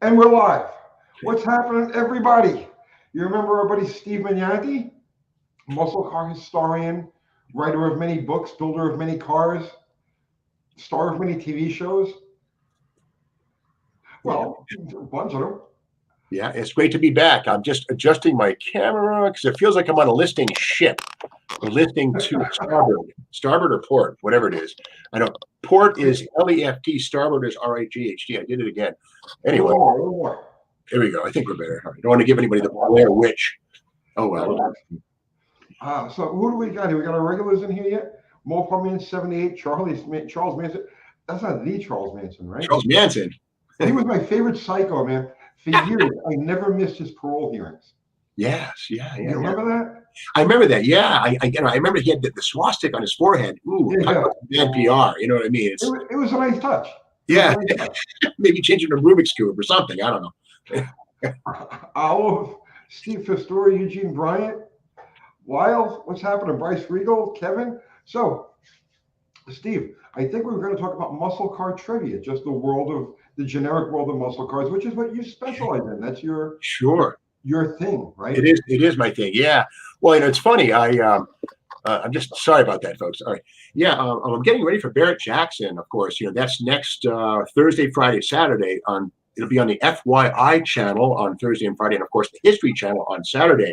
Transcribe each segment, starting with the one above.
And we're live. What's happening, everybody? You remember our buddy Steve Magnante, muscle car historian, writer of many books, builder of many cars, star of many TV shows? Well, a bunch of them. Yeah, it's great to be back. I'm just adjusting my camera because it feels like I'm on a listing ship. We're listing to starboard or port, whatever it is. I know port is LEFT, starboard is RIGHT. I did it again. Anyway, here we go. I think we're better. I don't want to give anybody the Blair Witch. Oh, well. So who do we got here? We got our regulars in here yet? Mopar Man 78, Charles Manson. That's not the Charles Manson, right? Charles Manson. He was my favorite psycho, man. For years, I never missed his parole hearings. Yes, yeah. You remember that? I remember that. Yeah, I remember he had the swastika on his forehead. Ooh, bad PR. You know what I mean? It was a nice touch. Yeah, maybe changing a Rubik's cube or something. I don't know. Olive, Steve Fistori, Eugene Bryant, Wild. What's happening? Bryce Regal, Kevin. So, Steve, I think we're going to talk about muscle car trivia, just the generic world of muscle cars, which is what you specialize in. That's your thing, right? It is my thing. Yeah. Well, it's funny. I'm just sorry about that, folks. All right. Yeah. I'm getting ready for Barrett Jackson. Of course, that's next Thursday, Friday, Saturday it'll be on the FYI channel on Thursday and Friday, and of course the History channel on Saturday.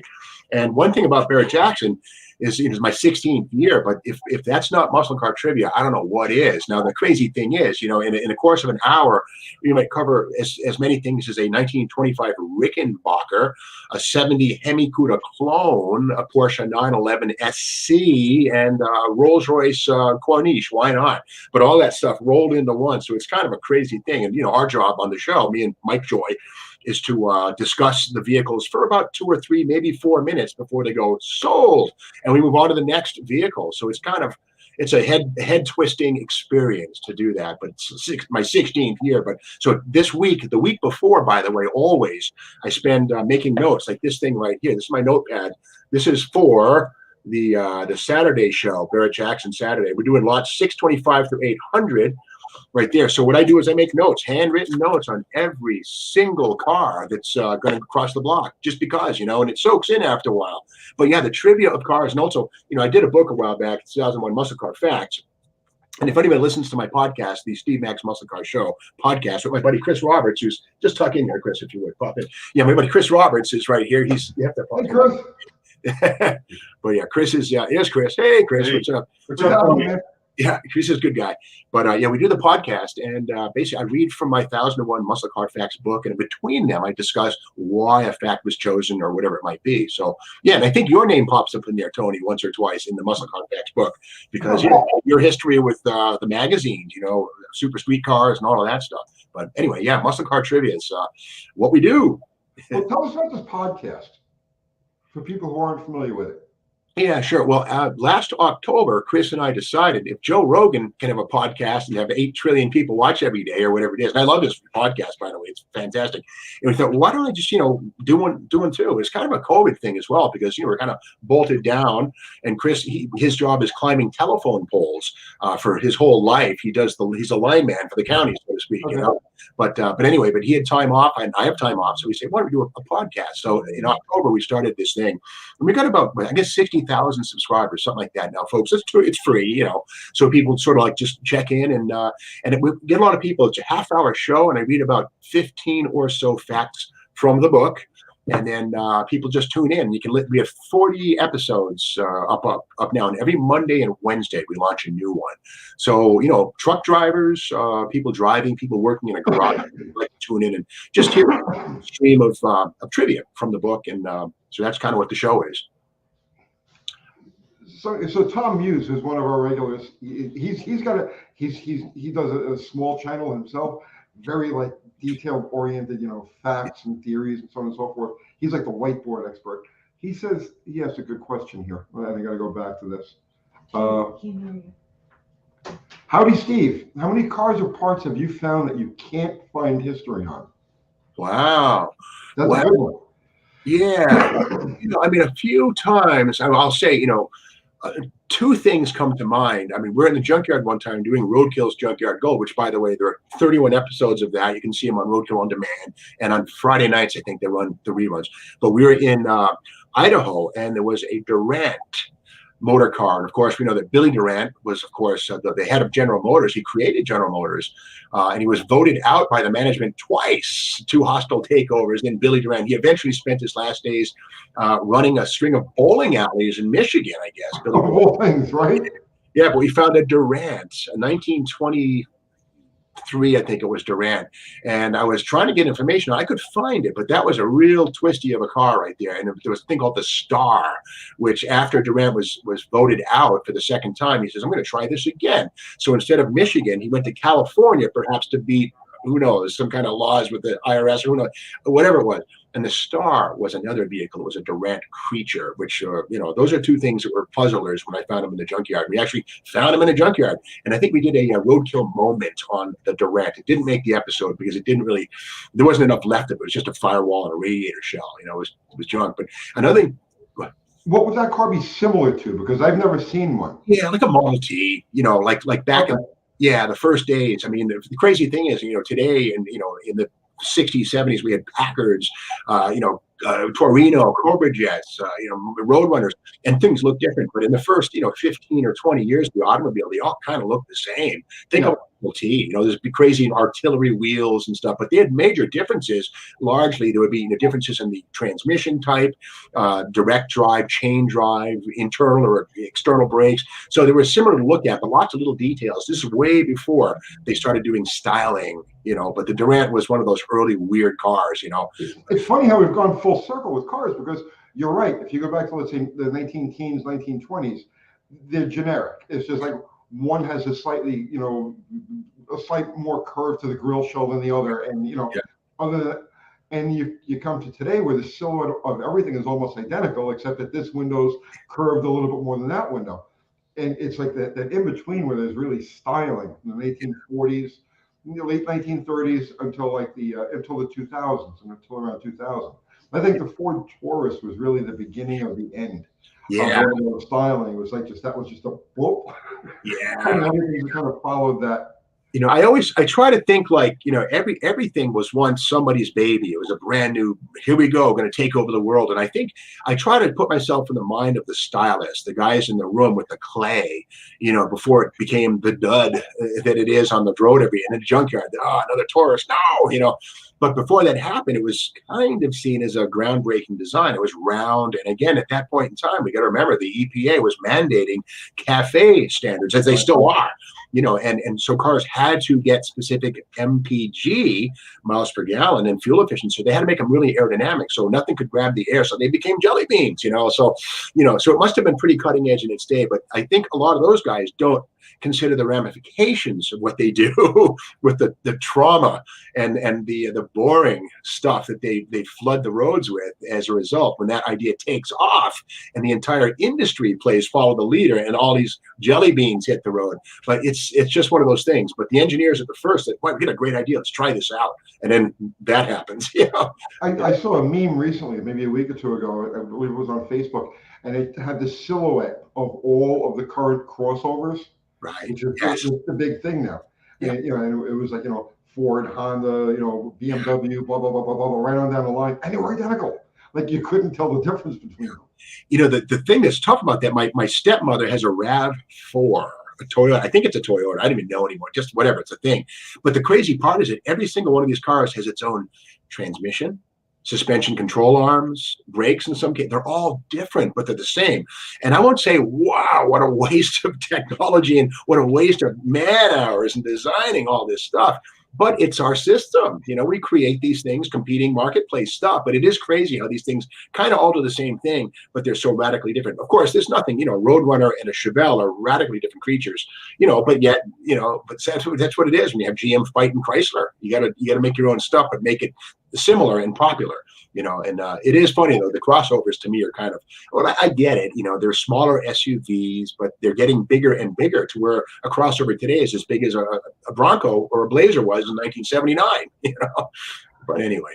And one thing about Barrett Jackson is it is my 16th year, but if that's not muscle car trivia, I don't know what is. Now the crazy thing is, in the course of an hour, we might cover as many things as a 1925 Rickenbacker, a 70 Hemi Cuda clone, a Porsche 911 SC, and Rolls-Royce Corniche. Why not? But all that stuff rolled into one, so it's kind of a crazy thing. And our job on the show, me and Mike Joy, is to discuss the vehicles for about 2 or 3, maybe 4 minutes before they go sold, and we move on to the next vehicle. So it's a head twisting experience to do that. But it's my 16th year. But so this week, the week before, by the way, always I spend making notes like this thing right here. This is my notepad. This is for the Saturday show, Barrett Jackson Saturday. We're doing lots 625 through 800. Right there. So what I do is I make notes, handwritten notes on every single car that's going to cross the block, just because, and it soaks in after a while. But yeah, the trivia of cars. And also, I did a book a while back, 2001 Muscle Car Facts. And if anybody listens to my podcast, the Steve Max Muscle Car Show podcast with my buddy Chris Roberts, who's just tuck in here, Chris, if you would pop in. Yeah, my buddy Chris Roberts is right here. You have to pop in. But yeah, Chris is, here's Chris. Hey, Chris, what's up? What's up, man? Yeah, Chris is a good guy. But we do the podcast, and basically I read from my 1001 Muscle Car Facts book, and between them I discuss why a fact was chosen or whatever it might be. So yeah, and I think your name pops up in there, Tony, once or twice in the Muscle Car Facts book, because your history with the magazines, super street cars and all of that stuff. But anyway, yeah, Muscle Car Trivia is what we do. Well, tell us about this podcast for people who aren't familiar with it. Yeah, sure. Well, last October, Chris and I decided if Joe Rogan can have a podcast and have 8 trillion people watch every day or whatever it is, and I love this podcast, by the way, it's fantastic. And we thought, well, why don't I just, do one too? It's kind of a COVID thing as well, because, we're kind of bolted down, and Chris, his job is climbing telephone poles for his whole life. He's a lineman for the county, so to speak, Okay. But anyway, he had time off and I have time off. So we said, why don't we do a podcast? So in October, we started this thing, and we got about, I guess, 60,000 subscribers, something like that now, folks. It's free, so people sort of like just check in and we get a lot of people. It's a half-hour show, and I read about 15 or so facts from the book. And then people just tune in. We have 40 episodes up now, and every Monday and Wednesday we launch a new one. So truck drivers, people driving, people working in a garage, like to tune in and just hear a stream of trivia from the book, and so that's kind of what the show is. So Tom Muse is one of our regulars. He does a small channel himself, very like detailed oriented, facts and theories and so on and so forth. He's like the whiteboard expert. He says he has a good question here. I got to go back to this. Howdy, Steve. How many cars or parts have you found that you can't find history on? Wow. That's a good one. Yeah. A few times, I'll say, two things come to mind. I mean, we're in the Junkyard one time doing Roadkill's Junkyard Gold, which, by the way, there are 31 episodes of that. You can see them on Roadkill on demand. And on Friday nights, I think they run the reruns. But we were in Idaho, and there was a Durant motor car. And of course, we know that Billy Durant was, of course, the head of General Motors. He created General Motors, and he was voted out by the management twice, 2 hostile takeovers. Then Billy Durant, he eventually spent his last days running a string of bowling alleys in Michigan, I guess. Of all things, right? Yeah, but we found a Durant, a 1923, I think it was Durant, and I was trying to get information. I could find it, but that was a real twisty of a car right there. And there was a thing called the Star, which after Durant was voted out for the second time, he says, I'm going to try this again. So instead of Michigan, he went to California, perhaps to beat, who knows, some kind of laws with the IRS, or who knows, whatever it was. And the Star was another vehicle. It was a Durant creature, which, those are two things that were puzzlers when I found them in the junkyard. We actually found them in the junkyard. And I think we did a Roadkill moment on the Durant. It didn't make the episode because there wasn't enough left of it. It was just a firewall and a radiator shell. It was junk. But another thing. What would that car be similar to? Because I've never seen one. Yeah, like a Model T, like back in, the first days. I mean, the crazy thing is, today and, in the 60s, 70s, we had Packards, Torino, Cobra Jets, Roadrunners, and things look different. But in the first, 15 or 20 years of the automobile, they all kind of look the same. Think of Model T, there's crazy artillery wheels and stuff, but they had major differences. Largely, there would be differences in the transmission type, direct drive, chain drive, internal or external brakes. So they were similar to look at, but lots of little details. This is way before they started doing styling, but the Durant was one of those early weird cars, It's funny how we've gone full circle with cars, because you're right. If you go back to, let's say, the 19-teens, 1920s, they're generic. It's just like one has a slightly, a slight more curve to the grill shell than the other. And, other than that, and you come to today where the silhouette of everything is almost identical, except that this window's curved a little bit more than that window. And it's like that in between where there's really styling in the 1840s, late 1930s until until the 2000s, and until around 2000. I think the Ford Taurus was really the beginning of the end. Yeah. Of styling. It was like that was just a whoop. Yeah. And everything kind of followed that. I try to think like, everything was once somebody's baby. It was a brand new, here we go, going to take over the world. And I think I try to put myself in the mind of the stylist, the guys in the room with the clay, before it became the dud that it is on the road in the junkyard. Another Taurus, no, But before that happened, it was kind of seen as a groundbreaking design. It was round. And again, at that point in time, we got to remember the EPA was mandating CAFE standards, as they still are. And so cars had to get specific MPG, miles per gallon, and fuel efficiency. They had to make them really aerodynamic, so nothing could grab the air. So they became jelly beans, So it must have been pretty cutting edge in its day. But I think a lot of those guys don't consider the ramifications of what they do with the trauma and the boring stuff that they flood the roads with as a result when that idea takes off and the entire industry plays follow the leader and all these jelly beans hit the road. But it's just one of those things. But the engineers at the first said, we get a great idea, let's try this out. And then that happens. I saw a meme recently, maybe a week or two ago, I believe it was on Facebook, and it had the silhouette of all of the current crossovers. Right. Which is the big thing now. Yeah. And, and it was like, Ford, Honda, BMW, blah, blah, blah, blah, blah, right on down the line. And they were identical. Like you couldn't tell the difference between them. The thing that's tough about that, my stepmother has a RAV4, a Toyota. I think it's a Toyota. I don't even know anymore. Just whatever. It's a thing. But the crazy part is that every single one of these cars has its own transmission, suspension control arms, brakes in some cases. They're all different, but they're the same. And I won't say, wow, what a waste of technology and what a waste of man hours in designing all this stuff. But it's our system. We create these things, competing marketplace stuff. But it is crazy how these things kind of all do the same thing, but they're so radically different. Of course, there's nothing, Roadrunner and a Chevelle are radically different creatures, but yet, but that's what it is when you have GM fighting Chrysler. You gotta make your own stuff, but make it similar and popular. And it is funny though, the crossovers to me are kind of, I get it, they're smaller SUVs, but they're getting bigger and bigger to where a crossover today is as big as a Bronco or a Blazer was in 1979, but anyway.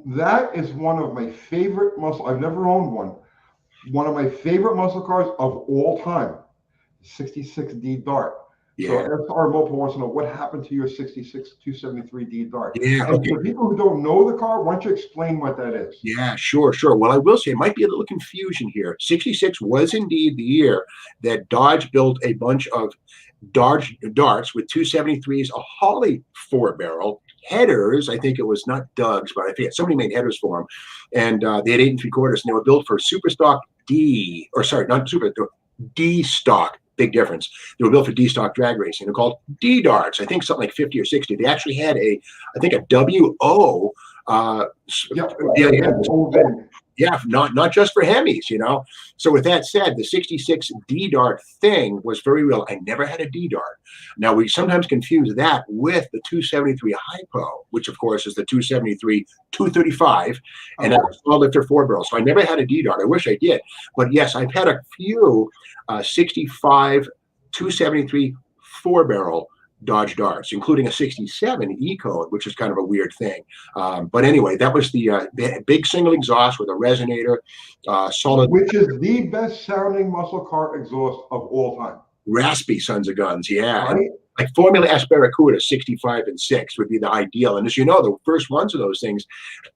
That is one of my favorite muscle. I've never owned one, one of my favorite muscle cars of all time, 66D Dart. So Yeah. SR Mopar wants to know what happened to your 66 273D Dart. Yeah. And Okay. for people who don't know the car, why don't you explain what that is? Yeah, sure. Well, I will say it might be a little confusion here. 66 was indeed the year that Dodge built a bunch of Dodge darts with 273s, a Holly 4-barrel, headers. I think it was not Doug's, but I forget. Somebody made headers for them. And they had 8 3/4, and they were built for Super Stock D, or sorry, not Super, D Stock. Big difference. They were built for D Stock drag racing. They're called D darts. I think something like 50 or 60. They actually had I think a WO. Yeah, not just for Hemis, So with that said, the 66 D Dart thing was very real. I never had a D Dart. Now we sometimes confuse that with the 273 Hypo, which of course is the 273 235, and that's a small lifter 4-barrel. So I never had a D Dart. I wish I did, but yes, I've had a few 65 273 4-barrel Dodge Darts, including a 67 E-Code, which is kind of a weird thing. But anyway, that was the big single exhaust with a resonator, solid. Which is the best sounding muscle car exhaust of all time. Raspy sons of guns, yeah. Right? Like Formula S Barracuda 65 and 6 would be the ideal. And as you know, the first ones of those things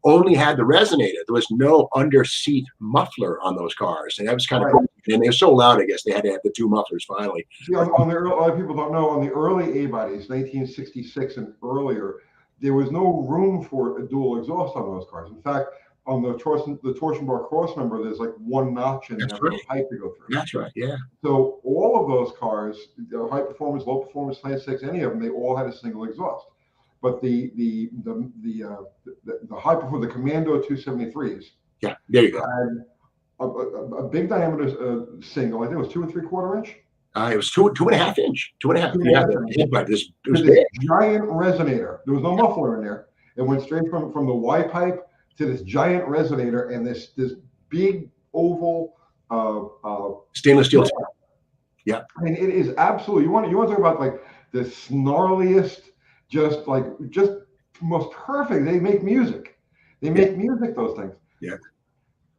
only had the resonator. There was no under-seat muffler on those cars. And that was kind of cool. And they were so loud, I guess, they had to have the 2 mufflers finally. See, a lot of people don't know, on the early A-bodies, 1966 and earlier, there was no room for a dual exhaust on those cars. In fact, on the torsion bar cross member, there's like 1 notch in there for the pipe to go through. That's right, yeah. So all of those cars, high performance, low performance, slant-six, any of them, they all had a single exhaust. But the high performance, the Commando 273s, yeah, there you go, had a big diameter single. I think it was 2 3/4 inch. It was 2.5 inch, 2.5. Yeah, it was big. Giant resonator. There was no muffler in there. It went straight from the Y pipe to this giant resonator and this big oval stainless steel. Yeah. I mean, it is absolutely. You want to talk about like the snarliest, just most perfect. They make music. Those things. Yeah.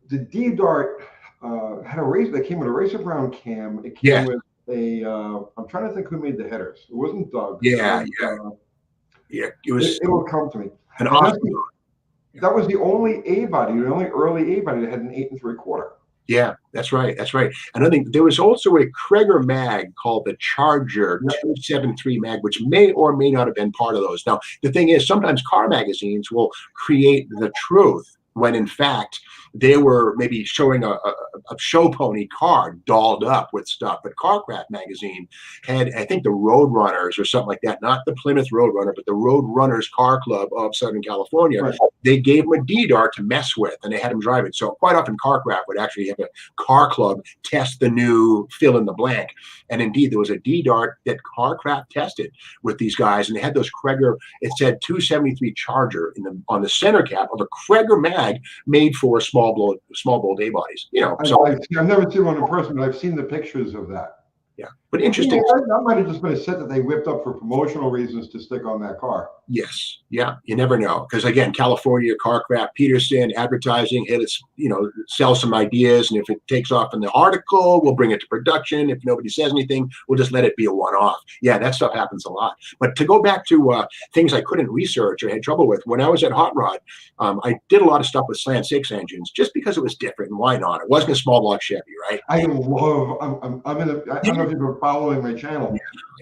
The D Dart had a race. They came with a Racer Brown cam. It came with a. I'm trying to think who made the headers. It wasn't Doug. Yeah. It was. It will come to me. An awesome. That was the only A-body, the only early A-body that had an 8 3/4. Yeah, that's right. And I think there was also a Kreger mag called the Charger 273 mag, which may or may not have been part of those. Now, the thing is, sometimes car magazines will create the truth when in fact they were maybe showing a show pony car dolled up with stuff. But Carcraft magazine had, I think, the Roadrunners or something like that, not the Plymouth Roadrunner, but the Roadrunners Car Club of Southern California. Right. They gave him a D-Dart to mess with, and they had him drive it. So quite often Carcraft would actually have a car club test the new fill in the blank. And indeed, there was a D-Dart that Carcraft tested with these guys, and they had those Kreger, it said 273 Charger on the center cap of a Kreger mag made for small bolt A-bodies. I've never seen one in person, but I've seen the pictures of that. Yeah, but interesting. That might have just been a set that they whipped up for promotional reasons to stick on that car. Yes, yeah, you never know, because again, California, Carcraft, Peterson, advertising, sell some ideas, and if it takes off in the article, we'll bring it to production. If nobody says anything, we'll just let it be a one-off. Yeah, that stuff happens a lot. But to go back to things I couldn't research or had trouble with, when I was at Hot Rod, I did a lot of stuff with slant-six engines just because it was different, and why not? It wasn't a small block Chevy, right? I don't know if you've been following my channel,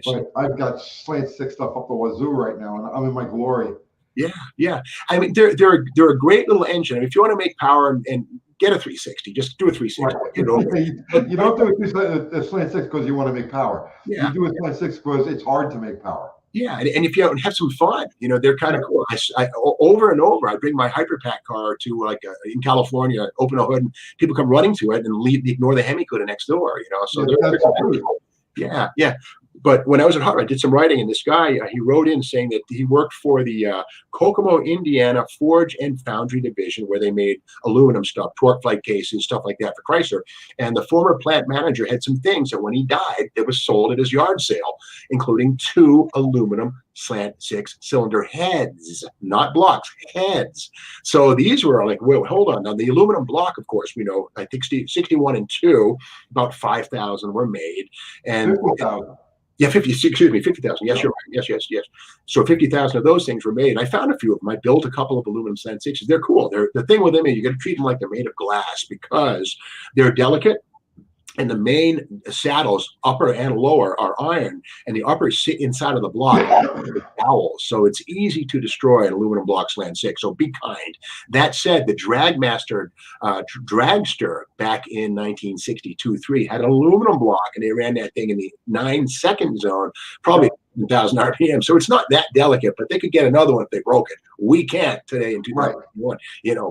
but I've got slant-six stuff up the wazoo right now, and I'm in my glory. Yeah. I mean, they're a great little engine. I mean, if you want to make power and get a 360, just do a 360. Right. You don't do a slant-six because you want to make power. Yeah. You do a slant-six because it's hard to make power. Yeah, and if you have some fun, they're kind of cool. I over and over, I bring my Hyperpack car to in California, open a hood, and people come running to it and ignore the Hemi Cuda next door. So they're cool. Yeah. but when I was at Harvard, I did some writing, and this guy, he wrote in saying that he worked for the Kokomo, Indiana Forge and Foundry Division, where they made aluminum stuff, torque flight cases, stuff like that for Chrysler. And the former plant manager had some things that when he died, that was sold at his yard sale, including 2 aluminum slant-six cylinder heads, not blocks, heads. So these were like, wait, hold on. Now, the aluminum block, of course, we know, I think 61 and 2, about 5,000 were made. And 50,000. Yeah, 50,000. Yes, you're right. Yes. So 50,000 of those things were made. I found a few of them. I built a couple of aluminum slant-sixes. They're cool. The thing with them is you got to treat them like they're made of glass because they're delicate. And the main saddles, upper and lower, are iron, and the upper sit inside of the block with dowels. So it's easy to destroy an aluminum block slant-six. So be kind. That said, the Dragmaster dragster back in 1962-3 had an aluminum block, and they ran that thing in the 9-second zone, probably 1,000 RPM. So it's not that delicate, but they could get another one if they broke it. We can't today in 2021,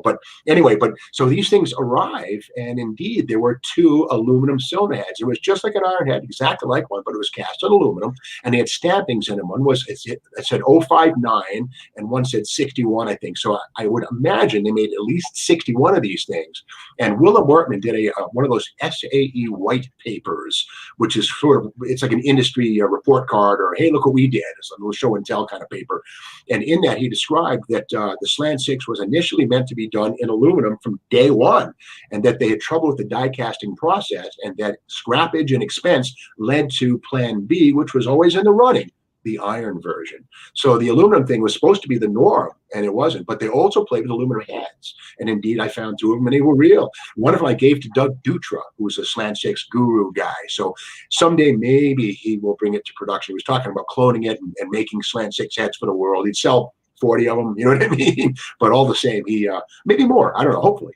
But anyway, so these things arrive, and indeed there were 2 aluminum cylinder heads. It was just like an iron head, exactly like one, but it was cast on aluminum, and they had stampings in them. One was it said 059, and one said 61, I think. So I would imagine they made at least 61 of these things. And Willem Wortman did one of those SAE white papers, which is sort of, it's like an industry report card, or hey, look what we did. It's a little show and tell kind of paper. And in that, he described that the slant-six was initially meant to be done in aluminum from day one, and that they had trouble with the die casting process, and that scrappage and expense led to Plan B, which was always in the running, the iron version. So the aluminum thing was supposed to be the norm, and it wasn't. But they also played with aluminum heads. And indeed, I found 2 of them, and they were real. One of them I gave to Doug Dutra, who was a slant-six guru guy. So someday maybe he will bring it to production. He was talking about cloning it and making slant-six heads for the world. He'd sell 40 of them, you know what I mean? But all the same, he maybe more. I don't know. Hopefully,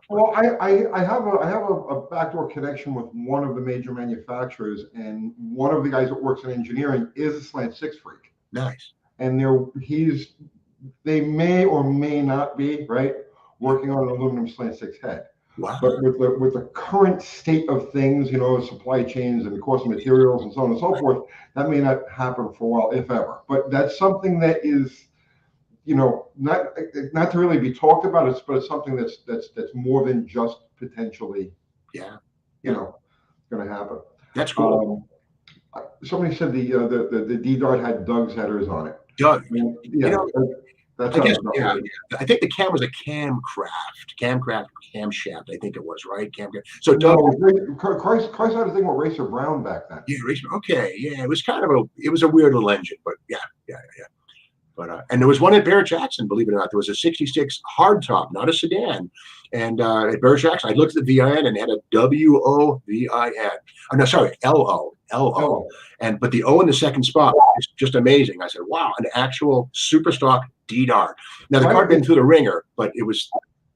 Well, I have a backdoor connection with one of the major manufacturers, and one of the guys that works in engineering is a slant-six freak. Nice. And they may or may not be working on an aluminum slant-six head. Wow. But with the current state of things, supply chains and cost of materials and so on and so forth, that may not happen for a while, if ever. But that's something that is, not to really be talked about, but it's something that's more than just potentially, going to happen. That's cool. Somebody said the D-Dart had Doug's headers on it. Doug, that's I guess, I think the cam was a camshaft. I think it was, right? So Doug, Christ had a thing with Racer Brown back then. Yeah, Racer. Okay, yeah, it was kind of a weird little engine, but yeah. But and there was one at Barrett Jackson, believe it or not. There was a 66 hardtop, not a sedan. And at Barrett Jackson, I looked at the VIN and it had a WOVIN. Oh, no, sorry, LO. But the O in the second spot is just amazing. I said, wow, an actual super stock D-Dart. Now the car had been through the ringer, but it was.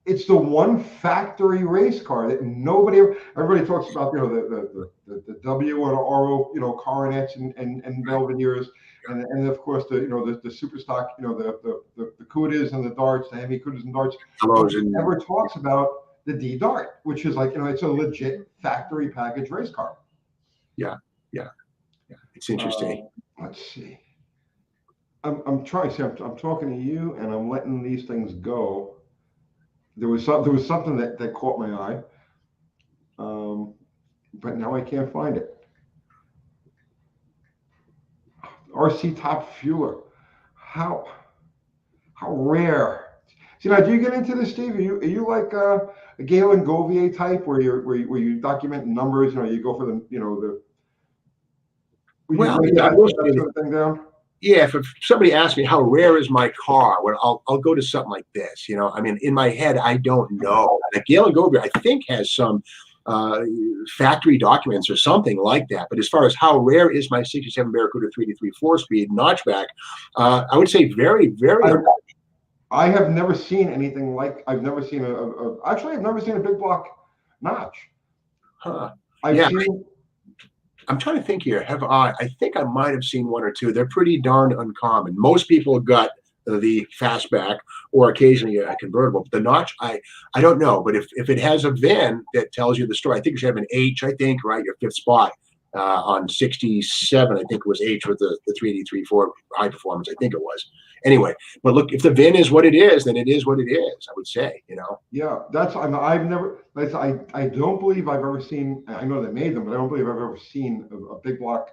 It's the one factory race car that everybody talks about, the W and RO, coronets and Belvederes. And of course the super stock, the Cudas and the Darts, the Hemi Cudas and Darts. Never talks about the D-Dart, which is like, it's a legit factory package race car. Yeah. It's interesting. Let's see. I'm trying to see. I'm talking to you, and I'm letting these things go. There was something that caught my eye, but now I can't find it. RC Top Fueler. How rare. See, now, do you get into this, Steve? Are you like a Galen Govier type, where you document numbers? You go for the if somebody asks me how rare is my car, well, I'll go to something like this. In my head, I don't know. Like Galen Govier, I think, has some factory documents or something like that. But as far as how rare is my 67 Barracuda 3D3 4-speed notchback, I would say very, very rare. I have never seen anything like. I've never seen I've never seen a big block notch. Huh. I'm trying to think here. I think I might have seen one or two. They're pretty darn uncommon. Most people got the fastback or occasionally a convertible. But the notch, I don't know. But if it has a VIN that tells you the story, I think you should have an H, I think, right? Your 5th spot. on 67, I think it was H with the 383.4 high performance, I think it was. Anyway, but look, if the VIN is what it is, then it is what it is, I would say, you know. Yeah, I've never, I don't believe I've ever seen, I know they made them, but I don't believe I've ever seen a big block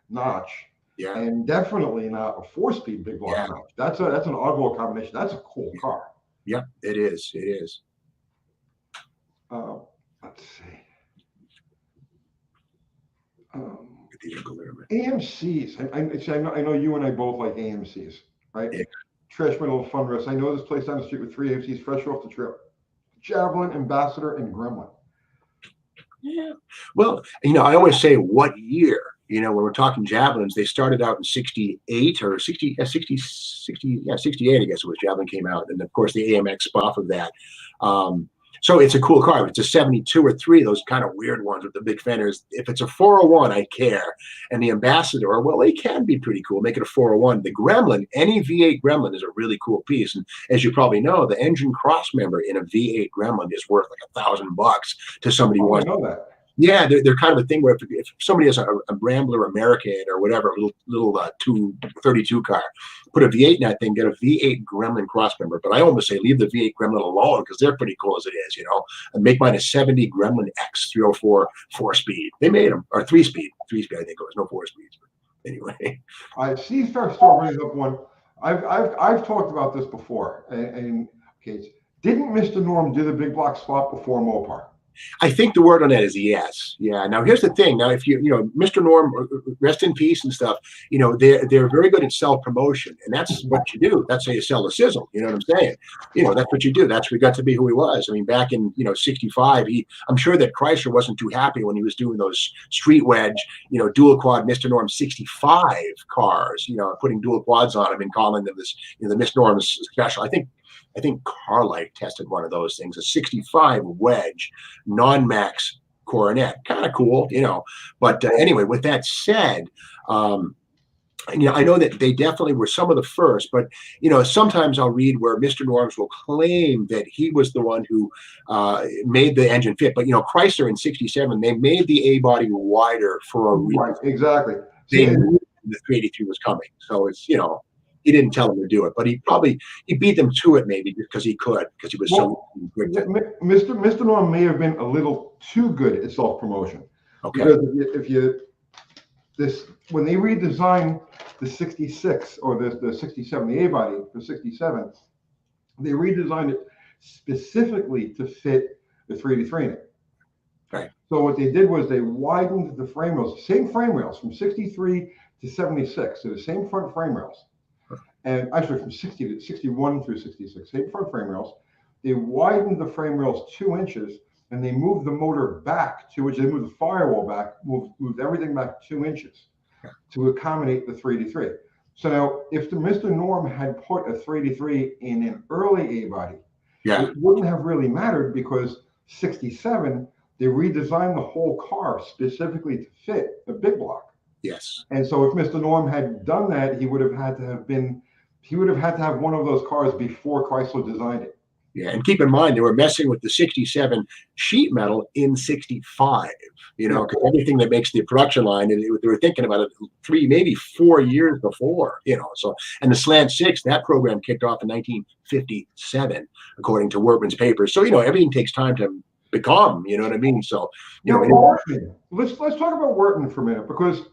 notch. Yeah. And definitely not a 4-speed big block notch. That's an oddball combination. That's a cool car. Yeah, it is. It is. Let's see. AMCs. I know you and I both like AMCs, right? Yeah. Trash Metal Fun Rest. I know this place down the street with 3 AMCs fresh off the trip. Javelin, Ambassador, and Gremlin. Yeah. Well, you know, I always say what year, you know, when we're talking Javelins, they started out in 68 or 68, I guess it was. Javelin came out. And of course the AMX off of that. So it's a cool car. If it's a 72 or 3, those kind of weird ones with the big fenders. If it's a 401, I care. And the Ambassador, well, they can be pretty cool. Make it a 401. The Gremlin, any V8 Gremlin is a really cool piece. And as you probably know, the engine cross member in a V8 Gremlin is worth like $1,000 to somebody who wants. I know that. Yeah, they're kind of a thing where if somebody has a Rambler American or whatever, a little 232 car, put a V8 in that thing, get a V8 Gremlin cross member. But I almost say leave the V8 Gremlin alone because they're pretty cool as it is, you know. And make mine a 70 Gremlin X 304 4-speed. They made them, or 3-speed. 3-speed, I think it was, no 4 speeds. But anyway. I see. Still brings up one. I've talked about this before. And okay, didn't Mr. Norm do the big block swap before Mopar? I think the word on that is yes. Yeah. Now here's the thing. Now, if you know, Mr. Norm, rest in peace and stuff, you know, they're very good at self-promotion, and that's what you do. That's how you sell the sizzle. You know what I'm saying? You know, that's what you do. That's what got to be who he was. I mean, back in, you know, 65, I'm sure that Chrysler wasn't too happy when he was doing those street wedge, you know, dual quad Mr. Norm 65 cars, you know, putting dual quads on them and calling them this, you know, the Mr. Norm's special. I think Carlight tested one of those things, a 65 wedge, non-max Coronet. Kind of cool, you know. But anyway, with that said, you know, I know that they definitely were some of the first, but, you know, sometimes I'll read where Mr. Norms will claim that he was the one who made the engine fit. But, you know, Chrysler in 67, they made the A-body wider for a reason. Right, exactly. They knew the 383 was coming. So it's, you know, he didn't tell them to do it, but he beat them to it maybe because he could, because he was so good. Mr. Norm may have been a little too good at self-promotion. Okay. Because when they redesigned the 66 or the 67, the A-body for 67, they redesigned it specifically to fit the 383 in it. Right. So what they did was they widened the frame rails, same frame rails from 63 to 76, so the same front frame rails. And actually from 60 to 61 through 66, same front frame rails. They widened the frame rails 2 inches, and they moved the motor back 2 inches. They moved the firewall back, moved everything back 2 inches to accommodate the 383. So now, if the Mr. Norm had put a 383 in an early A-body, it wouldn't have really mattered because 67, they redesigned the whole car specifically to fit the big block. Yes. And so if Mr. Norm had done that, he would have had to have one of those cars before Chrysler designed it. Yeah, and keep in mind, they were messing with the 67 sheet metal in 65, you know, because everything that makes the production line, and they were thinking about it 3, maybe 4 years before, you know. So, and the slant-six, that program kicked off in 1957, according to Workman's papers. So, you know, everything takes time to become, you know what I mean? So, you know. Workman, let's talk about Workman for a minute, because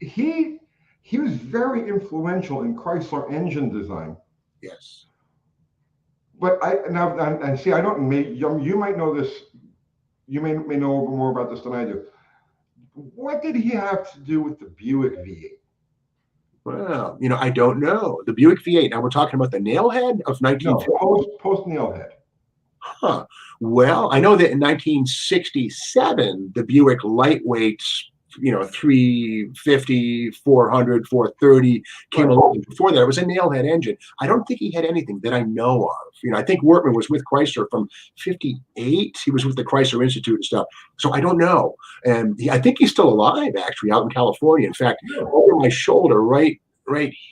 he was very influential in Chrysler engine design. Yes. But I don't. You might know this. You may know more about this than I do. What did he have to do with the Buick V8? Well, you know, I don't know. The Buick V8. Now we're talking about the nailhead of 1950. No, post nailhead. Huh. Well, I know that in 1967, the Buick lightweight, you know, 350, 400, 430 came along. Before that, it was a nailhead engine. I don't think he had anything that I know of. You know, I think Workman was with Chrysler from 58. He was with the Chrysler Institute and stuff. So I don't know. And I think he's still alive, actually, out in California. In fact, over my shoulder, right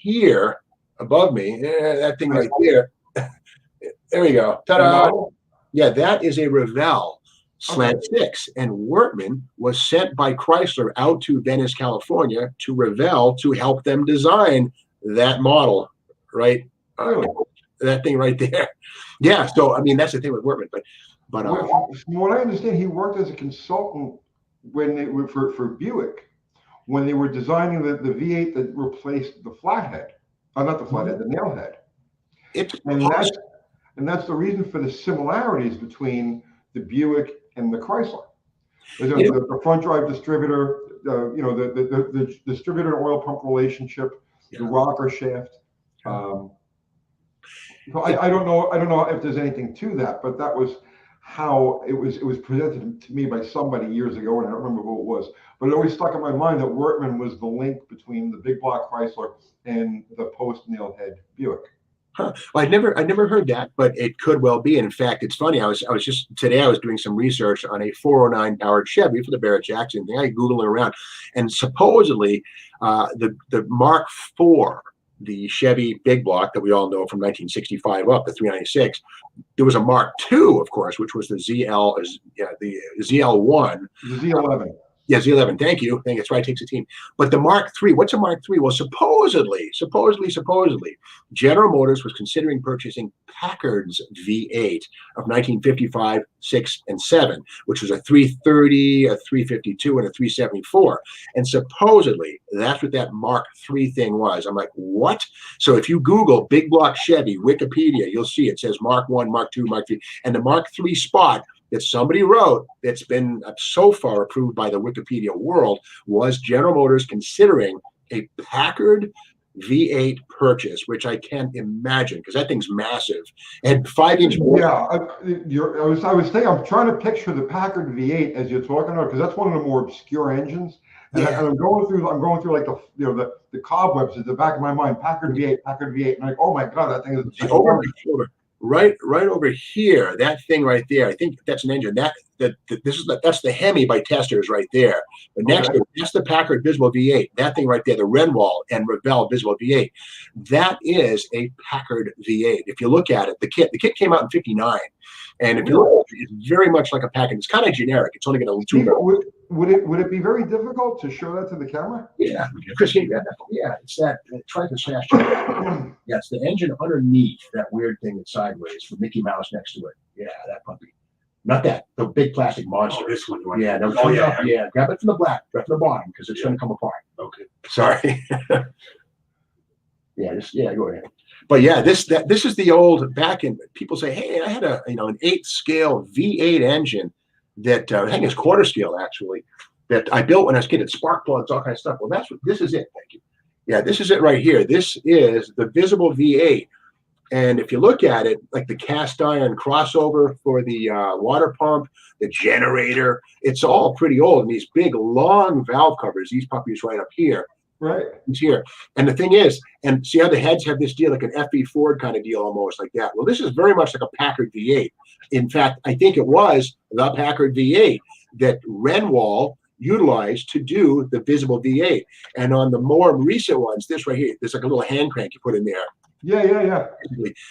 here above me, that thing right there. There we go. Ta-da! Yeah, that is a Revell slant-six, and Wortman was sent by Chrysler out to Venice, California, to Revell to help them design that model, right? Really? That thing right there. Yeah. So I mean, that's the thing with Wortman, but from what I understand, he worked as a consultant when they were for Buick when they were designing the V8 that replaced the flathead, not the flathead, the nailhead. And that's the reason for the similarities between the Buick and the Chrysler. The front drive distributor, the distributor and oil pump relationship, the rocker shaft. So I don't know if there's anything to that, but that was how it was presented to me by somebody years ago, and I don't remember who it was. But it always stuck in my mind that Wortman was the link between the big block Chrysler and the post nailhead Buick. Huh. Well, I never heard that, but it could well be. And in fact, it's funny. I was just today. I was doing some research on a 409 powered Chevy for the Barrett-Jackson thing. I Googling around, and supposedly the Mark IV, the Chevy big block that we all know from 1965 up, the 396. There was a Mark II, of course, which was the ZL1. The Z11. Yeah, Z11. Thank you. That's right. It takes a team. But the Mark III, what's a Mark III? Well, supposedly, General Motors was considering purchasing Packard's V8 of 1955, 6, and 7, which was a 330, a 352, and a 374. And supposedly, that's what that Mark III thing was. I'm like, what? So if you Google big block Chevy, Wikipedia, you'll see it says Mark I, Mark II, Mark III. And the Mark III spot that somebody wrote that's been so far approved by the Wikipedia world was General Motors considering a Packard V8 purchase, which I can't imagine because that thing's massive and 5-inch. Yeah, I was thinking, I'm trying to picture the Packard V8 as you're talking about because that's one of the more obscure engines. And, and I'm going through like the cobwebs at the back of my mind. Packard V8, and I'm like, oh my god, that thing is over. Right over here, that thing right there. I think that's an engine. That's the Hemi by Testers right there. The next, that's the Packard Visible V8. That thing right there, the Renwall and Revell Visible V8. That is a Packard V8. If you look at it, the kit came out in '59, and if you look at it, it's very much like a Packard. It's kind of generic. It's only going to would it be very difficult to show that to the camera? Yeah, because it's that try to slash. Yeah, it's the engine underneath that weird thing that's sideways with Mickey Mouse next to it. Yeah, that puppy. Not that, the big plastic monster. Oh, this one. Yeah, no, yeah. Grab it from the back, grab it from the bottom, because it's going to come apart. Okay. Sorry. Go ahead. But yeah, this is the old back in. People say, hey, I had an 8th scale V8 engine that I think it's quarter scale actually that I built when I was a kid. It's spark plugs, all kind of stuff. Well, this is it. Thank you. Yeah, this is it right here. This is the Visible V8. And if you look at it, like the cast iron crossover for the water pump, the generator, it's all pretty old. And these big, long valve covers, these puppies right up here. Right. It's here. And the thing is, and see how the heads have this deal, like an FE Ford kind of deal almost like that. Well, this is very much like a Packard V8. In fact, I think it was the Packard V8 that Renwall utilized to do the Visible V8. And on the more recent ones, this right here, there's like a little hand crank you put in there. Yeah.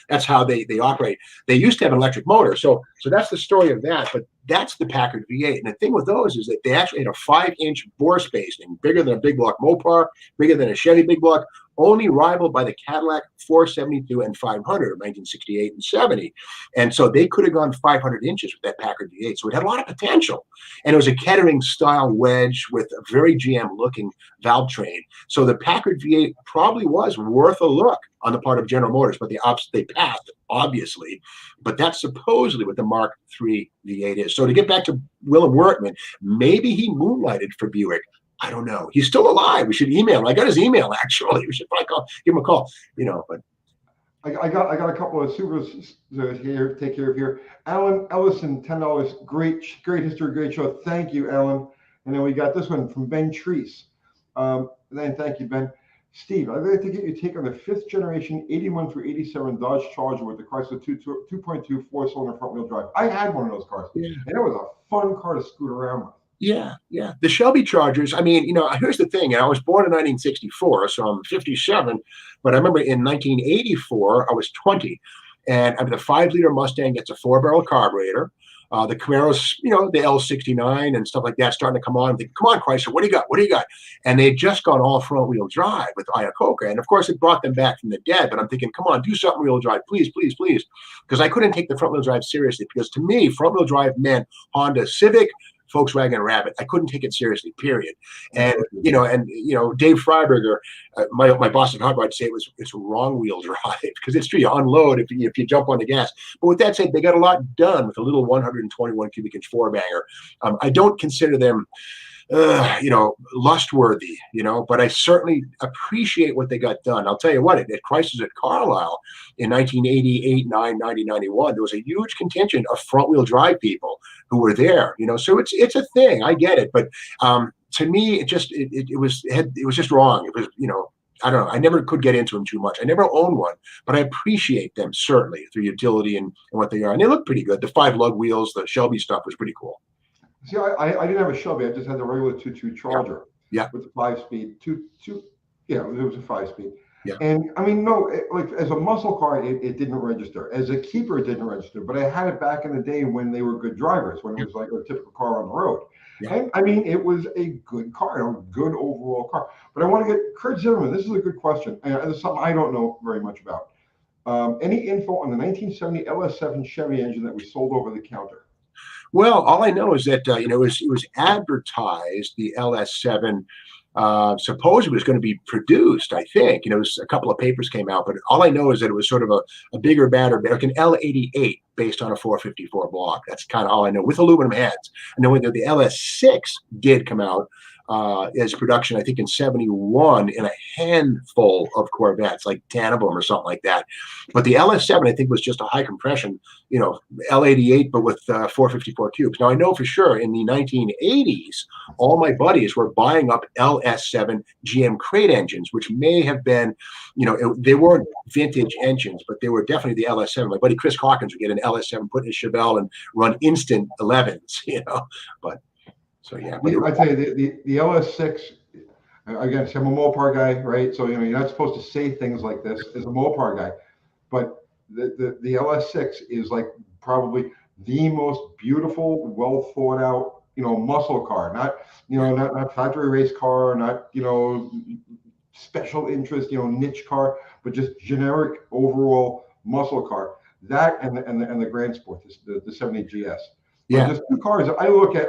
That's how they operate. They used to have an electric motor. So that's the story of that. But that's the Packard V8. And the thing with those is that they actually had a 5-inch bore spacing, bigger than a big block Mopar, bigger than a Chevy big block, only rivaled by the Cadillac 472 and 500 of 1968 and 70. And so they could have gone 500 inches with that Packard V8. So it had a lot of potential. And it was a Kettering style wedge with a very GM looking valve train. So the Packard V8 probably was worth a look on the part of General Motors, but they passed, obviously. But that's supposedly what the Mark III V8 is. So to get back to Willem Wortman, maybe he moonlighted for Buick. I don't know. He's still alive. We should email him. I got his email actually. We should probably give him a call. But I got a couple of supers here. Take care of here. Alan Ellison, $10. Great history, great show. Thank you, Alan. And then we got this one from Ben Treese. Then thank you, Ben. Steve, I'd like to get your take on the 5th generation 81 through 87 Dodge Charger with the Chrysler 2.2 4-cylinder front-wheel drive. I had one of those cars, and it was a fun car to scoot around with. Yeah. The Shelby Chargers, I mean, here's the thing. I was born in 1964, so I'm 57. But I remember in 1984, I was 20. And I mean, the 5-liter Mustang gets a 4-barrel carburetor. The Camaros, the L69 and stuff like that starting to come on. I'm thinking, come on, Chrysler, what do you got? What do you got? And they'd just gone all front-wheel drive with Iacocca. And, of course, it brought them back from the dead. But I'm thinking, come on, do something wheel drive, please, please, please. Because I couldn't take the front-wheel drive seriously. Because to me, front-wheel drive meant Honda Civic, Volkswagen Rabbit. I couldn't take it seriously, period. And Dave Freiberger, my boss at Hot Rod, say it's wrong wheel drive because it's true. You unload if you jump on the gas. But with that said, they got a lot done with a little 121 cubic inch four banger. I don't consider them lust-worthy, but I certainly appreciate what they got done. I'll tell you what, at Chrysler's at Carlisle in 1988, 9, 90, 91, there was a huge contingent of front-wheel drive people who were there, so it's a thing. I get it, but to me, it was just wrong. It was, I don't know. I never could get into them too much. I never owned one, but I appreciate them certainly, their utility and what they are, and they look pretty good. The 5 lug wheels, the Shelby stuff was pretty cool. See, I didn't have a Shelby. I just had the regular 2.2 Charger. Yeah. With the 5-speed. Yeah, it was a 5-speed. Yeah. And I mean, no, like as a muscle car, it didn't register. As a keeper, it didn't register. But I had it back in the day when they were good drivers, when it was like a typical car on the road. Yeah. And I mean, it was a good car, a good overall car. But I want to get Kurt Zimmerman. This is a good question. And it's something I don't know very much about. Any info on the 1970 LS7 Chevy engine that was sold over the counter? Well, all I know is that it was advertised, the LS7. Supposedly it was going to be produced. I think a couple of papers came out, but all I know is that it was sort of a bigger, badder, like an L88 based on a 454 block. That's kind of all I know, with aluminum heads. I know the LS6 did come out as production, I think in 71, in a handful of Corvettes, like 10 of them or something like that. But the LS7, I think, was just a high compression, L88, but with 454 cubes. Now, I know for sure in the 1980s, all my buddies were buying up LS7 GM crate engines, which may have been, they weren't vintage engines, but they were definitely the LS7. My buddy Chris Hawkins would get an LS7, put in his Chevelle and run instant 11s, but. So yeah, I tell you, the LS6. Again, I'm a Mopar guy, right? So you're not supposed to say things like this as a Mopar guy, but the LS6 is like probably the most beautiful, well thought out, muscle car. Not factory race car, not special interest, niche car, but just generic overall muscle car. That and the Grand Sport, the 70 GS. Yeah, just two cars I look at,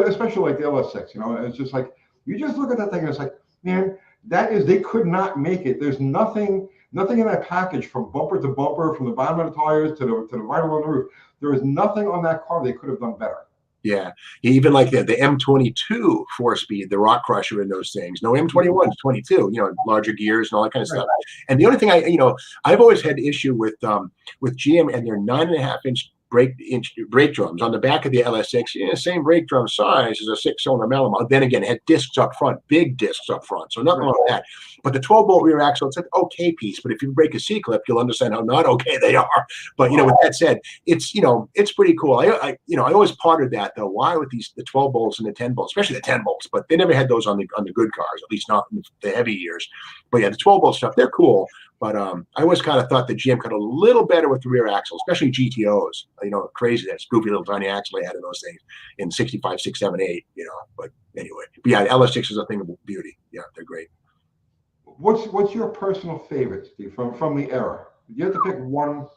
especially like the LS6. It's just like you just look at that thing and it's like, man, they could not make it. There's nothing in that package from bumper to bumper, from the bottom of the tires to the vinyl on the roof. There is nothing on that car they could have done better. Yeah, even like the M22 4-speed, the Rock Crusher in those things. No, M21 is 22. Larger gears and all that kind of stuff. And the only thing I've always had issue with GM and their 9.5-inch brake drums on the back of the LS6, same brake drum size as a 6-cylinder Malamar. Then again, it had discs up front, big discs up front, so nothing wrong with that. But the 12-bolt rear axle, it's an okay piece. But if you break a C-clip, you'll understand how not okay they are. But with that said, it's it's pretty cool. I always pondered that though. Why with the 12 bolts and the 10 bolts, especially the 10 bolts? But they never had those on the good cars, at least not in the heavy years. But yeah, the 12-bolt stuff, they're cool. But I always kind of thought the GM got a little better with the rear axle, especially GTOs. Crazy that goofy little tiny axle they had in those things in 65, 6, 7, 8. But anyway, but yeah, the LS6 is a thing of beauty. Yeah, they're great. What's your personal favorite, Steve, from the era? If you had to pick one,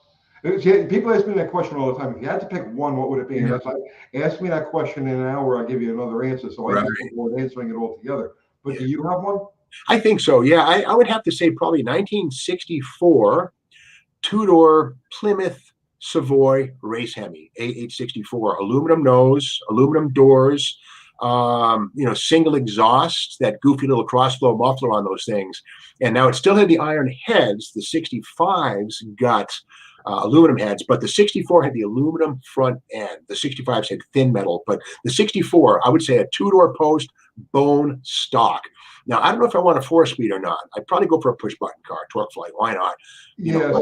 people ask me that question all the time. If you had to pick one, what would it be? And that's like, ask me that question in an hour, I'll give you another answer. So I just avoid answering it all together. But do you have one? I think so. Yeah, I would have to say probably 1964 two-door Plymouth Savoy race Hemi A864, aluminum nose, aluminum doors, single exhaust, that goofy little crossflow muffler on those things. And now it still had the iron heads. The 65s got aluminum heads, but the 64 had the aluminum front end. The 65s had thin metal, but the 64, I would say a two-door post, bone stock. Now, I don't know if I want a 4-speed or not. I'd probably go for a push-button car, torque flight. Why not?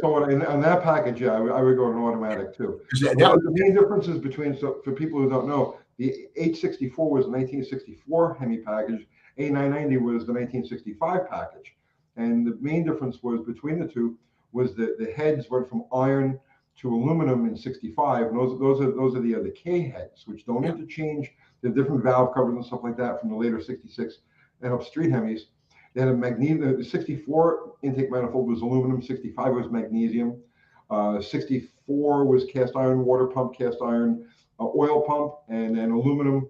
So on that package, I would go an automatic too. The main differences between, so for people who don't know, the 864 was the 1964 Hemi package. A990 was the 1965 package. And the main difference was between the two was that the heads went from iron to aluminum in 65. And those are the K heads, which don't interchange. The different valve covers and stuff like that from the later 66 and up street Hemis. They had a magnesium. The 64 intake manifold was aluminum. 65 was magnesium. 64 was cast iron water pump, cast iron oil pump, and then aluminum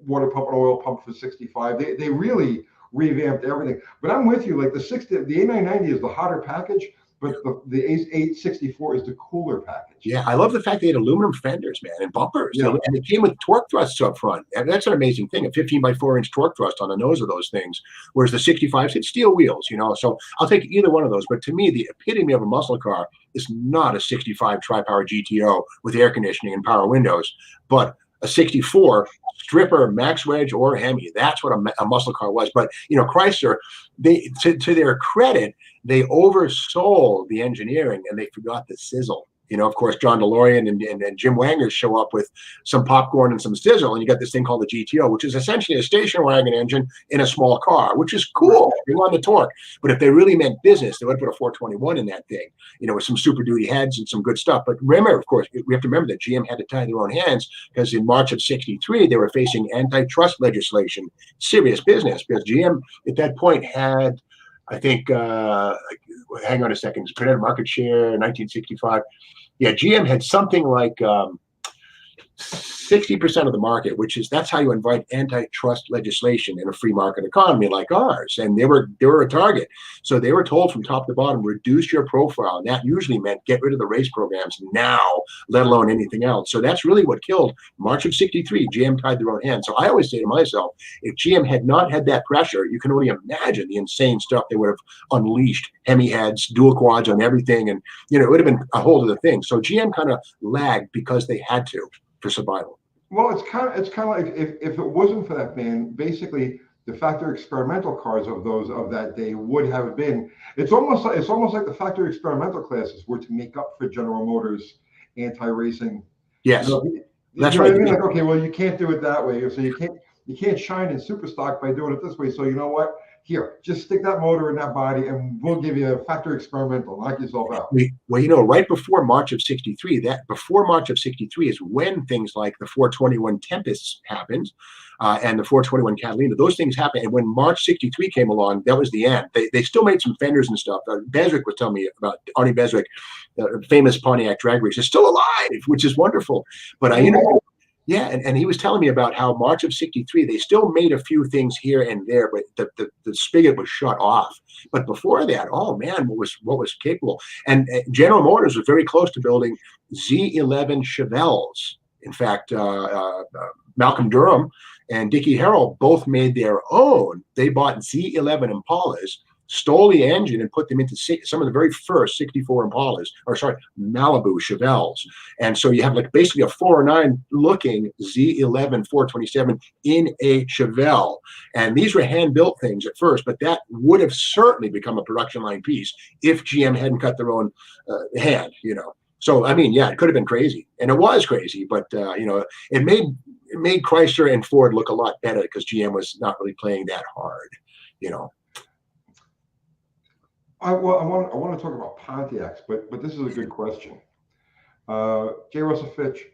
water pump and oil pump for 65. They really revamped everything. But I'm with you. Like the A990 is the hotter package, but the A864 is the cooler package. Yeah, I love the fact they had aluminum fenders, man, and bumpers. Yeah. And it came with torque thrusts up front. And that's an amazing thing, a 15x4-inch torque thrust on the nose of those things, whereas the 65s had steel wheels, you know. So I'll take either one of those. But to me, the epitome of a muscle car is not a 65 tri-power GTO with air conditioning and power windows, but a 64 stripper, max wedge, or Hemi. That's what a muscle car was. But, you know, Chrysler, they to their credit, they oversold the engineering and they forgot the sizzle. You know, of course, John DeLorean and Jim Wagner show up with some popcorn and some sizzle, and you got this thing called the GTO, which is essentially a station wagon engine in a small car, which is cool. They want the torque. But if they really meant business, they would put a 421 in that thing, you know, with some Super Duty heads and some good stuff. But remember, of course, we have to remember that GM had to tie their own hands because in March of '63, they were facing antitrust legislation, serious business, because GM at that point had, I think, hang on a second, competitive market share, 1965. Yeah, GM had something like 60% of the market, that's how you invite antitrust legislation in a free market economy like ours. And they were a target. So they were told from top to bottom, reduce your profile. And that usually meant get rid of the race programs now, let alone anything else. So that's really what killed March of '63. GM tied their own hands. So I always say to myself, if GM had not had that pressure, you can only imagine the insane stuff they would have unleashed. Hemi heads, dual quads on everything. And, you know, it would have been a whole other thing. So GM kind of lagged because they had to for survival. Well, it's kind of like if it wasn't for that ban, basically the factory experimental cars of that day would have been. It's almost like the factory experimental classes were to make up for General Motors anti-racing. Yes, that's right. I mean, like, okay, well, you can't do it that way, so you can't shine in super stock by doing it this way. So you know what? Here, just stick that motor in that body, and we'll give you a factory experimental. Knock yourself out. Well, you know, right before March of '63, is when things like the 421 Tempests happened, and the 421 Catalina. Those things happened, and when March '63 came along, that was the end. They still made some fenders and stuff. Beswick was telling me about Arnie Beswick, the famous Pontiac drag race, is still alive, which is wonderful. But you know. Yeah, and he was telling me about how March of '63, they still made a few things here and there, but the spigot was shut off. But before that, oh man, what was capable? And General Motors was very close to building Z11 Chevelles. In fact, Malcolm Durham and Dickie Harrell both made their own. They bought Z11 Impalas, stole the engine and put them into some of the very first '64 Impalas, Malibu Chevelles. And so you have like basically a 409 looking Z11 427 in a Chevelle. And these were hand-built things at first, but that would have certainly become a production line piece if GM hadn't cut their own hand, you know. So, I mean, yeah, it could have been crazy. And it was crazy, but, you know, it made Chrysler and Ford look a lot better because GM was not really playing that hard, you know. I want to talk about Pontiacs, but this is a good question. J. Russell Finch,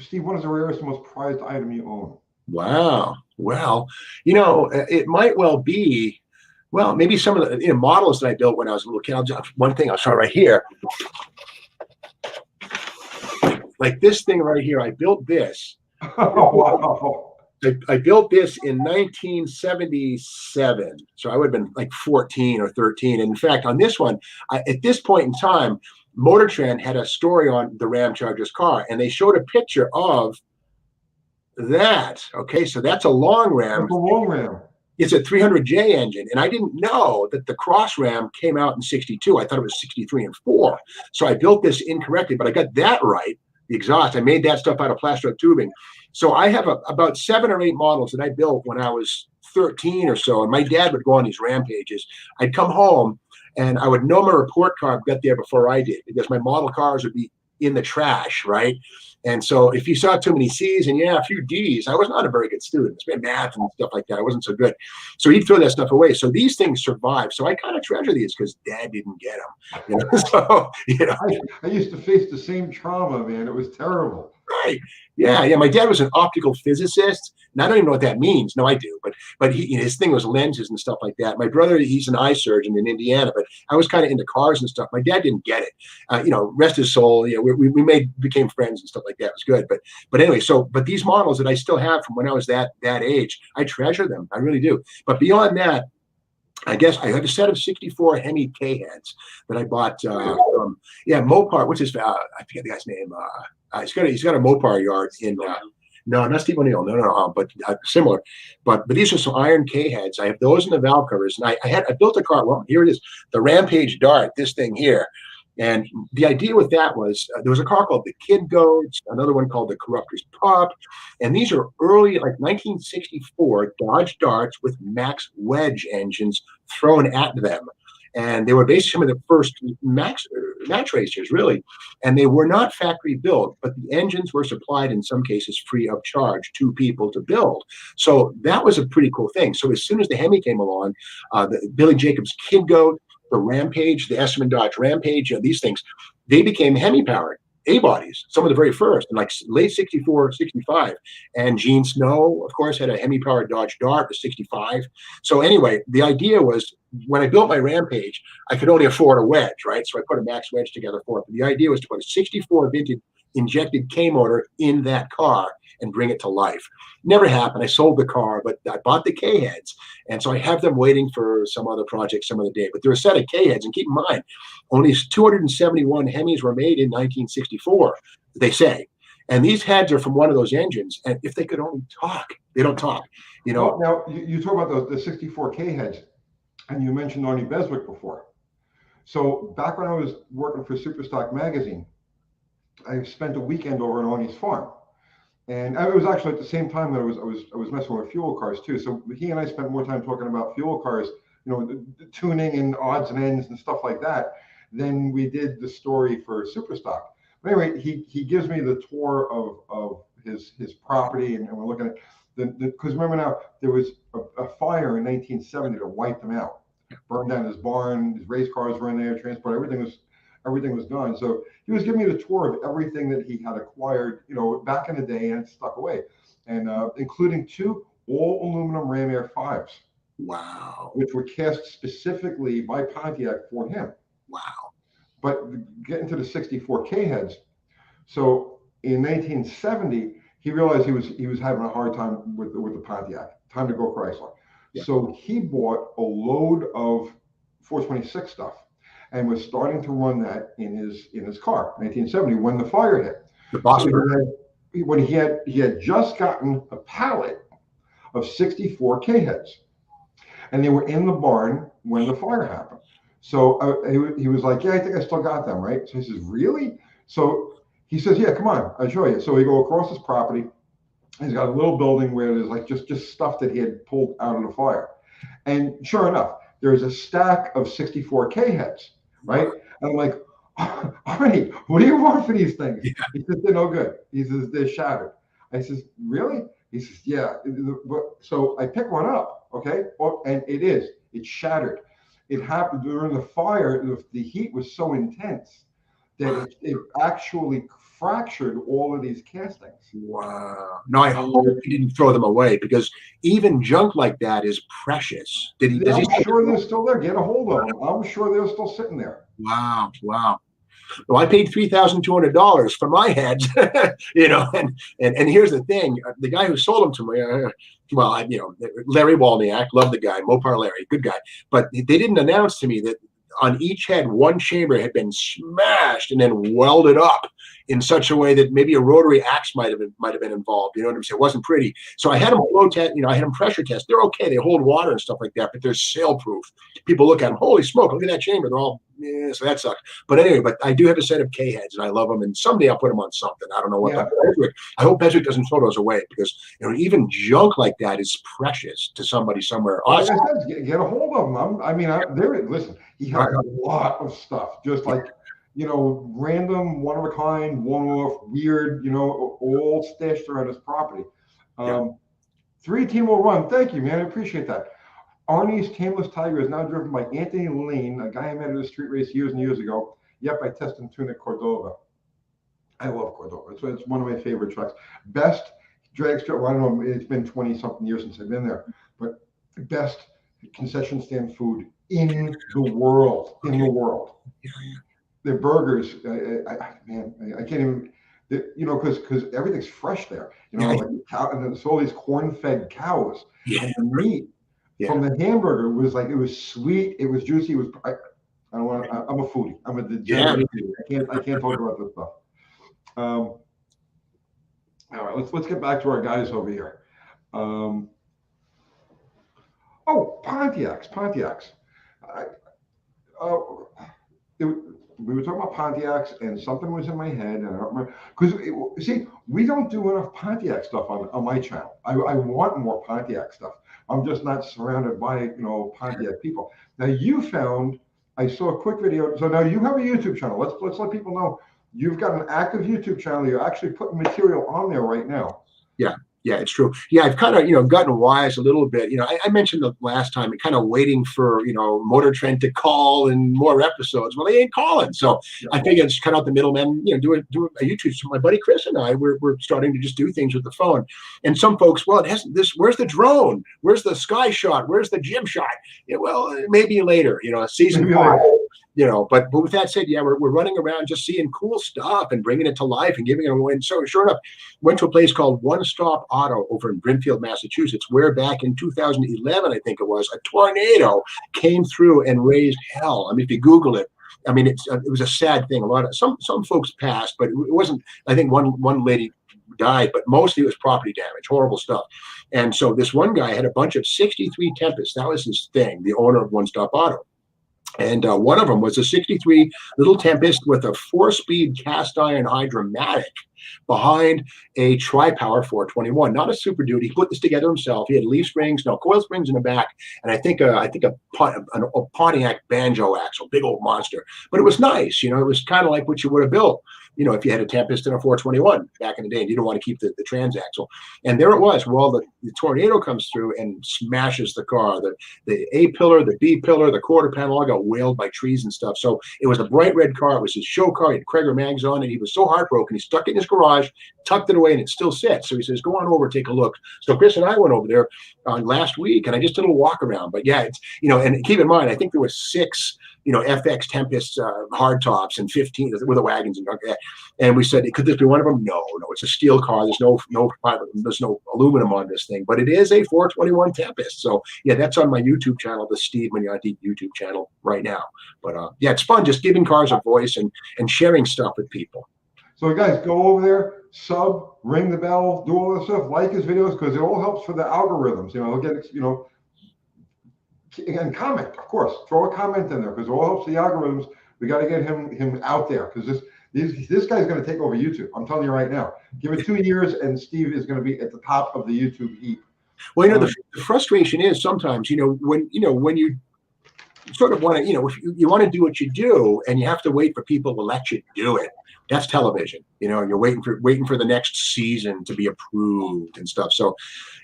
Steve, what is the rarest and most prized item you own? Wow. Well, you know, it might well be, maybe some of the models that I built when I was a little kid. One thing I'll show right here. Like this thing right here, I built this. Oh, wow. I built this in 1977, so I would have been like 14 or 13. And in fact, on this one, at this point in time, Motor Trend had a story on the Ram Charger's car, and they showed a picture of that. Okay, so that's a long Ram. That's a long Ram. It's a 300J engine, and I didn't know that the Cross Ram came out in '62. I thought it was '63 and '4. So I built this incorrectly, but I got that right. The exhaust, I made that stuff out of plastic tubing. So I have about 7 or 8 models that I built when I was 13 or so, and my dad would go on these rampages. I'd come home, and I would know my report card got there before I did, because my model cars would be in the trash, right? And so if you saw too many C's and a few D's, I was not a very good student. It's been math and stuff like that. I wasn't so good. So he'd throw that stuff away. So these things survive. So I kind of treasure these because Dad didn't get them. So, I used to face the same trauma, man. It was terrible. Right. Yeah. My dad was an optical physicist. And I don't even know what that means. No, I do. But he, his thing was lenses and stuff like that. My brother, he's an eye surgeon in Indiana, but I was kind of into cars and stuff. My dad didn't get it. Rest his soul. We became friends and stuff like that. It was good. But anyway, but these models that I still have from when I was that age, I treasure them. I really do. But beyond that, I guess I have a set of 64 Hemi K-heads that I bought from Mopar. What's his? I forget the guy's name. He's got a Mopar yard in. No, not Steve O'Neill. No, but similar. But these are some iron K-heads. I have those in the valve covers, and I built a car. Well, here it is, the Rampage Dart. This thing here. And the idea with that was there was a car called the Kid Goats, another one called the Corruptor's Pup. And these are early, like 1964 Dodge Darts with max wedge engines thrown at them. And they were basically some of the first max racers, really. And they were not factory built, but the engines were supplied in some cases free of charge to people to build. So that was a pretty cool thing. So as soon as the Hemi came along, the Billy Jacobs Kid Goat, the Rampage, the S7 and Dodge Rampage, these things, they became Hemi-powered A-bodies, some of the very first, in like late 64, 65. And Gene Snow, of course, had a Hemi-powered Dodge Dart, the 65. So anyway, the idea was when I built my Rampage, I could only afford a wedge, right? So I put a max wedge together for it. But the idea was to put a 64 vintage injected K motor in that car and bring it to life. Never happened. I sold the car, but I bought the K-heads. And so I have them waiting for some other project some other day. But they're a set of K-heads. And keep in mind, only 271 Hemis were made in 1964, they say. And these heads are from one of those engines. And if they could only talk, they don't talk. Well, now, you talk about the 64 K-heads, and you mentioned Arnie Beswick before. So back when I was working for Superstock magazine, I spent a weekend over on Arnie's farm. And it was actually at the same time that I was messing with fuel cars too. So he and I spent more time talking about fuel cars, the tuning and odds and ends and stuff like that, than we did the story for Superstock. But anyway, he gives me the tour of his property, and we're looking at because remember now there was a fire in 1970 that wiped him out, burned down his barn, his race cars were in there, transport, everything was gone. So he was giving me the tour of everything that he had acquired, back in the day and stuck away, and including 2 all aluminum Ram Air 5s. Wow. Which were cast specifically by Pontiac for him. Wow. But getting to the 64 K heads. So in 1970, he realized he was having a hard time with the Pontiac. Time to go Chrysler. Yeah. So he bought a load of 426 stuff and was starting to run that in his car, 1970, when the fire hit. The boss. When he had just gotten a pallet of 64 K heads, and they were in the barn when the fire happened. So he was like, "Yeah, I think I still got them, right?" So he says, "Really?" So he says, "Yeah, come on, I'll show you." So we go across his property. He's got a little building where there's like just stuff that he had pulled out of the fire, and sure enough, there's a stack of 64 K heads. Right? And I'm like, Arnie, what do you want for these things? Yeah. He says, they're no good. He says, they're shattered. I says, really? He says, yeah. So I pick one up, okay? And it's shattered. It happened during the fire. The heat was so intense that it actually fractured all of these castings. Wow. No, I hope he didn't throw them away, because even junk like that is precious. I'm sure they're still there. Get a hold of them. I'm sure they're still sitting there. Wow. Well, I paid $3,200 for my heads, and here's the thing. The guy who sold them to me, Larry Walniak, love the guy, Mopar Larry, good guy. But they didn't announce to me that on each head, one chamber had been smashed and then welded up in such a way that maybe a rotary axe might have been involved. You know what I'm saying? It wasn't pretty. So I had them flow test. I had them pressure test. They're okay. They hold water and stuff like that, but they're sail proof. People look at them. Holy smoke! Look at that chamber. They're all. Yeah, so that sucks. But anyway, I do have a set of K heads, and I love them. And someday I'll put them on something. I don't know what. Yeah. I hope Beswick doesn't throw those away, because even junk like that is precious to somebody somewhere. Awesome. Like I said, get a hold of them. Listen, he has a lot of stuff. Just like random, one of a kind, one off, weird, all stashed around his property. Yeah. 3-team will run. Thank you, man. I appreciate that. Arnie's Tameless Tiger is now driven by Anthony Lane, a guy I met at a street race years and years ago. Yep, I tested him tune at Cordova. I love Cordova. So it's one of my favorite trucks. Best drag strip. Well, I don't know. It's been 20-something years since I've been there, but best concession stand food in the world. In the world. Yeah. Their burgers, I can't even. Because everything's fresh there. Like cow, and there's all these corn-fed cows, and the meat from the hamburger was it was sweet, it was juicy, it was. I'm a foodie. I'm a degenerate foodie. I can't talk about this stuff. All right, let's get back to our guys over here. Pontiacs. We were talking about Pontiacs, and something was in my head, and I don't remember. Because see, we don't do enough Pontiac stuff on my channel. I want more Pontiac stuff. I'm just not surrounded by Pontiac people. Now I saw a quick video. So now you have a YouTube channel. Let's let people know you've got an active YouTube channel. You're actually putting material on there right now. Yeah, it's true. Yeah, I've kind of, gotten wise a little bit. I mentioned the last time, kind of waiting for, Motor Trend to call and more episodes. Well, they ain't calling. So I figured just cut out the middleman, do a YouTube. So my buddy Chris and I, we're starting to just do things with the phone. And some folks, well, it hasn't where's the drone? Where's the sky shot? Where's the gym shot? Well, maybe later, season 5. But with that said, we're running around just seeing cool stuff and bringing it to life and giving it away. And so sure enough, went to a place called One Stop Auto over in Brimfield, Massachusetts, where back in 2011, I think it was, a tornado came through and raised hell. I mean, if you Google it, it was a sad thing. Some folks passed, but it wasn't. I think one lady died, but mostly it was property damage, horrible stuff. And so this one guy had a bunch of 63 Tempests. That was his thing, the owner of One Stop Auto. And one of them was a 63 little Tempest with a 4-speed cast iron Hydra-Matic behind a tri-power 421, not a Super Duty. He put this together himself. He had leaf springs, coil springs in the back, and I think a Pontiac banjo axle, big old monster. But it was nice, it was kind of like what you would have built, if you had a Tempest and a 421 back in the day, and you don't want to keep the transaxle. And there it was. Well, the tornado comes through and smashes the car. The A pillar, the B pillar, the quarter panel all got whaled by trees and stuff. So it was a bright red car. It was his show car. He had Krager mags on it. He was so heartbroken. He stuck it in his garage, tucked it away, and it still sits. So he says, go on over, take a look. So Chris and I went over there last week, and I just did a little walk around. But yeah, it's, and keep in mind, I think there were 6 FX Tempests hard tops and 15 with the wagons and that. And we said, could this be one of them? No, it's a steel car. There's no aluminum on this thing, but it is a 421 Tempest. So yeah, that's on my YouTube channel, the Steve Magnante YouTube channel right now. But yeah, it's fun just giving cars a voice and sharing stuff with people. So guys, go over there, sub, ring the bell, do all this stuff, like his videos, because it all helps for the algorithms. They'll get, and comment, of course. Throw a comment in there because it all helps the algorithms. We got to get him out there because this guy's going to take over YouTube. I'm telling you right now. Give it 2 years, and Steve is going to be at the top of the YouTube heap. Well, the frustration is sometimes, when you sort of want to, if you want to do what you do, and you have to wait for people to let you do it. That's television, and you're waiting for the next season to be approved and stuff. So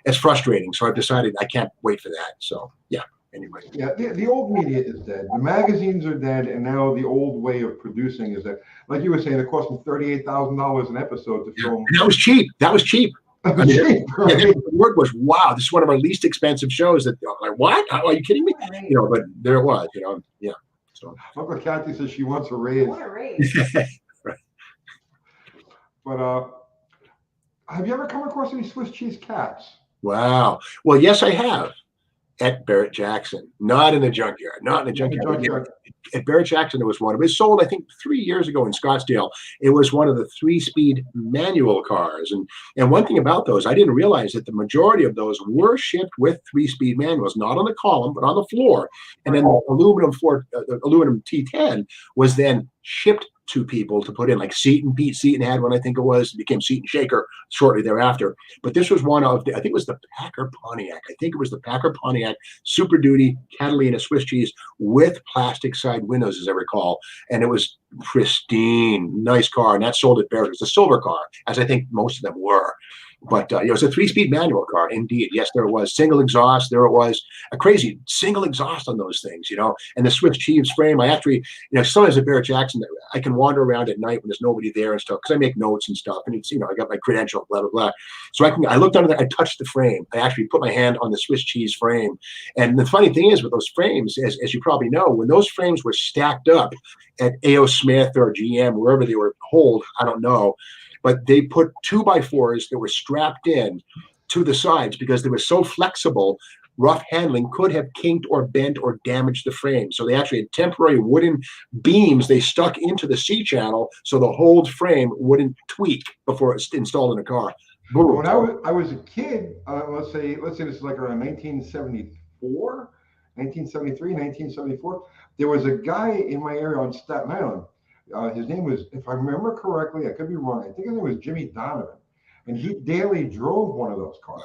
it's frustrating. So I've decided I can't wait for that. So yeah. Anyway. Yeah, the old media is dead. The magazines are dead, and now the old way of producing is that, like you were saying, it cost me $38,000 an episode to film. And that was cheap. Right? The word was, wow, this is one of our least expensive shows. That like, what? Are you kidding me? But there it was. Yeah. So Uncle Kathy says she wants a raise. What a raise. Right. But have you ever come across any Swiss cheese cats? Wow. Well, yes, I have. At Barrett Jackson, not in the junkyard, At Barrett Jackson, there was one. It was sold, I think, 3 years ago in Scottsdale. It was one of the 3-speed manual cars. And one thing about those, I didn't realize that the majority of those were shipped with 3-speed manuals, not on the column, but on the floor. And then the aluminum T10 was then shipped two people to put in, like Seton. Pete Seton had one, I think it was. It became Seton Shaker shortly thereafter. But this was one of I think it was the Packard Pontiac. I think it was the Packard Pontiac Super Duty Catalina Swiss cheese with plastic side windows, as I recall. And it was pristine, nice car. And that sold at Barrett. It was a silver car, as I think most of them were. But it was a 3-speed manual car, indeed. Yes, there it was. Single exhaust. There it was. A crazy single exhaust on those things, And the Swiss cheese frame. I actually, sometimes at Barrett Jackson, I can wander around at night when there's nobody there and stuff because I make notes and stuff. And it's, I got my credential, blah, blah, blah. So I looked under there. I touched the frame. I actually put my hand on the Swiss cheese frame. And the funny thing is with those frames, as you probably know, when those frames were stacked up at A.O. Smith or GM, wherever they were holed, I don't know. But they put 2x4s that were strapped in to the sides because they were so flexible, rough handling could have kinked or bent or damaged the frame. So they actually had temporary wooden beams they stuck into the C-channel so the whole frame wouldn't tweak before it's installed in a car. Boom. When I was a kid, let's say this is like around 1974, 1973, 1974, there was a guy in my area on Staten Island. His name was, if I remember correctly, I could be wrong, I think his name was Jimmy Donovan. And he daily drove one of those cars.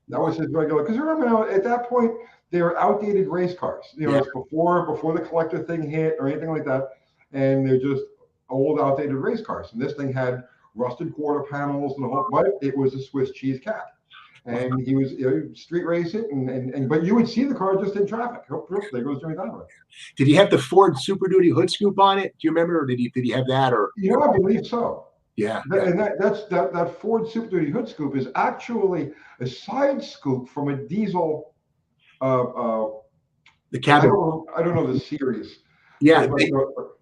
That was his regular, because remember at that point, they were outdated race cars. It's before the collector thing hit or anything like that. And they're just old, outdated race cars. And this thing had rusted quarter panels and the whole, but it was a Swiss cheese cat. And he was street race it, but you would see the car just in traffic. There goes Jimmy Donovan. Did he have the Ford Super Duty hood scoop on it? Do you remember, or did he have that? Or I believe so. Yeah. And that Ford Super Duty hood scoop is actually a side scoop from a diesel. The cabin. I don't know the series. Yeah.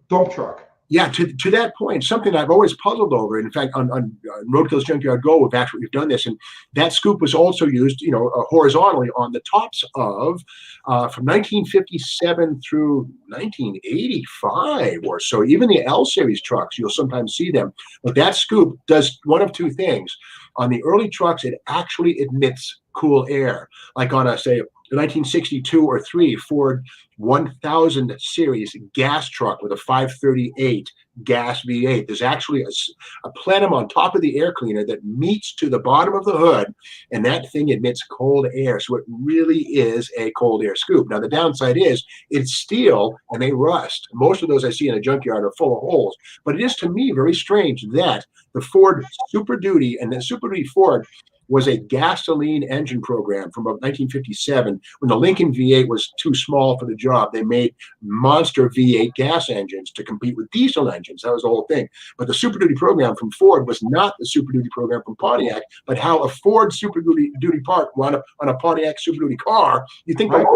Dump truck. Yeah, to that point, something I've always puzzled over. In fact, on Roadkill's Junkyard Go, we've done this, and that scoop was also used, horizontally on the tops of from 1957 through 1985 or so. Even the L series trucks, you'll sometimes see them. But that scoop does one of two things. On the early trucks, it actually admits cool air, like on the 1962 or 3 Ford 1000 series gas truck with a 538 gas V8. There's actually a plenum on top of the air cleaner that meets to the bottom of the hood, and that thing emits cold air. So it really is a cold air scoop. Now, the downside is it's steel and they rust. Most of those I see in a junkyard are full of holes. But it is, to me, very strange that the Ford Super Duty and the Super Duty Ford was a gasoline engine program from about 1957. When the Lincoln V8 was too small for the job, they made monster V8 gas engines to compete with diesel engines. That was the whole thing. But the Super Duty program from Ford was not the Super Duty program from Pontiac, but how a Ford Super Duty part wound up on a Pontiac Super Duty car. You think the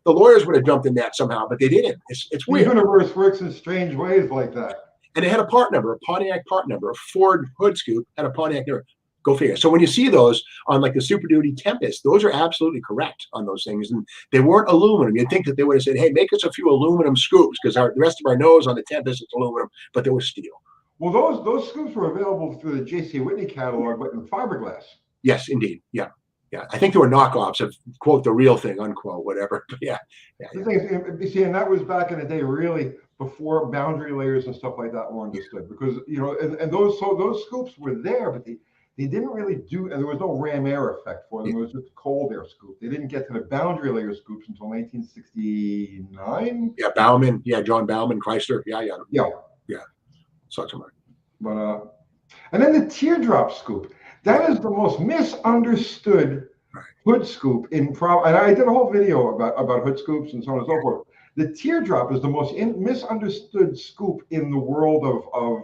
lawyers would have jumped in that somehow, but they didn't. It's weird. The universe works in strange ways like that. And it had a part number, a Pontiac part number. A Ford hood scoop had a Pontiac number. Go figure. So when you see those on like the Super Duty Tempest, those are absolutely correct on those things. And they weren't aluminum. You'd think that they would have said, hey, make us a few aluminum scoops because the rest of our nose on the Tempest is aluminum, but they were steel. Well, those scoops were available through the J.C. Whitney catalog, but in fiberglass. Yes, indeed. Yeah. Yeah. I think there were knockoffs of, quote, the real thing, unquote, whatever. But yeah. The thing is, and that was back in the day, really before boundary layers and stuff like that were understood, because, and those scoops were there, but they didn't really do, and there was no ram air effect for them. It was just a cold air scoop. They didn't get to the boundary layer scoops until 1969. Yeah, Bauman. Yeah, John Bauman, Chrysler. Yeah. Such a mark. But and then the teardrop scoop. That is the most misunderstood hood scoop in and I did a whole video about hood scoops and so on and so forth. The teardrop is the most misunderstood scoop in the world of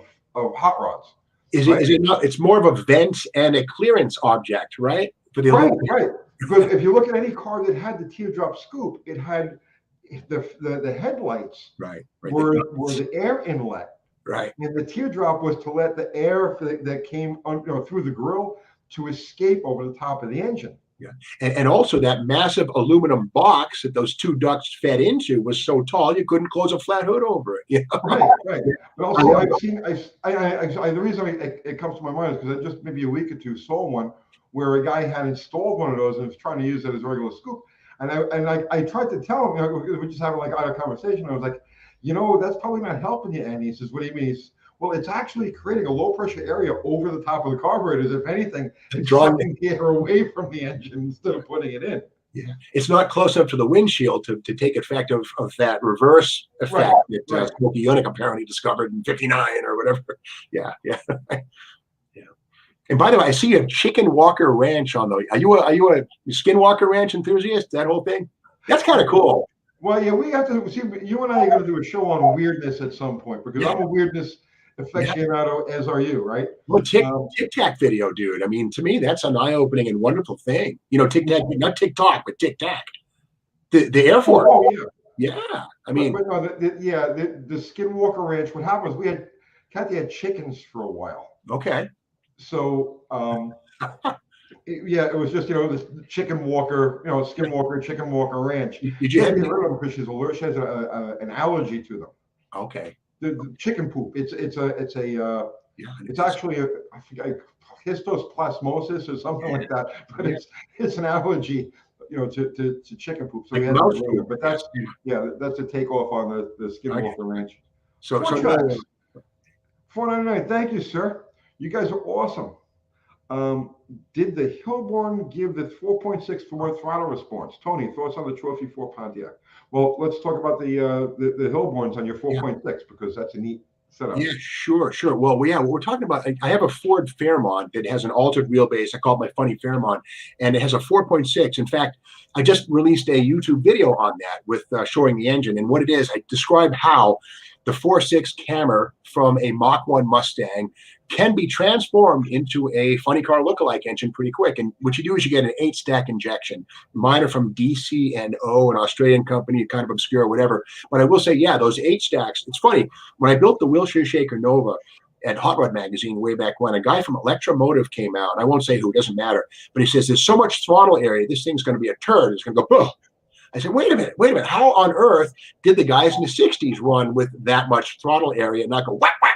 hot rods. Is it not? It's more of a vent and a clearance object, right? For the right. Because if you look at any car that had the teardrop scoop, it had the headlights were the air inlet. Right. And the teardrop was to let the air that came through the grill to escape over the top of the engine. Yeah. And also that massive aluminum box that those two ducts fed into was so tall you couldn't close a flat hood over it. Right. But also the reason it comes to my mind is because I just maybe a week or two saw one where a guy had installed one of those and was trying to use it as a regular scoop. And I tried to tell him, we're just having like a conversation. I was like, that's probably not helping you, Andy. He says, what do you mean? Well, it's actually creating a low pressure area over the top of the carburetors. If anything, it's Drawing sucking the air away from the engine instead of putting it in. Yeah, it's not close up to the windshield to take effect of that reverse effect that Smokey Yunick apparently discovered in '59 or whatever. Yeah. Yeah. And by the way, I see a Chicken Walker Ranch on the. Are you a Skinwalker Ranch enthusiast? That whole thing? That's kind of cool. Well, yeah, we have to see. You and I are going to do a show on weirdness at some point because I'm a weirdness aficionado, as are you, right? Well, Tic Tac video, dude. I mean, to me, that's an eye-opening and wonderful thing. You know, Tic Tac, not TikTok, but Tic Tac. The Air Force. Oh, yeah. Yeah. I mean, but no, the Skinwalker Ranch. What happened was Kathy had chickens for a while. Okay. So, it was just, this Chicken Walker, Skinwalker, Chicken Walker Ranch. Did you have get rid of them because she's allergic? She has an allergy to them. Okay. The chicken poop. It's actually I forget, histoplasmosis or something like that. But it's an allergy, to chicken poop. So but that's a takeoff on the Skinwalker Ranch. So $4.99. Thank you, sir. You guys are awesome. Did the Hillborn give the 4.6 Ford throttle response? Tony, thoughts on the Trophy-4 Pontiac? Well, let's talk about the Hillborns on your 4.6 because that's a neat setup. Yeah, sure. Well, we're talking about. I have a Ford Fairmont that has an altered wheelbase. I call it my funny Fairmont, and it has a 4.6. In fact, I just released a YouTube video on that with showing the engine and what it is. I describe how the 4.6 Cammer from a Mach 1 Mustang can be transformed into a funny car lookalike engine pretty quick. And what you do is you get an 8-stack injection. Mine are from DC&O, an Australian company, kind of obscure, whatever. But I will say, those 8 stacks, it's funny. When I built the Wilshire Shaker Nova at Hot Rod Magazine way back when, a guy from Electromotive came out. I won't say who, doesn't matter. But he says, there's so much throttle area, this thing's going to be a turd. It's going to go, ugh. I said, wait a minute. How on earth did the guys in the 60s run with that much throttle area and not go whack, whack?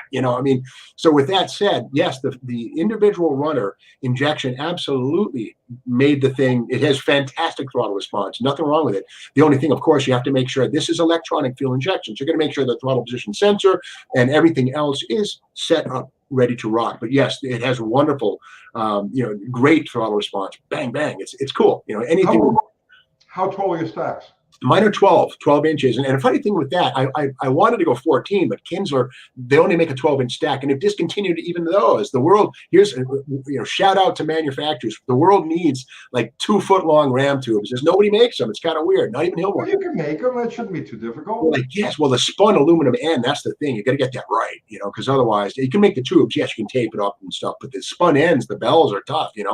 So with that said, yes, the individual runner injection absolutely made the thing. It has fantastic throttle response. Nothing wrong with it. The only thing, of course, you have to make sure this is electronic fuel injection. So you're going to make sure the throttle position sensor and everything else is set up ready to rock. But yes, it has wonderful, great throttle response. Bang, bang. It's cool. Anything. How tall are your stacks? Mine are 12 inches. And a funny thing with that, I wanted to go 14, but Kinsler, they only make a 12-inch stack. And they've discontinued even those. The world, here's, shout out to manufacturers. The world needs like 2-foot-long ram tubes. There's nobody makes them. It's kind of weird. Not even Hillborn. Well, you can make them. That shouldn't be too difficult. Well, the spun aluminum end, that's the thing. You got to get that right, because otherwise, you can make the tubes. Yes, you can tape it up and stuff. But the spun ends, the bells are tough, You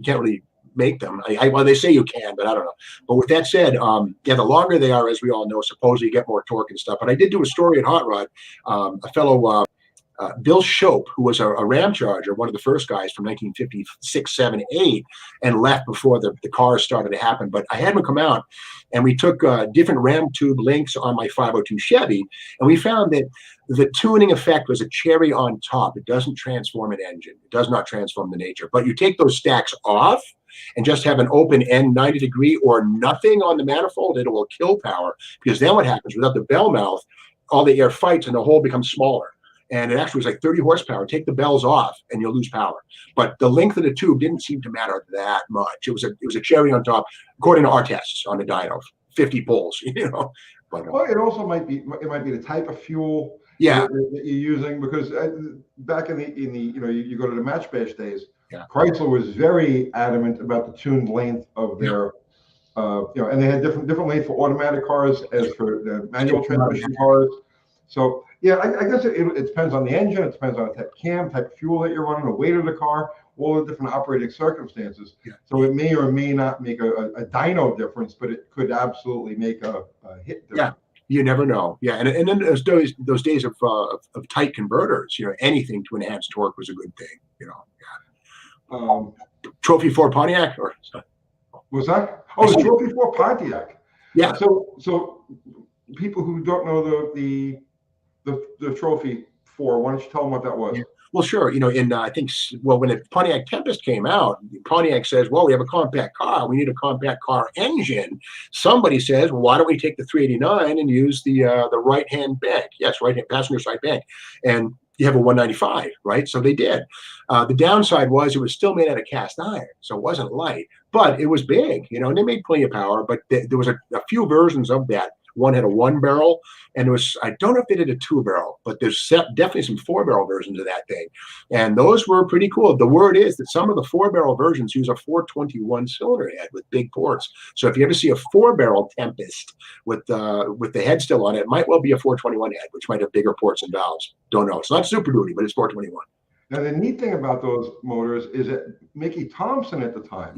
can't really make them. Well, they say you can, but I don't know. But with that said, the longer they are, as we all know, supposedly you get more torque and stuff. But I did do a story at Hot Rod. A fellow, Bill Shope, who was a Ram Charger, one of the first guys from 1956, 7, 8, and left before the cars started to happen. But I had him come out, and we took different Ram tube links on my 502 Chevy, and we found that the tuning effect was a cherry on top. It doesn't transform an engine. It does not transform the nature. But you take those stacks off and just have an open end 90 degree or nothing on the manifold, it will kill power. Because then what happens, without the bell mouth, all the air fights and the hole becomes smaller. And it actually was like 30 horsepower. Take the bells off and you'll lose power. But the length of the tube didn't seem to matter that much. It was a cherry on top, according to our tests on the dyno, 50 pulls, But, well, it also might be the type of fuel that you're using, because back in the you go to the Match Bash days, Chrysler was very adamant about the tuned length of their and they had different length for automatic cars as for the manual transmission cars. So I guess it depends on the engine, it depends on the type of cam, type of fuel that you're running, the weight of the car, all the different operating circumstances. So it may or may not make a dyno difference, but it could absolutely make a hit difference. You never know. And then those days of tight converters, anything to enhance torque was a good thing, Trophy-4 Pontiac or was that? Oh, the Trophy-4 Pontiac. Yeah. So people who don't know the Trophy-4, why don't you tell them what that was? Well, sure. I think, when the Pontiac Tempest came out, Pontiac says, well, we have a compact car. We need a compact car engine. Somebody says, well, why don't we take the 389 and use the right-hand bank? Yes, right-hand passenger side bank. And you have a 195, right? So they did. The downside was it was still made out of cast iron, so it wasn't light, but it was big, and they made plenty of power. But there was a few versions of that. One had a 1-barrel, and I don't know if they did a 2-barrel, but there's definitely some 4-barrel versions of that thing. And those were pretty cool. The word is that some of the 4-barrel versions use a 421 cylinder head with big ports. So if you ever see a 4-barrel Tempest with the head still on it, it might well be a 421 head, which might have bigger ports and valves. Don't know. It's not Super Duty, but it's 421. Now, the neat thing about those motors is that Mickey Thompson at the time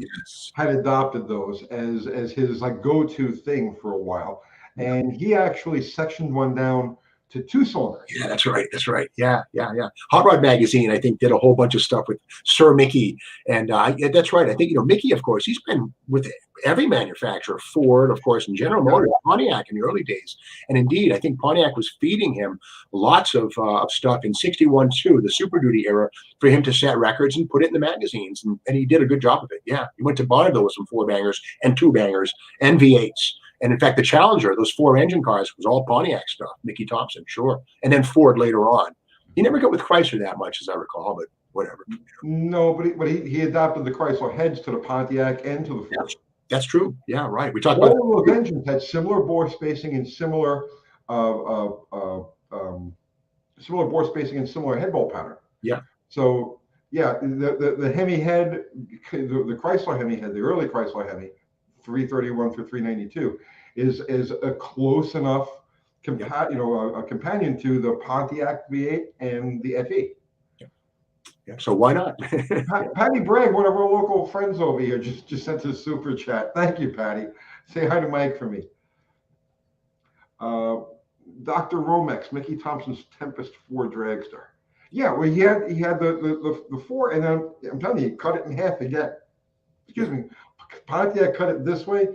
had adopted those as his like go-to thing for a while. And he actually sectioned one down to 2-cylinder. Yeah, that's right. That's right. Yeah. Hot Rod Magazine, I think, did a whole bunch of stuff with Sir Mickey. And yeah, that's right. I think, Mickey, of course, he's been with every manufacturer, Ford, of course, and General Motors, Pontiac in the early days. And indeed, I think Pontiac was feeding him lots of stuff in 61 too, the Super Duty era, for him to set records and put it in the magazines. And he did a good job of it. Yeah. He went to Bonneville with some 4-bangers and 2-bangers and V8s. And in fact, the Challenger, those 4-engine cars, was all Pontiac stuff. Mickey Thompson, sure. And then Ford later on. He never got with Chrysler that much, as I recall, but whatever. No, but he adopted the Chrysler heads to the Pontiac and to the Ford. That's true. Yeah, right. We talked all about of those engines had similar bore spacing and similar bore spacing and similar head bolt pattern. Yeah. So yeah, the Hemi head, the Chrysler Hemi head, the early Chrysler Hemi, 331 through 392, is a close enough a companion to the Pontiac V8 and the FE. Yeah, so why not? Patty Bragg, one of our local friends over here, just sent a super chat. Thank you, Patty. Say hi to Mike for me. Dr. Romex, Mickey Thompson's Tempest 4 dragster. Yeah, well, he had the 4, and then I'm telling you, he cut it in half again. Excuse me, Pontiac cut it this way,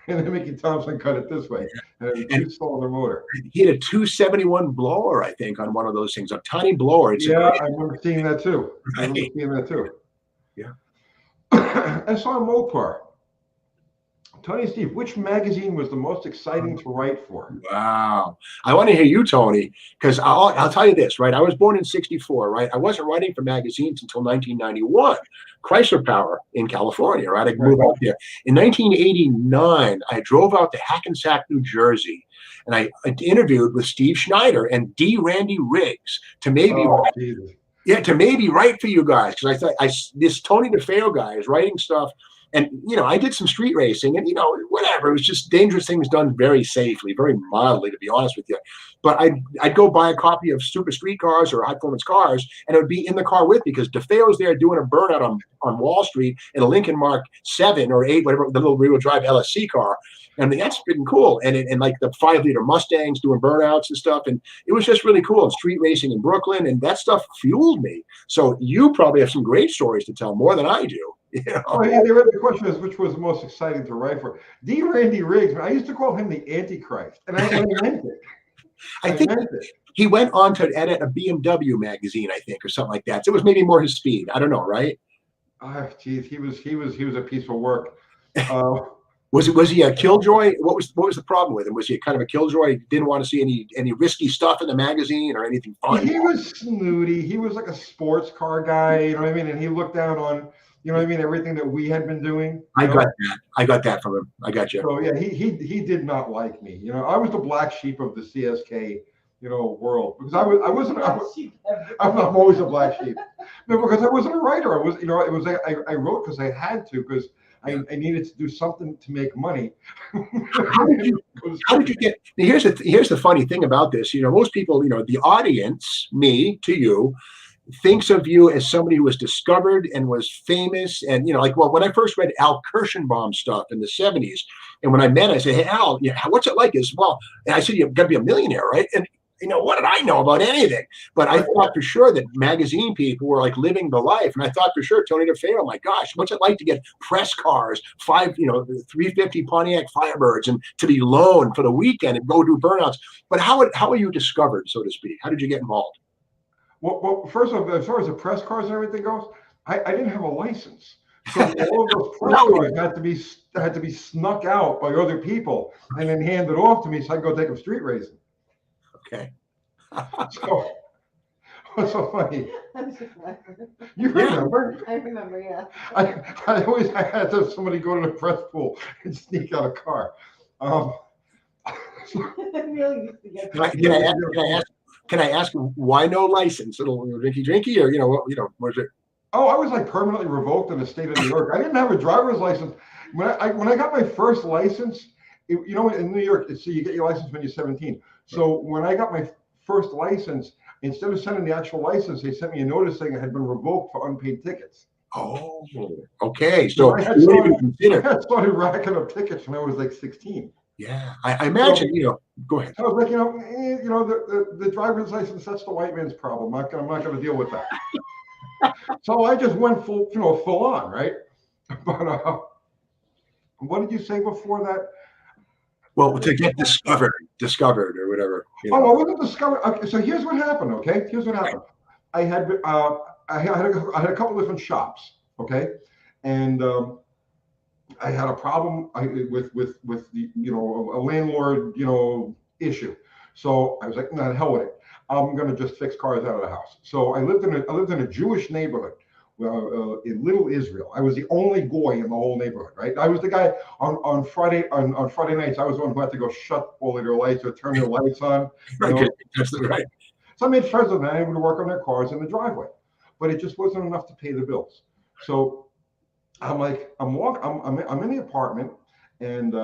and then Mickey Thompson cut it this way. And a 2-cylinder motor. He had a 271 blower, I think, on one of those things, a tiny blower. I remember seeing that too. Yeah. I saw a Mopar. Tony, Steve, which magazine was the most exciting to write for? Wow. I want to hear you, Tony, because I'll tell you this, right? I was born in 64, right? I wasn't writing for magazines until 1991. Chrysler Power in California, right? I moved out there. In 1989, I drove out to Hackensack, New Jersey, and I interviewed with Steve Schneider and D. Randy Riggs to maybe write for you guys, because I thought this Tony DeFeo guy is writing stuff. And, I did some street racing and, whatever. It was just dangerous things done very safely, very mildly, to be honest with you. But I'd go buy a copy of Super Street Cars or High Performance Cars, and it would be in the car with me because DeFeo's there doing a burnout on Wall Street in a Lincoln Mark 7 or 8, whatever, the little rear-wheel drive LSC car. And that's been cool. And like the 5-liter Mustangs doing burnouts and stuff. And it was just really cool. And street racing in Brooklyn. And that stuff fueled me. So you probably have some great stories to tell, more than I do. Oh, yeah, the question is, which was the most exciting to write for? D. Randy Riggs, I used to call him the Antichrist. And I meant it. I think he went on to edit a BMW magazine, I think, or something like that. So it was maybe more his speed. I don't know, right? Geez, he was a piece of work. Was he a killjoy? What was the problem with him? Was he kind of a killjoy? He didn't want to see any risky stuff in the magazine or anything fun? He was snooty. He was like a sports car guy, you know what I mean? And he looked down on, everything that we had been doing. I got that from him. I got you. So yeah, he did not like me. I was the black sheep of the CSK, world, because I'm always a black sheep. No, because I wasn't a writer. I was, I wrote because I had to, because I needed to do something to make money. How did you get? Here's the funny thing about this. Most people, the audience, me to you, thinks of you as somebody who was discovered and was famous. And, when I first read Al Kirschenbaum stuff in the 70s, and when I met, I said, hey, Al, what's it like? And I said, you've got to be a millionaire, right? And, what did I know about anything? But I thought for sure that magazine people were like living the life. And I thought for sure, Tony DeFeo, my gosh, what's it like to get press cars, 350 Pontiac Firebirds, and to be loaned for the weekend and go do burnouts. But how were you discovered, so to speak? How did you get involved? Well, first of all, as far as the press cars and everything goes, I didn't have a license. So all of those press cars had to be snuck out by other people and then handed off to me so I could go take them street racing. Okay. So What's so funny? I'm just laughing. You Yeah. remember? I remember, yeah. I always had to have somebody go to the press pool and sneak out a car. I really used to get Can I, that. can I, ask, can I ask why no license? A little drinky, or was it? Oh, I was like permanently revoked in the state of New York. I didn't have a driver's license when I got my first license. In New York, so you get your license when you're 17. So when I got my first license, instead of sending the actual license, they sent me a notice saying I had been revoked for unpaid tickets. Oh, okay. So I you had wouldn't even started, consider. I had started racking up tickets when I was like 16. Yeah, I imagine. Go ahead. I was like, the driver's license, that's the white man's problem. I'm not gonna deal with that. So I just went full on, right? But what did you say before that? Well, to get discovered or whatever. Oh, I wasn't discovered. Okay, so here's what happened. Okay, here's what happened. I had a couple different shops. Okay, and I had a problem with the a landlord issue. So I was like, no, the hell with it. I'm gonna just fix cars out of the house. So I lived in a Jewish neighborhood in Little Israel. I was the only goy in the whole neighborhood, right? I was the guy on Friday nights. I was the one who had to go shut all of their lights or turn their lights on. Right, that's right. So I made friends with them able to work on their cars in the driveway, but it just wasn't enough to pay the bills. So I'm like, I'm in the apartment, and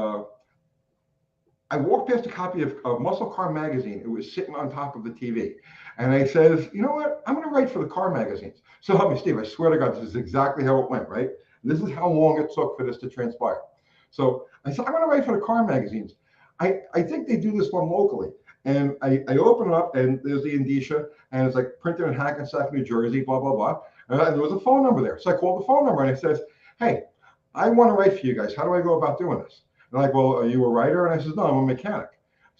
I walked past a copy of Muscle Car magazine. It was sitting on top of the TV. And I says, you know what? I'm going to write for the car magazines. So help me, Steve. I swear to God, this is exactly how it went, right? This is how long it took for this to transpire. So I said, I'm going to write for the car magazines. I think they do this one locally. And I open it up, and there's the indicia, and it's like printed in Hackensack, New Jersey, blah, blah, blah. And there was a phone number there. So I called the phone number, and it says, hey, I want to write for you guys. How do I go about doing this? They're like, well, are you a writer? And I says, no, I'm a mechanic.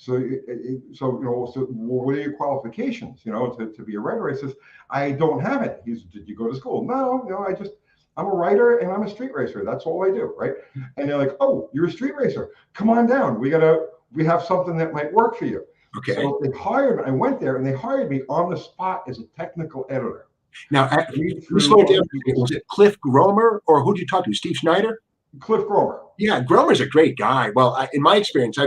So what are your qualifications, to be a writer? I says, I don't have it. He says, did you go to school? No, I'm a writer and I'm a street racer. That's all I do, right? And they're like, oh, you're a street racer. Come on down. We have something that might work for you. Okay. So I went there and they hired me on the spot as a technical editor. Now, was it Cliff Gromer, or who did you talk to? Steve Schneider? Cliff Gromer. Yeah, Gromer's a great guy. Well, in my experience, you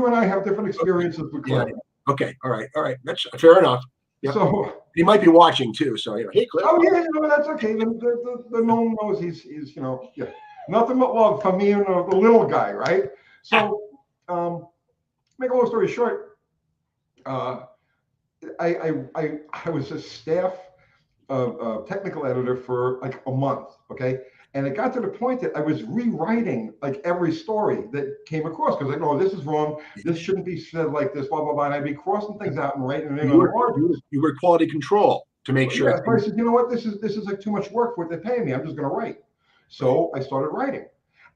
and I have different experiences with Cliff. Yeah. Okay, all right. That's fair enough. Yep. So he might be watching too. So hey, Cliff. Oh yeah, that's okay. The gnome knows he's nothing but love from me and the little guy, right? So make a long story short, I was a staff technical editor for like a month, okay? And it got to the point that I was rewriting like every story that came across because I know this is wrong, this shouldn't be said like this, blah blah blah. And I'd be crossing things out and writing it in on the You were quality control to make sure. Yeah, I said, you know what, this is like too much work for what they're paying me. I'm just going to write. So I started writing,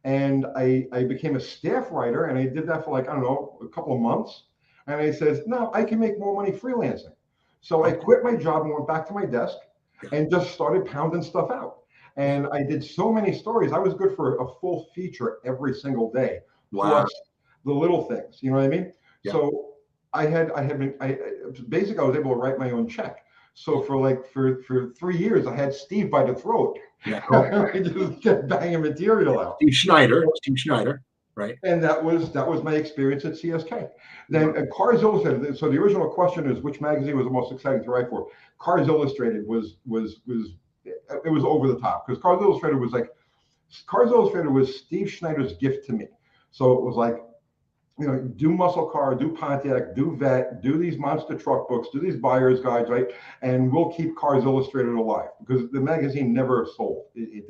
and I became a staff writer, and I did that for like I don't know a couple of months. And I says, no, I can make more money freelancing. So I quit my job and went back to my desk and just started pounding stuff out. And I did so many stories. I was good for a full feature every single day, plus the little things. You know what I mean? Yeah. So I basically I was able to write my own check. So for 3 years, I had Steve by the throat. Yeah. I just kept banging material out. Steve Schneider, right? And that was my experience at CSK. Then Cars Illustrated. So the original question is, which magazine was the most exciting to write for? Cars Illustrated was over the top because Cars Illustrated was Steve Schneider's gift to me. So it was like, do muscle car, do Pontiac, do Vet, do these monster truck books, do these buyer's guides, right? And we'll keep Cars Illustrated alive because the magazine never sold. It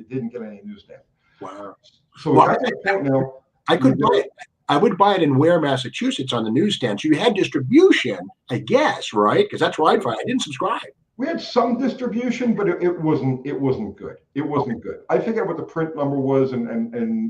didn't get any newsstand. Wow. So I got to the point now. I could buy it. I would buy it in Ware, Massachusetts on the newsstand. So you had distribution, I guess, right? Because that's where I'd find. I didn't subscribe. We had some distribution, but it wasn't good. It wasn't good. I forget what the print number was and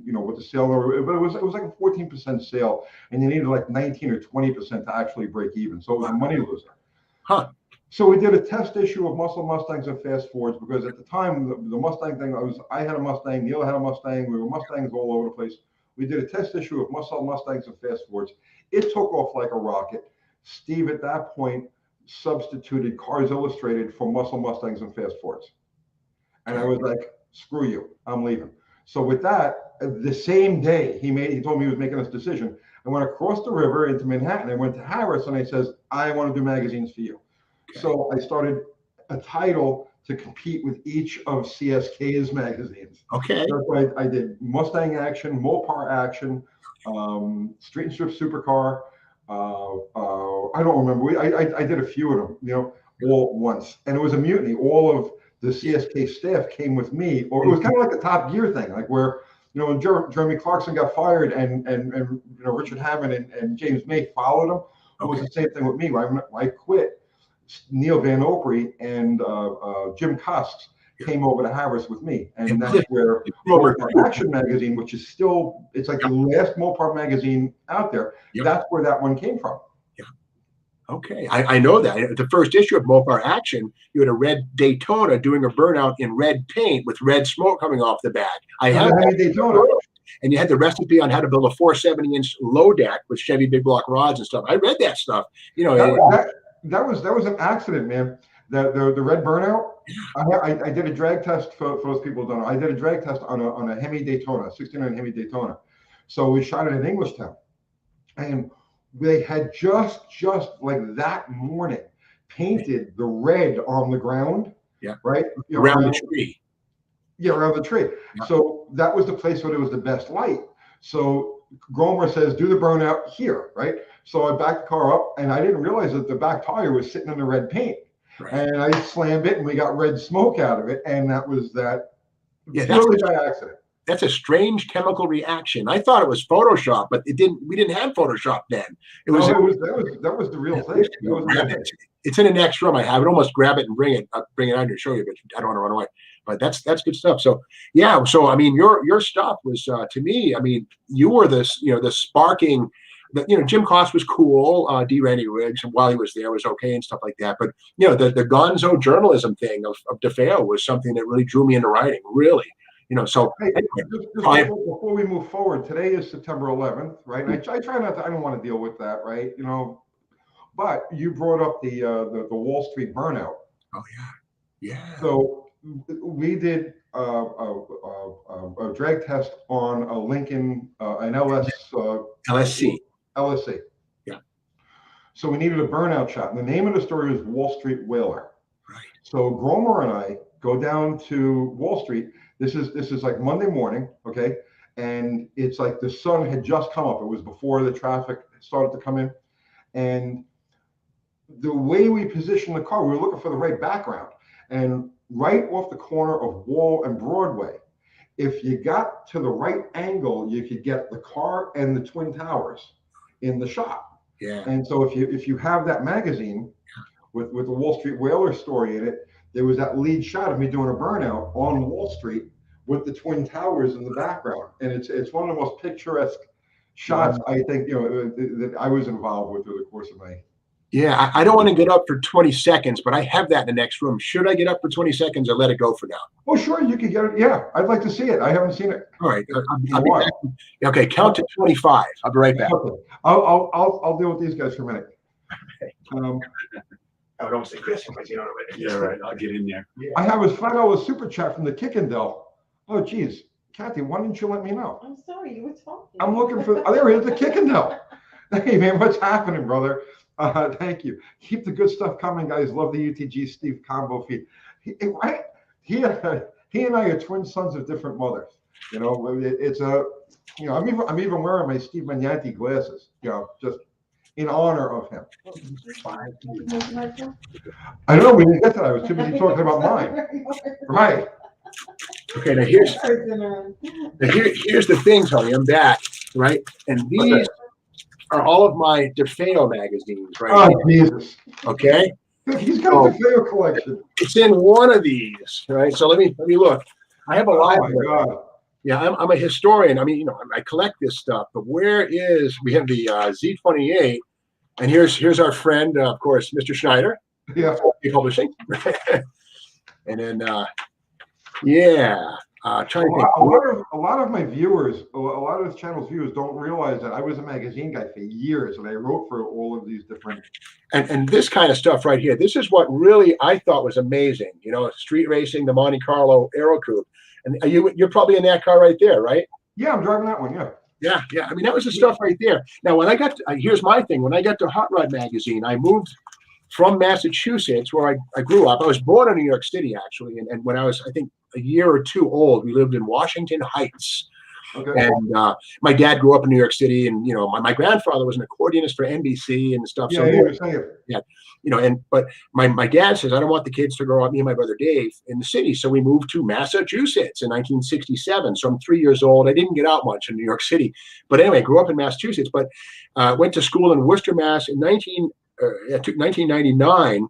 what the sale number, but it was like a 14% sale, and you needed like 19 or 20% to actually break even. So it was a money loser. Huh. So we did a test issue of Muscle Mustangs and Fast Fords because at the time the Mustang thing, I had a Mustang, Neil had a Mustang, we were Mustangs all over the place. We did a test issue of Muscle Mustangs and Fast Fords. It took off like a rocket. Steve at that point substituted Cars Illustrated for Muscle Mustangs and Fast Fords. And I was like, screw you, I'm leaving. So with that, the same day he told me he was making this decision, I went across the river into Manhattan. I went to Harris and I says, I want to do magazines for you. Okay. So I started a title to compete with each of CSK's magazines. Okay. So I did Mustang Action, Mopar Action, Street and Strip Supercar. I don't remember. I did a few of them, you know, all at once. And it was a mutiny. All of the CSK staff came with me, or it was kind of like a Top Gear thing, like where, you know, when Jeremy Clarkson got fired and you know, Richard Hammond and James May followed him, it was the same thing with me. I quit. Neil Van Opry and Jim Cusks came over to Harris with me, and that's where Mopar Action magazine, which is still, it's like the last Mopar magazine out there. That's where that one came from. Okay, I know that. The first issue of Mopar Action, you had a red Daytona doing a burnout in red paint with red smoke coming off the back. I have that Daytona. And you had the recipe on how to build a 470-inch low deck with Chevy big block rods and stuff. I read that stuff. You know, that was an accident, man. The red burnout. I did a drag test for those people who don't know. I did a drag test on a Hemi Daytona, 69 Hemi Daytona. So we shot it in Englishtown, and they had just like that morning painted the red on the ground. Yeah. Right. Around the tree. Yeah, around the tree. Yeah. So that was the place where there was the best light. So Gromer says, do the burnout here, right? So I backed the car up, and I didn't realize that the back tire was sitting in the red paint. Right. And I slammed it, and we got red smoke out of it, and that was that. Yeah, purely by accident. That's a strange chemical reaction. I thought it was Photoshop, but it didn't. We didn't have Photoshop then. It was. That was the real thing. It's in the next room. I have it. Almost grab it and bring it on to show you, but I don't want to run away. But that's good stuff. So yeah. So I mean, your stuff was to me. I mean, you were the sparking. Jim Koss was cool. D. Randy Riggs, and while he was there, was okay and stuff like that. But the gonzo journalism thing of DeFeo was something that really drew me into writing. Really. So hey, before we move forward, today is September 11th, right? And I try not to. I don't want to deal with that, right? But you brought up the Wall Street burnout. Oh yeah. So we did a drag test on a Lincoln, an LSC. LSC. Yeah. So we needed a burnout shot, and the name of the story is Wall Street Whaler. Right. So Gromer and I go down to Wall Street. This is like Monday morning, okay? And it's like the sun had just come up. It was before the traffic started to come in. And the way we positioned the car, we were looking for the right background. And right off the corner of Wall and Broadway, if you got to the right angle, you could get the car and the Twin Towers in the shot. Yeah. And so if you have that magazine with the Wall Street Whaler story in it, there was that lead shot of me doing a burnout on Wall Street with the Twin Towers in the background, and it's one of the most picturesque shots I think that I was involved with through the course of my. Yeah, I don't want to get up for 20 seconds, but I have that in the next room. Should I get up for 20 seconds or let it go for now? Oh, sure, you can get it. Yeah, I'd like to see it. I haven't seen it. All right, I'll be back. Okay, count to 25. I'll be right back. Okay. I'll deal with these guys for a minute. I would almost say Chris, because yeah, right. I'll get in there. Yeah. I have a $5 super chat from the Kickendell. Oh, geez. Kathy, why didn't you let me know? I'm sorry, you were talking. I'm looking for, there he is, the Kickendell. Hey, man, what's happening, brother? Thank you. Keep the good stuff coming, guys. Love the UTG Steve combo feed. Right? He and I are twin sons of different mothers. It's a, I'm even wearing my Steve Magnante glasses, just in honor of him. I don't know. We didn't get to that. I was too busy talking about mine. Right. Okay. Now here's the thing, Tony. I'm back. Right. And these are all of my DeFeo magazines. Right. Oh, Jesus. Okay. He's got a DeFeo collection. It's in one of these. Right. So let me look. I have a library. Oh my God. Yeah, I'm a historian. I mean, I collect this stuff. But we have the Z28. And here's our friend, of course, Mr. Schneider. Yeah. Publishing. And then, yeah. Trying to think. A lot of my viewers, a lot of this channel's viewers don't realize that I was a magazine guy for years, and I wrote for all of these different. And this kind of stuff right here, this is what really I thought was amazing. You know, street racing, the Monte Carlo Aero Coupe, and you're probably in that car right there, right? Yeah, I'm driving that one. Yeah. Yeah. I mean, that was the stuff right there. Now, when I got to, here's my thing. When I got to Hot Rod Magazine, I moved from Massachusetts, where I grew up. I was born in New York City, actually, and when I was, I think, a year or two old, we lived in Washington Heights. Okay. And my dad grew up in New York City, and you know, my grandfather was an accordionist for NBC and stuff. Yeah, yeah, you know, but my dad says, I don't want the kids to grow up, me and my brother Dave, in the city. So we moved to Massachusetts in 1967. So I'm 3 years old. I didn't get out much in New York City, but anyway, grew up in Massachusetts. But went to school in Worcester, Mass. in 1999.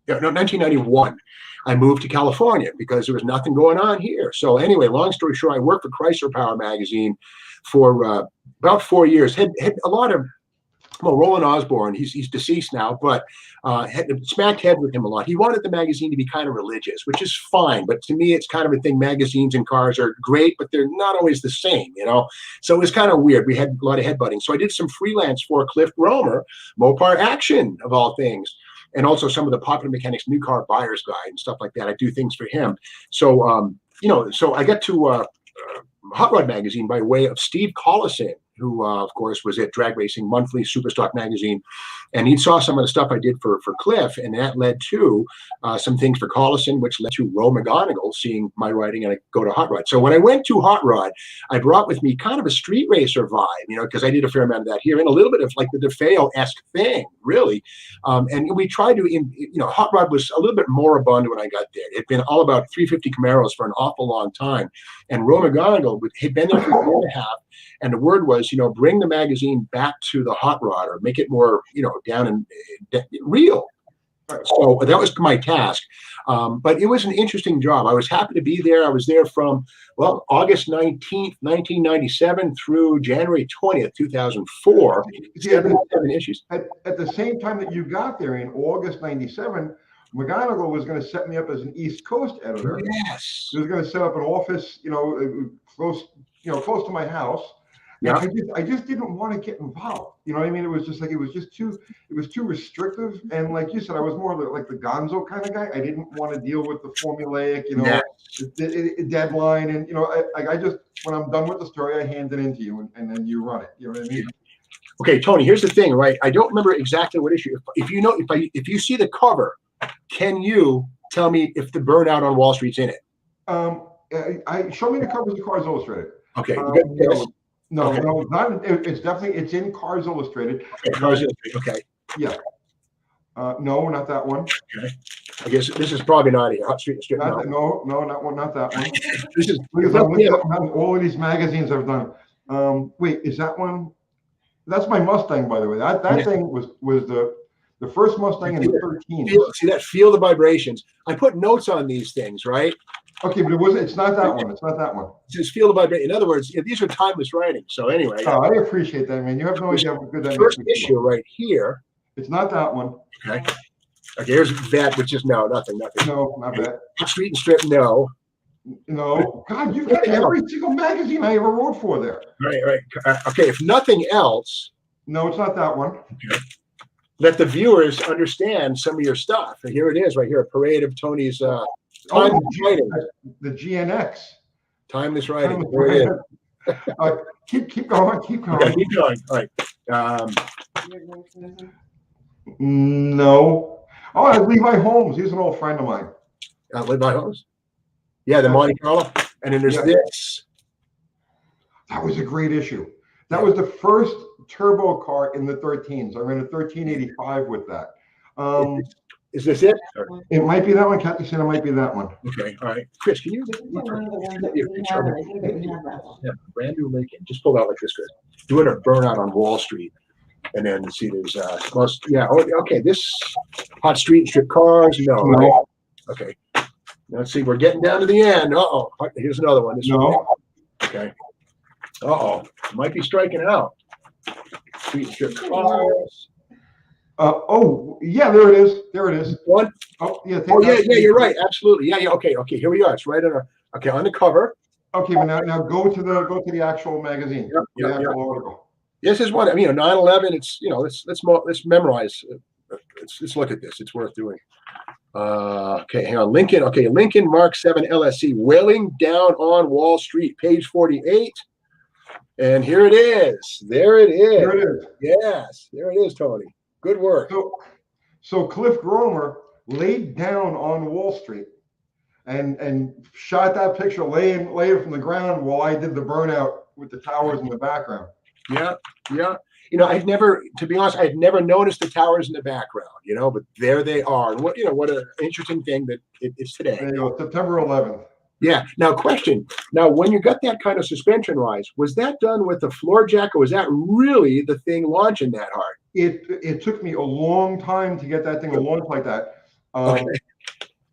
1991. I moved to California because there was nothing going on here. So anyway, long story short, I worked for Chrysler Power Magazine for about 4 years. Had a lot of, well, Roland Osborne, he's deceased now, but had smacked head with him a lot. He wanted the magazine to be kind of religious, which is fine. But to me, it's kind of a thing. Magazines and cars are great, but they're not always the same, you know? So it was kind of weird. We had a lot of headbutting. So I did some freelance for Cliff Romer, Mopar Action, of all things. And also some of the Popular Mechanics New Car Buyer's Guide and stuff like that. I do things for him. So, you know, so I got to Hot Rod Magazine by way of Steve Collison, who, of course, was at Drag Racing Monthly, Superstock Magazine. And he saw some of the stuff I did for Cliff, and that led to some things for Collison, which led to Ro McGonigal seeing my writing, and I go to Hot Rod. So when I went to Hot Rod, I brought with me kind of a street racer vibe, you know, because I did a fair amount of that here, and a little bit of like the DeFeo-esque thing, really. And we tried to, you know, Hot Rod was a little bit moribund when I got there. It had been all about 350 Camaros for an awful long time. And Ro McGonigal had been there for a year and a half. And the word was, you know, bring the magazine back to the hot rod, or make it more, you know, down and real. So that was my task. But it was an interesting job. I was happy to be there. I was there from, well, August 19th, 1997 through January 20th, 2004. 7 issues. At the same time that you got there in August 97, McGonigal was going to set me up as an East Coast editor. Yes. He was going to set up an office, you know, close to my house. Yeah. I just didn't want to get involved. You know what I mean? It was just like, it was too restrictive. And like you said, I was more like the gonzo kind of guy. I didn't want to deal with the formulaic, you know, the deadline. And, you know, I just, when I'm done with the story, I hand it in to you, and then you run it. You know what I mean? Okay, Tony, here's the thing, right? I don't remember exactly what issue. If you know, if you see the cover, can you tell me if the Burnout on Wall Street's in it? Show me the covers of Cars Illustrated. Okay. No, okay. No, not. It's definitely, it's in Cars Illustrated. Okay, Cars Illustrated. Okay. Yeah. No, not that one. Okay. I guess this is probably not here. Hot Street and Strip. No, not one. Not that one. This is because I'm looking at all of these magazines I've done. Wait, is that one? That's my Mustang, by the way. That thing was the first Mustang in the 13. See that? Feel the vibrations. I put notes on these things, right? Okay, but it's not that one. It's not that one. Just feel the vibration. In other words, these are timeless writings. So anyway. Oh, I appreciate that, man. You have no idea how good that is. First issue right here. It's not that one. Okay. Okay, here's that, which is nothing. No, not that. Street and Strip, no. No. God, you've got every single magazine I ever wrote for there. Right. Okay, if nothing else. No, it's not that one. Okay. Let the viewers understand some of your stuff. And here it is, right here, a parade of Tony's timeless writing. The GNX. Timeless writing. There it is. Keep going. Okay, keep going. All right. No. Oh, Levi Holmes. He's an old friend of mine. Levi Holmes? Yeah, the Monte Carlo. And then there's this. That was a great issue. That was the first turbo car in the 13s. I ran a 1385 with that. Is this it? It might be that one. Kathy said it might be that one. Okay, all right. Chris, can you brand new Lincoln? Just pull out like this, Chris. Doing a Burnout on Wall Street. And then see there's okay, this Hot Street and Strip Cars. No. Right? Okay. Let's see, we're getting down to the end. Here's another one. This one. Okay. Might be striking out. Street and Strip Cars. Oh, yeah, there it is. There it is. One. Oh, yeah. Oh, yeah, you're right. Absolutely. Yeah. Okay. Here we are. It's right on on the cover. Okay, but now go to the actual magazine, the actual article. This is one. 9/11. It's let's memorize. Let's look at this. It's worth doing. Okay, hang on. Lincoln. Okay, Lincoln Mark 7 LSC wailing down on Wall Street, page 48. And here it is. There it is. There it is. Yes, there it is, Tony. Good work. So Cliff Gromer laid down on Wall Street and shot that picture laying from the ground while I did the burnout with the towers in the background. Yeah. To be honest, I had never noticed the towers in the background, but there they are. And what an interesting thing that it's today. There you go, September 11th. Yeah. Now, question. Now, when you got that kind of suspension rise, was that done with the floor jack, or was that really the thing launching that hard? It took me a long time to get that thing to launch like that. Okay.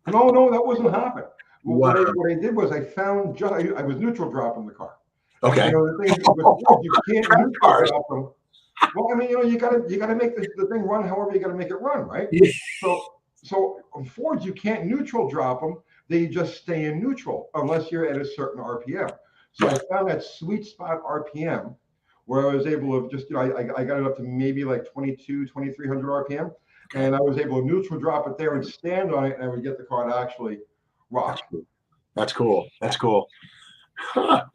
No, that wasn't happening. Wow. What I did was I found I was neutral dropping the car. Okay. The thing is, you can't neutral drop them. Well, you gotta make the thing run however you gotta make it run, right? Yeah. So Fords, you can't neutral drop them. They just stay in neutral unless you're at a certain RPM. So I found that sweet spot RPM where I was able to just, I got it up to maybe like 2,300 RPM. And I was able to neutral drop it there and stand on it, and I would get the car to actually rock. That's cool. Huh.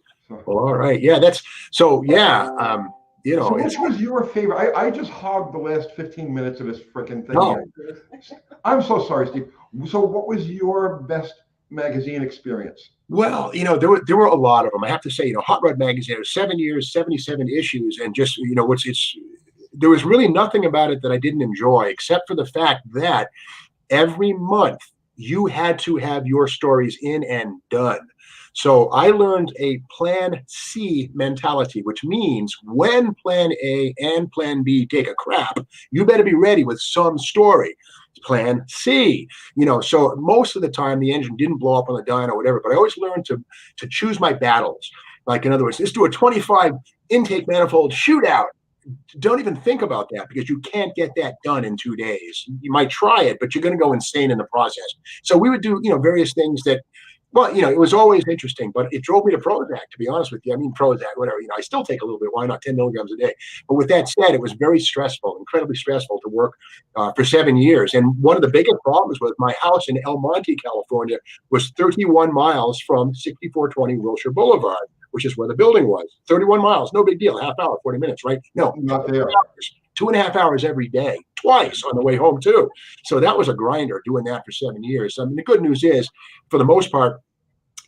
All right. Yeah, so which was your favorite? I just hogged the last 15 minutes of this freaking thing. No. I'm so sorry, Steve. So what was your best magazine experience? Well, there were a lot of them. I have to say, Hot Rod Magazine, it was 7 years, 77 issues, and just, there was really nothing about it that I didn't enjoy, except for the fact that every month you had to have your stories in and done. So I learned a Plan C mentality, which means when Plan A and Plan B take a crap, you better be ready with some story. Plan C, so most of the time the engine didn't blow up on the dyno or whatever, but I always learned to choose my battles. Like, in other words, let's do a 25 intake manifold shootout. Don't even think about that, because you can't get that done in 2 days. You might try it, but you're going to go insane in the process. So we would do, various things that, well, it was always interesting, but it drove me to Prozac, to be honest with you. Prozac, whatever, I still take a little bit. Why not 10 milligrams a day? But with that said, it was very stressful, incredibly stressful to work for 7 years. And one of the biggest problems was my house in El Monte, California, was 31 miles from 6420 Wilshire Boulevard, which is where the building was. 31 miles, no big deal, half hour, 40 minutes, right? No, not there. 2.5 hours every day, twice on the way home too. So that was a grinder, doing that for 7 years. The good news is, for the most part,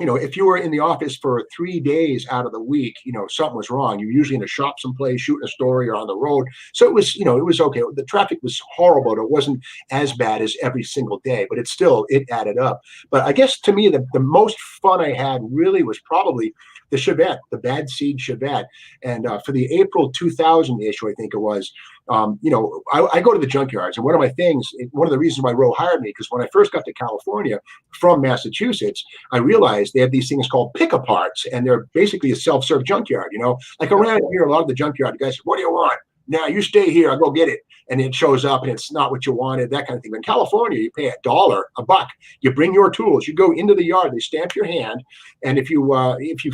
if you were in the office for 3 days out of the week, something was wrong. You're usually in a shop someplace, shooting a story, or on the road. So it was, it was okay. The traffic was horrible. It wasn't as bad as every single day, but it added up. But I guess to me, the most fun I had really was probably the Chevette, the Bad Seed Chevette. And for the April 2000 issue, I think it was, I go to the junkyards, and one of the reasons why Roe hired me, because when I first got to California from Massachusetts, I realized they have these things called pick-aparts, and they're basically a self-serve junkyard. Like around here, a lot of the junkyard guys say, "What do you want? Now you stay here, I'll go get it." And it shows up and it's not what you wanted, that kind of thing. But in California, you pay $1, $1. You bring your tools, you go into the yard, they stamp your hand. And if you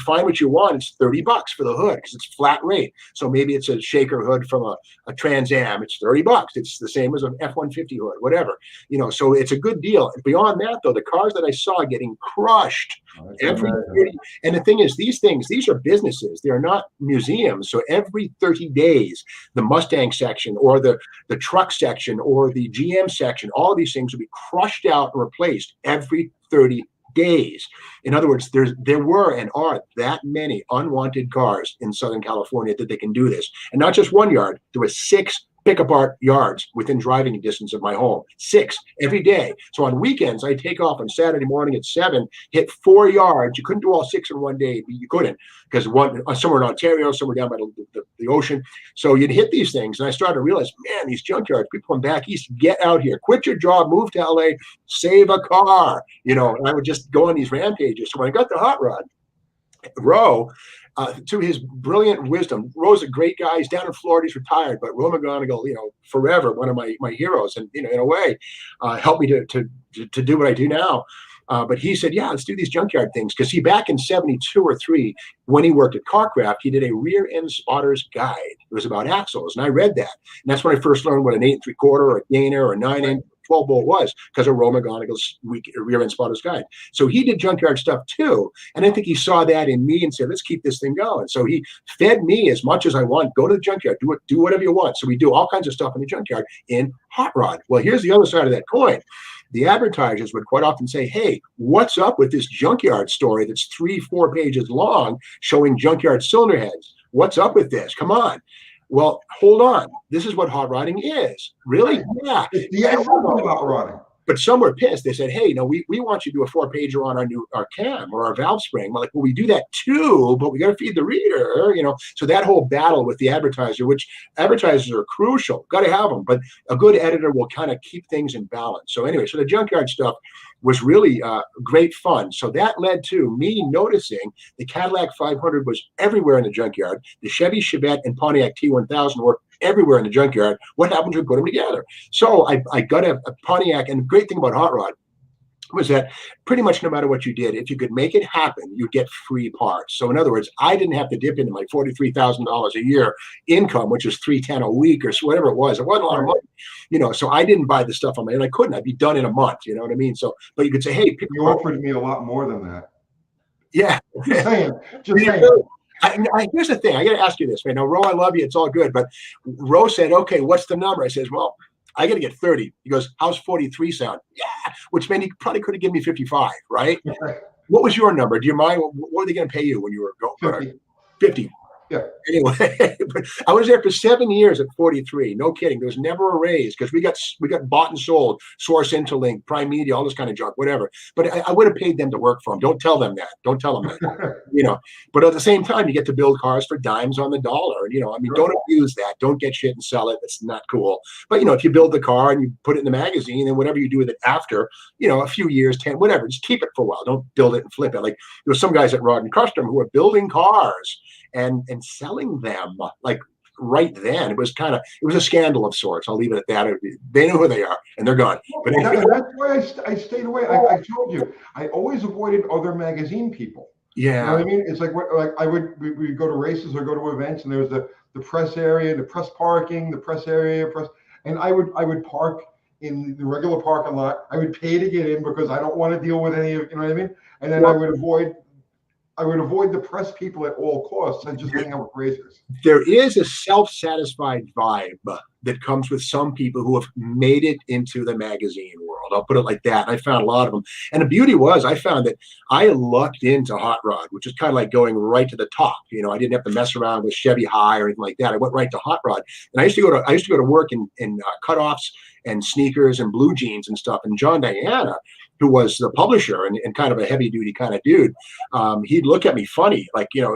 find what you want, it's $30 for the hood, because it's flat rate. So maybe it's a shaker hood from a Trans Am, it's $30. It's the same as an F-150 hood, whatever. So it's a good deal. Beyond that, though, the cars that I saw getting crushed every 30, and the thing is, these are businesses, they're not museums. So every 30 days, the Mustang section or the truck section or the GM section, all of these things will be crushed out and replaced every 30 days. In other words, there were and are that many unwanted cars in Southern California that they can do this. And not just one yard, there were 6 pick-apart yards within driving distance of my home. 6 every day. So on weekends, I take off on Saturday morning at 7, hit 4 yards. You couldn't do all 6 in one day. You couldn't, because one somewhere in Ontario, somewhere down by the ocean. So you'd hit these things, and I started to realize, man, these junkyards, people from back east, get out here, quit your job, move to LA, save a car. And I would just go on these rampages. So when I got the Hot Rod Row, to his brilliant wisdom, Roe's a great guy. He's down in Florida. He's retired, but Roe McGonigal, forever one of my heroes, and in a way, helped me to do what I do now. But he said, yeah, let's do these junkyard things. Because back in 72 or 3, when he worked at Carcraft, he did a rear end spotter's guide. It was about axles. And I read that. And that's when I first learned what an 8 3/4 or a gainer or a 9 inch 12 bolt was, because of Roe McGonigal's rear end spotter's guide. So he did junkyard stuff too. And I think he saw that in me and said, let's keep this thing going. So he fed me as much as I want. Go to the junkyard, do whatever you want. So we do all kinds of stuff in the junkyard in hot rod. Well, here's the other side of that coin. The advertisers would quite often say, hey, what's up with this junkyard story that's 3-4 pages long showing junkyard cylinder heads? What's up with this? Come on. Well, hold on. This is what hot rodding is. Really? Yeah. It's the essence of hot rodding. But some were pissed. They said, hey, we want you to do a 4-pager on our cam or our valve spring. We're like, well, we do that too, but we got to feed the reader, So that whole battle with the advertiser, which advertisers are crucial, got to have them, but a good editor will kind of keep things in balance. So anyway, so the junkyard stuff was really great fun. So that led to me noticing the Cadillac 500 was everywhere in the junkyard. The Chevy Chevette and Pontiac T1000 were everywhere in the junkyard. What happens when we put them together? So I got a Pontiac, and the great thing about hot rod was that pretty much no matter what you did, if you could make it happen, you'd get free parts. So in other words, I didn't have to dip into my $43,000 a year income, which is $310 a week or whatever it was. It wasn't a lot of money, so I didn't buy the stuff on my own. I couldn't. I'd be done in a month. You know what I mean? So, but you could say, hey, you offered me a lot more than that. Yeah. Just saying. Here's the thing. I got to ask you this, man. Now, Ro, I love you. It's all good. But Ro said, okay, what's the number? I says, well, I got to get 30. He goes, how's 43 sound? Yeah, which meant he probably could have given me 55, right? What was your number? Do you mind? What were they going to pay you when you were going? 50. Yeah. Anyway, but I was there for 7 years at 43. No kidding. There was never a raise because we got bought and sold, Source Interlink, Prime Media, all this kind of junk, whatever. But I would have paid them to work for them. Don't tell them that. Don't tell them that. But at the same time, you get to build cars for dimes on the dollar. Don't abuse that. Don't get shit and sell it. That's not cool. But if you build the car and you put it in the magazine and whatever you do with it after, a few years, 10, whatever, just keep it for a while. Don't build it and flip it. Like there was some guys at Rod and Custom who were building cars and selling them like right then. It was a scandal of sorts. I'll leave it at that. They know who they are and they're gone. But that's why I stayed away. I told you, I always avoided other magazine people. Yeah. You know what I mean? It's like we'd go to races or go to events, and there was the press area, the press parking, the press area, and I would park in the regular parking lot. I would pay to get in because I don't want to deal with any of, you know what I mean? And then I would avoid the press people at all costs and just hang out with racers. There is a self-satisfied vibe that comes with some people who have made it into the magazine world. I'll put it like that. I found a lot of them. And the beauty was I found that I lucked into hot rod, which is kind of like going right to the top. I didn't have to mess around with Chevy High or anything like that. I went right to hot rod. And I used to go to work in cutoffs and sneakers and blue jeans and stuff. And John Diana, who was the publisher and kind of a heavy duty kind of dude, he'd look at me funny. Like, it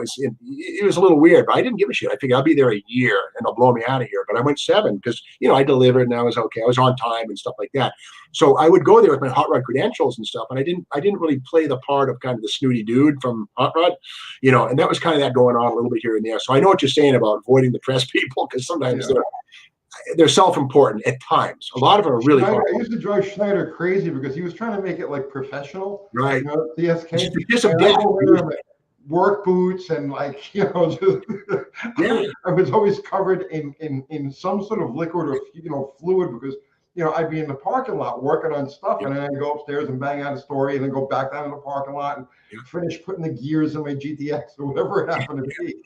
was a little weird, but I didn't give a shit. I figured I'll be there a year and they'll blow me out of here. But I went 7 because, I delivered and I was okay. I was on time and stuff like that. So I would go there with my hot rod credentials and stuff. And I didn't really play the part of kind of the snooty dude from hot rod, and that was kind of that going on a little bit here and there. So I know what you're saying about avoiding the press people because sometimes they're self-important at times. A lot of them are really. I used to drive Schneider crazy because he was trying to make it like professional, right? DSK, work boots and just, I was always covered in some sort of liquid or fluid because I'd be in the parking lot working on stuff and then I'd go upstairs and bang out a story and then go back down to the parking lot and finish putting the gears in my GTX or whatever it happened to be.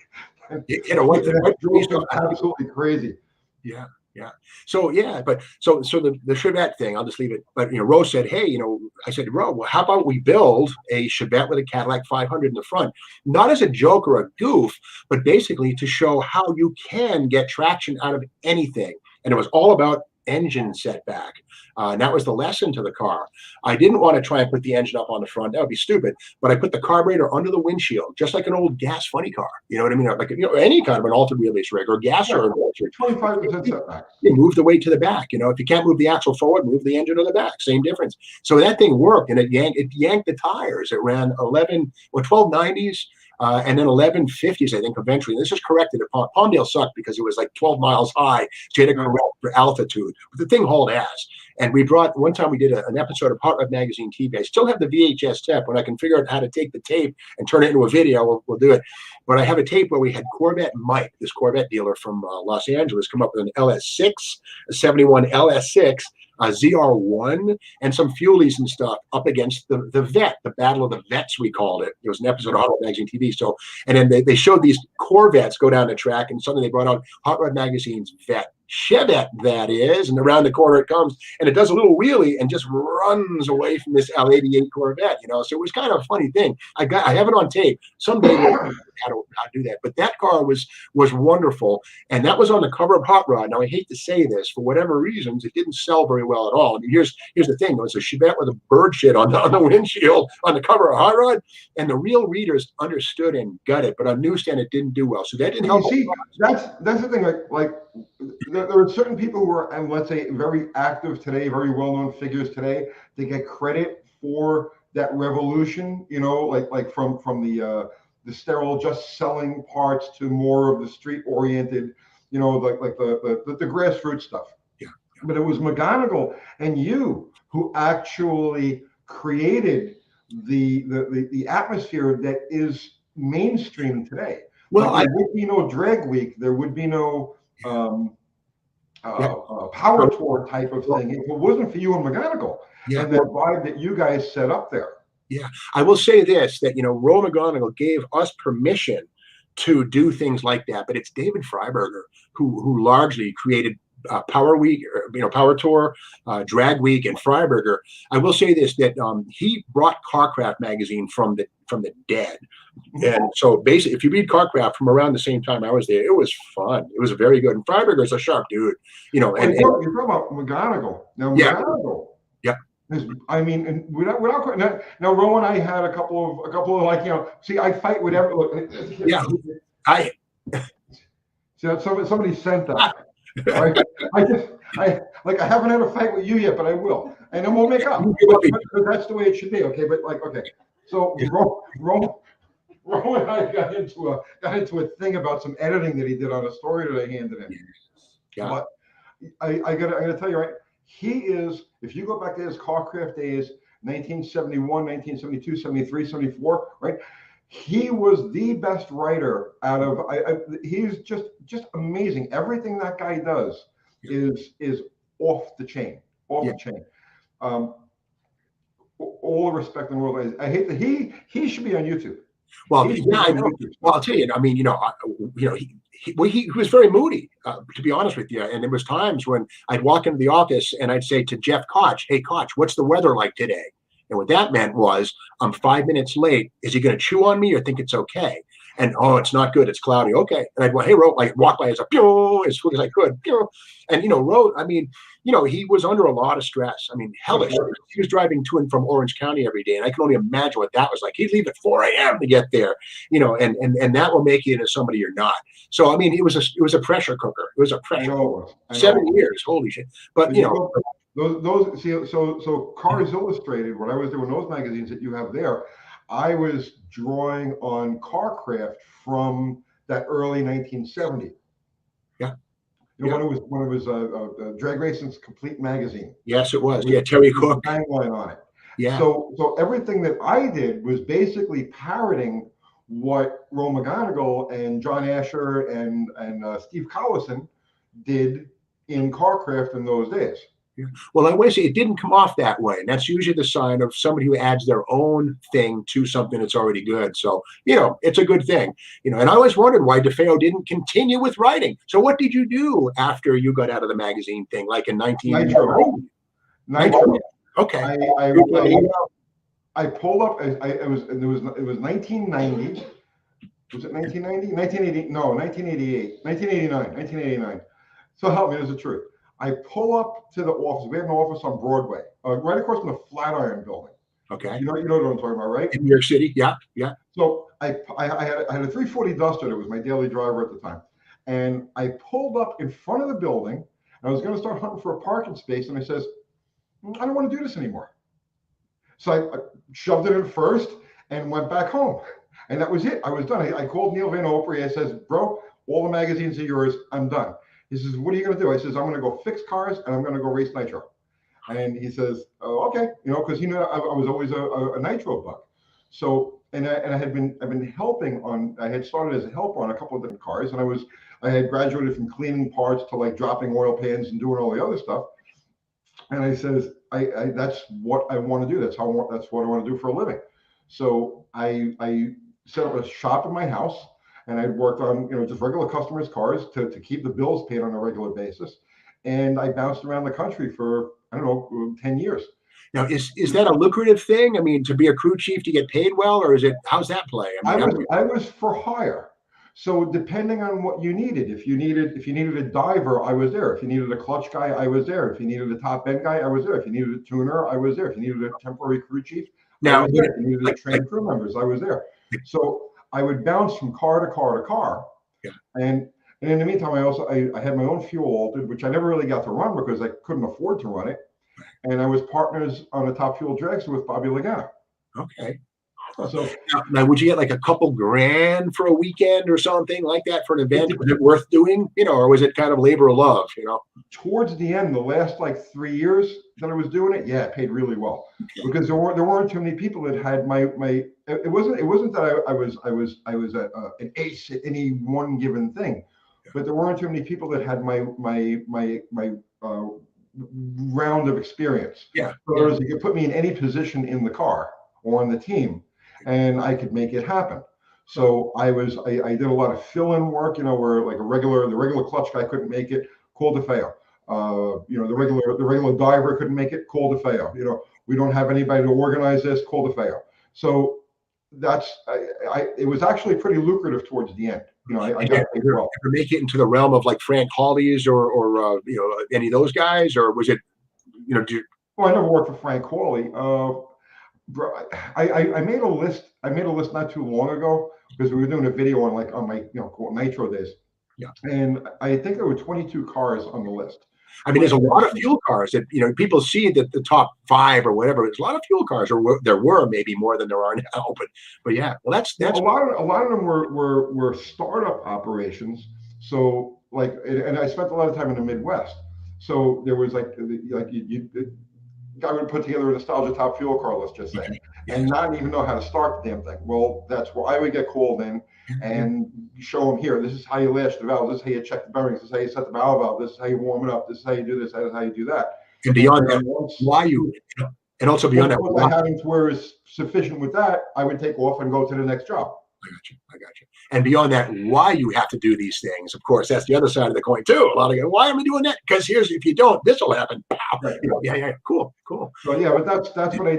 Absolutely crazy. Yeah. Yeah. So but the Chevette thing, I'll just leave it. But Ro said, hey, I said, Ro, well, how about we build a Chevette with a Cadillac 500 in the front, not as a joke or a goof, but basically to show how you can get traction out of anything. And it was all about engine setback. And that was the lesson to the car. I didn't want to try and put the engine up on the front. That would be stupid. But I put the carburetor under the windshield, just like an old gas funny car. You know what I mean? Like any kind of an altered wheelbase rig or gas or 25% setback. You move the weight to the back. If you can't move the axle forward, move the engine to the back. Same difference. So that thing worked, and it yanked the tires. It ran 1290s. and then 1150s, I think, eventually. And this is corrected. Palmdale sucked because it was like 12 miles high, so you had to correct for altitude. But the thing hauled ass. And we brought, one time we did an episode of Hot Rod Magazine TV. I still have the VHS tape. When I can figure out how to take the tape and turn it into a video, we'll do it. But I have a tape where we had Corvette Mike, this Corvette dealer from Los Angeles, come up with an LS6, a 71 LS6, a ZR1, and some fuelies and stuff up against the vet, the Battle of the Vets, we called it. It was an episode of Hot Rod Magazine TV. So, and then they showed these Corvettes go down the track, and suddenly they brought out Hot Rod Magazine's vet. Chevette, that is, and around the corner it comes, and it does a little wheelie and just runs away from this L88 Corvette, you know. So it was kind of a funny thing. I have it on tape. Someday we'll how to do that. But that car was wonderful, and that was on the cover of Hot Rod. Now I hate to say this, for whatever reasons, it didn't sell very well at all. I mean, here's the thing: it was a Chevette with a bird shit on the windshield on the cover of Hot Rod, and the real readers understood and got it. But on newsstand, it didn't do well. So that didn't help. See, that's the thing. Like there are certain people who are, and let's say, very active today, very well-known figures today. They get credit for that revolution, you know, like from the sterile just selling parts to more of the street-oriented, you know, like the grassroots stuff. Yeah. But it was McGonigal and you who actually created the atmosphere that is mainstream today. Well, like, there would be no drag week. There would be no power tour type of thing if it wasn't for you and McGonigal and that vibe that you guys set up there. Yeah, I will say this, that, you know, Ro McGonigal gave us permission to do things like that, but it's David Freiberger who largely created Power Week, you know, Power Tour, Drag Week, and Freiberger. I will say this, that he brought Carcraft magazine from the dead, and so basically, if you read Carcraft from around the same time I was there, it was fun. It was very good, and Freiberger's a sharp dude, you know. And you're talking about McGonigal now. McGonigal. Yeah. I mean, and without now, Ro and I had a couple of like, you know, see, I fight with everyone. Yeah, so somebody sent that. Right? I haven't had a fight with you yet, but I will, and then we'll make up. Because that's the way it should be, okay? But like, okay, so Ro and I got into a thing about some editing that he did on a story that I handed in. Yeah. But I gotta tell you, right? He is, if you go back to his Carcraft days, 1971, 1972, 73, 74, right? He was the best writer out of, he's just amazing. Everything that guy does is off the chain, the chain. All the respect in the world. I hate that he should be on YouTube. Well, well, I'll tell you, I mean, you know, he was very moody, to be honest with you. And there was times when I'd walk into the office and I'd say to Jeff Koch, "Hey, Koch, what's the weather like today?" And what that meant was, I'm 5 minutes late. Is he going to chew on me or think it's okay? And, oh, it's not good. It's cloudy. Okay. And I'd go, "Hey, Ro," like walk by as quick as I could. And, you know, Ro, I mean, you know, he was under a lot of stress. I mean, hellish. He was driving to and from Orange County every day. And I can only imagine what that was like. He'd leave at 4 a.m. to get there, you know, and that will make you into somebody you're not. So, I mean, it was a pressure cooker. It was a pressure cooker. 7 years. Holy shit. But, you know. Those see, so Cars Illustrated, when I was doing those magazines that you have there, I was drawing on Carcraft from that early 1970s. Yeah. You know, when it was Drag Racing's Complete Magazine. Yes, it was. Yeah, Terry Cook. Line on it. Yeah. So everything that I did was basically parroting what Ro McGonigal and John Asher and Steve Collison did in Carcraft in those days. Well, I want to say it didn't come off that way. And that's usually the sign of somebody who adds their own thing to something that's already good. So, you know, it's a good thing. You know, and I always wondered why DeFeo didn't continue with writing. So what did you do after you got out of the magazine thing, like in 1990? Okay. I pulled up, it was 1990. Was it 1990? 1980? No, 1988. 1989. So help me, there's the truth. I pull up to the office. We have an office on Broadway, right across from the Flatiron Building. Okay. You know what I'm talking about, right? In New York City, yeah. So I had a 340 Duster that was my daily driver at the time, and I pulled up in front of the building. I was going to start hunting for a parking space, and I says, "I don't want to do this anymore." So I shoved it in first and went back home. And that was it. I was done. I called Neil Van Opry. I says, bro, all the magazines are yours. I'm done. He says, what are you going to do? I says, I'm going to go fix cars and I'm going to go race nitro. And he says, oh, okay, because I was always a nitro buck. So, and I had I've been helping on. I had started as a helper on a couple of different cars, and I had graduated from cleaning parts to like dropping oil pans and doing all the other stuff. And I says, I that's what I want to do. That's what I want to do for a living. So I set up a shop in my house, and I worked on just regular customers' cars to keep the bills paid on a regular basis. And I bounced around the country for, I don't know, 10 years. Now, is that a lucrative thing? I mean, to be a crew chief to get paid well, or how's that play? I was for hire. So depending on what you needed, if you needed a diver, I was there. If you needed a clutch guy, I was there. If you needed a top end guy, I was there. If you needed a tuner, I was there. If you needed a temporary crew chief, I was there. If you needed trained crew members, I was there. So I would bounce from car to car to car. Yeah. And in the meantime, I had my own fuel altered, which I never really got to run because I couldn't afford to run it. And I was partners on a top fuel dragster with Bobby Lagana. Okay. So now, would you get like a couple grand for a weekend or something like that for an event? Was it worth doing, or was it kind of labor of love, Towards the end, the last like 3 years that I was doing it, yeah, it paid really well. Okay. Because there weren't too many people that had it wasn't that I was an ace at any one given thing, but there weren't too many people that had my round of experience. Yeah. So in other words, you could put me in any position in the car or on the team, and I could make it happen. So I did a lot of fill-in work, where like the regular clutch guy couldn't make it, call DeFeo. The regular diver couldn't make it, call DeFeo. We don't have anybody to organize this, call DeFeo. So it was actually pretty lucrative towards the end. I got paid well. Ever make it into the realm of like Frank Hawley's or any of those guys, or was it, Well, I never worked for Frank Hawley. I made a list. I made a list not too long ago because we were doing a video on my nitro days. Yeah. And I think there were 22 cars on the list. I mean, there's a lot of fuel cars that people see that the top 5 or whatever. There's a lot of fuel cars, or there were maybe more than there are now. But yeah, well, that's a lot of them were startup operations. So and I spent a lot of time in the Midwest. So there was guy would put together a nostalgia top fuel car, let's just say, and not even know how to start the damn thing. Well, that's where I would get called in and show them, here, this is how you lash the valve, this is how you check the bearings, this is how you set the valve, this is how you warm it up, this is how you do this, this is how you do that. And beyond that, and also beyond that, once I had to where it's sufficient with that, I would take off and go to the next job. I got you. And beyond that, why you have to do these things, of course, that's the other side of the coin too. A lot of guys, why am I doing that? Because if you don't, this will happen. Right. Yeah, cool. So yeah, but that's what I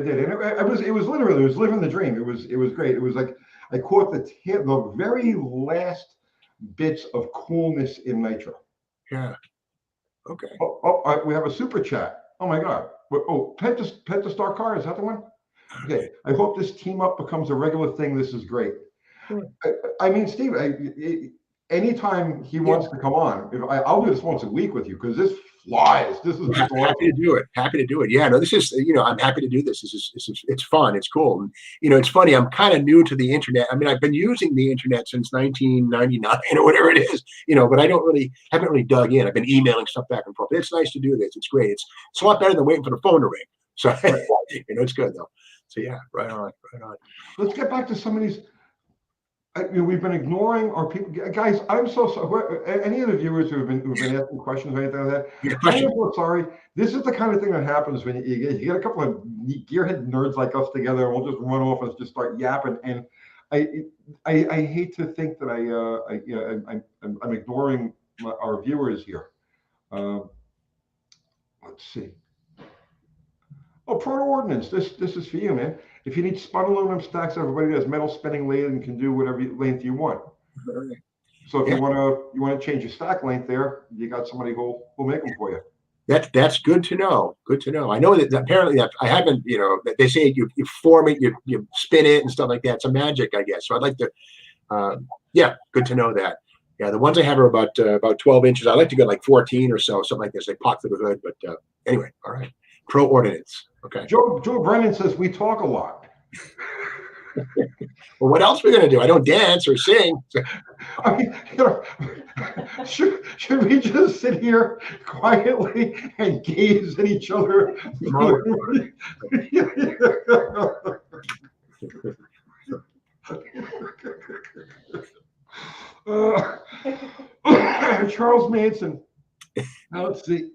did, and it was literally living the dream. It was great. It was like I caught the very last bits of coolness in nitro. Yeah. Okay. We have a super chat. Oh my God. Oh, Pet to Star Car, is that the one? Okay, I hope this team up becomes a regular thing. This is great. Sure. I mean, Steve, anytime he wants to come on, I'll do this once a week with you because this flies. This is just happy to do it. Yeah, no, this is I'm happy to do this. It's fun. It's cool. And it's funny. I'm kind of new to the internet. I mean, I've been using the internet since 1999 or whatever it is. But I haven't really dug in. I've been emailing stuff back and forth. It's nice to do this. It's great. It's a lot better than waiting for the phone to ring. So it's good though. So yeah, right on. Let's get back to some of these. We've been ignoring our people, guys. I'm so sorry. Any of the viewers who've been asking questions or anything like that, I'm so sorry. This is the kind of thing that happens when you get a couple of gearhead nerds like us together, and we'll just run off and just start yapping. And I hate to think that I'm ignoring our viewers here. Let's see. Oh, Proto Ordnance, this is for you, man. If you need spun aluminum stacks, everybody does. Metal spinning lathe and can do whatever length you want. So if you want to change your stack length there, you got somebody who'll make them for you. That's good to know. Good to know. I know that apparently I haven't. They say you form it, you spin it and stuff like that. It's a magic, I guess. So I'd like to. Good to know that. Yeah, the ones I have are about 12 inches. I like to get like 14 or so, something like this. They pop through the hood, but anyway, all right. Pro Ordnance. Okay. Joe Brennan says we talk a lot. Well, what else are we going to do? I don't dance or sing. I mean, should we just sit here quietly and gaze at each other? Charles Manson. Now let's see.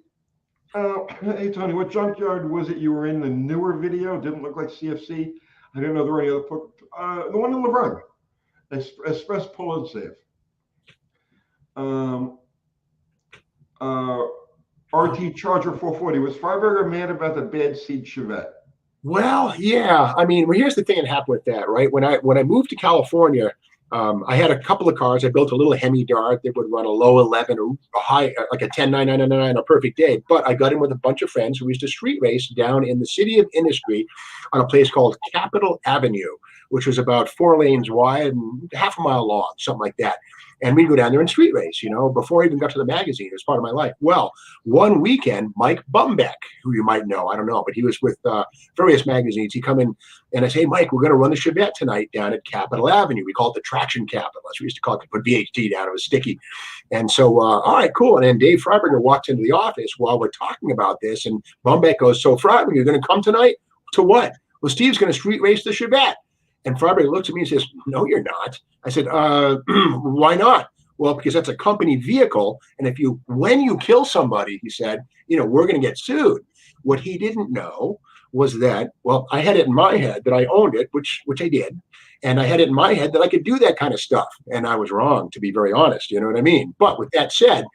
Hey Tony, what junkyard was it you were in? The newer video didn't look like CFC. I didn't know there were any other. The one in Laverne, Express Pull and Save. RT Charger 440. Was Freiberger mad about the bad seed Chevette? Well, yeah. I mean, well, here's the thing that happened with that, right? When I moved to California, I had a couple of cars. I built a little Hemi Dart that would run a low 11 or a high, like a 10.999 on a perfect day. But I got in with a bunch of friends who used to street race down in the city of Industry on a place called Capitol Avenue, which was about 4 lanes wide and half a mile long, something like that. And we'd go down there and street race, before I even got to the magazine. It was part of my life. Well, one weekend, Mike Bumbeck, who you might know, I don't know, but he was with various magazines. He come in and I say, hey, Mike, we're going to run the Chevette tonight down at Capitol Avenue. We call it the Traction Capital. That's what we used to call it. Put VHT down. It was sticky. And so, all right, cool. And then Dave Freiberger walks into the office while we're talking about this. And Bumbeck goes, so Freiberger, you're going to come tonight? To what? Well, Steve's going to street race the Chevette. And Freiberger looks at me and says, no, you're not. I said, why not? Well, because that's a company vehicle. And when you kill somebody, he said, we're going to get sued. What he didn't know was that, well, I had it in my head that I owned it, which I did. And I had it in my head that I could do that kind of stuff. And I was wrong, to be very honest. You know what I mean? But with that said,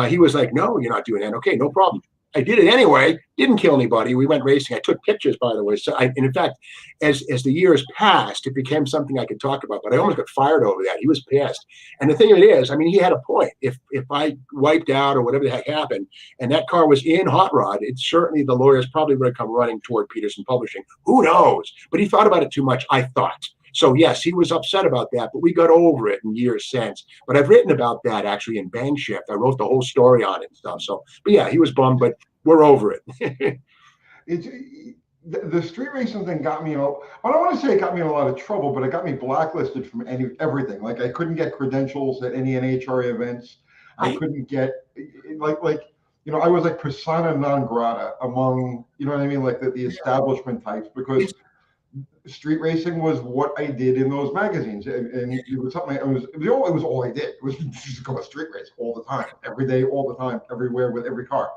he was like, no, you're not doing that. Okay, no problem. I did it anyway, didn't kill anybody. We went racing. I took pictures, by the way. So and in fact, as the years passed, it became something I could talk about, but I almost got fired over that. He was pissed. And the thing of it is, I mean, he had a point. If I wiped out or whatever the heck happened, and that car was in Hot Rod, it's certainly the lawyers probably would have come running toward Peterson Publishing. Who knows? But he thought about it too much, I thought. So yes, he was upset about that, but we got over it in years since. But I've written about that actually in Bang Shift. I wrote the whole story on it and stuff. So, but yeah, he was bummed, but we're over it. The street racing thing got me I don't want to say it got me in a lot of trouble, but it got me blacklisted from everything. Like I couldn't get credentials at any NHRA events. I couldn't get I was like persona non grata among, you know what I mean? Like the establishment types, because street racing was what I did in those magazines, and it was something. It was all I did. It was just go street race all the time, every day, all the time, everywhere with every car.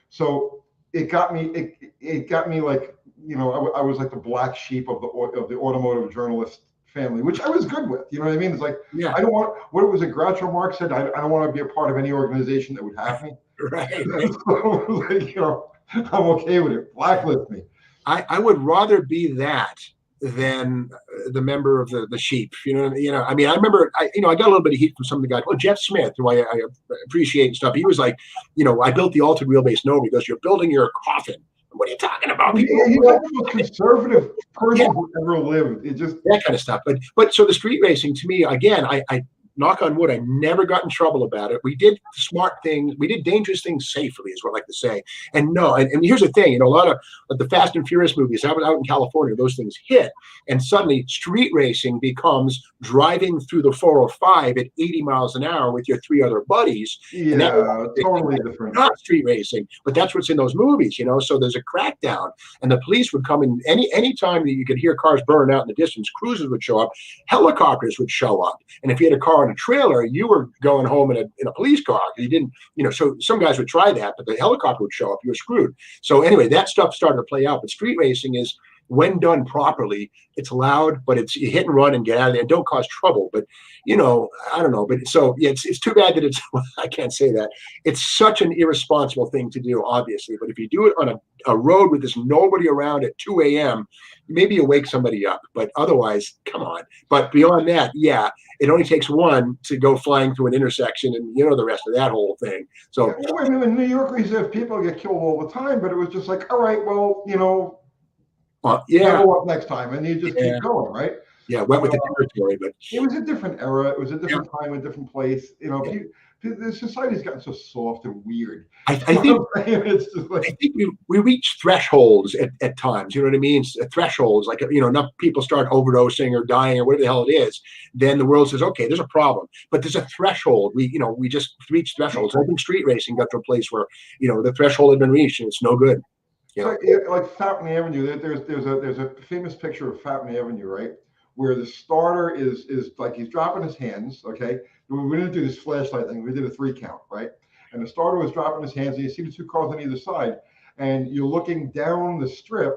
So it got me. It got me like, I was like the black sheep of the automotive journalist family, which I was good with. You know what I mean? It's like, I don't want, what was it? Groucho Marx said, I don't want to be a part of any organization that would have me. Right. So, like, I'm okay with it. Blacklist me. I would rather be that than the member of the sheep. I mean, I remember, I got a little bit of heat from some of the guys. Well, Jeff Smith, who I appreciate and stuff, he was like, I built the altered wheelbase Nova. He goes, you're building your coffin. What are you talking about? He's the most conservative person who ever lived. It just that kind of stuff. But so the street racing, to me, again, I knock on wood, I never got in trouble about it. We did smart things. We did dangerous things safely, is what I like to say. And here's the thing, a lot of the Fast and Furious movies, I was out in California, those things hit. And suddenly street racing becomes driving through the 405 at 80 miles an hour with your 3 other buddies. Yeah, totally different. Not street racing, but that's what's in those movies, so there's a crackdown. And the police would come in any time that you could hear cars burn out in the distance, cruisers would show up, helicopters would show up. And if you had a car in a trailer, you were going home in a police car. You didn't, so some guys would try that, but the helicopter would show up, you were screwed. So anyway, that stuff started to play out. But street racing is, when done properly, it's loud, but it's you hit and run and get out of there and don't cause trouble. But I don't know. But so yeah, it's too bad that I can't say that. It's such an irresponsible thing to do, obviously. But if you do it on a road with there's nobody around at 2 a.m., maybe you wake somebody up. But otherwise, come on. But beyond that, yeah, it only takes one to go flying through an intersection, and the rest of that whole thing. So I mean, in New York, we have people get killed all the time, but it was just like, all right, well, go up next time, and you just keep going, right? Yeah, went with the territory, but it was a different era. It was a different time, a different place. the society's gotten so soft and weird. I think It's just like, I think we reach thresholds at times. You know what I mean? Thresholds, like enough people start overdosing or dying or whatever the hell it is. Then the world says, okay, there's a problem, but there's a threshold. We just reach thresholds. I think street racing got to a place where the threshold had been reached and it's no good. so, like Fountain Avenue. There's a famous picture of Fountain Avenue, right, where the starter is like he's dropping his hands. Okay, we didn't do this flashlight thing. We did a 3 count, right? And the starter was dropping his hands, and you see the 2 cars on either side, and you're looking down the strip.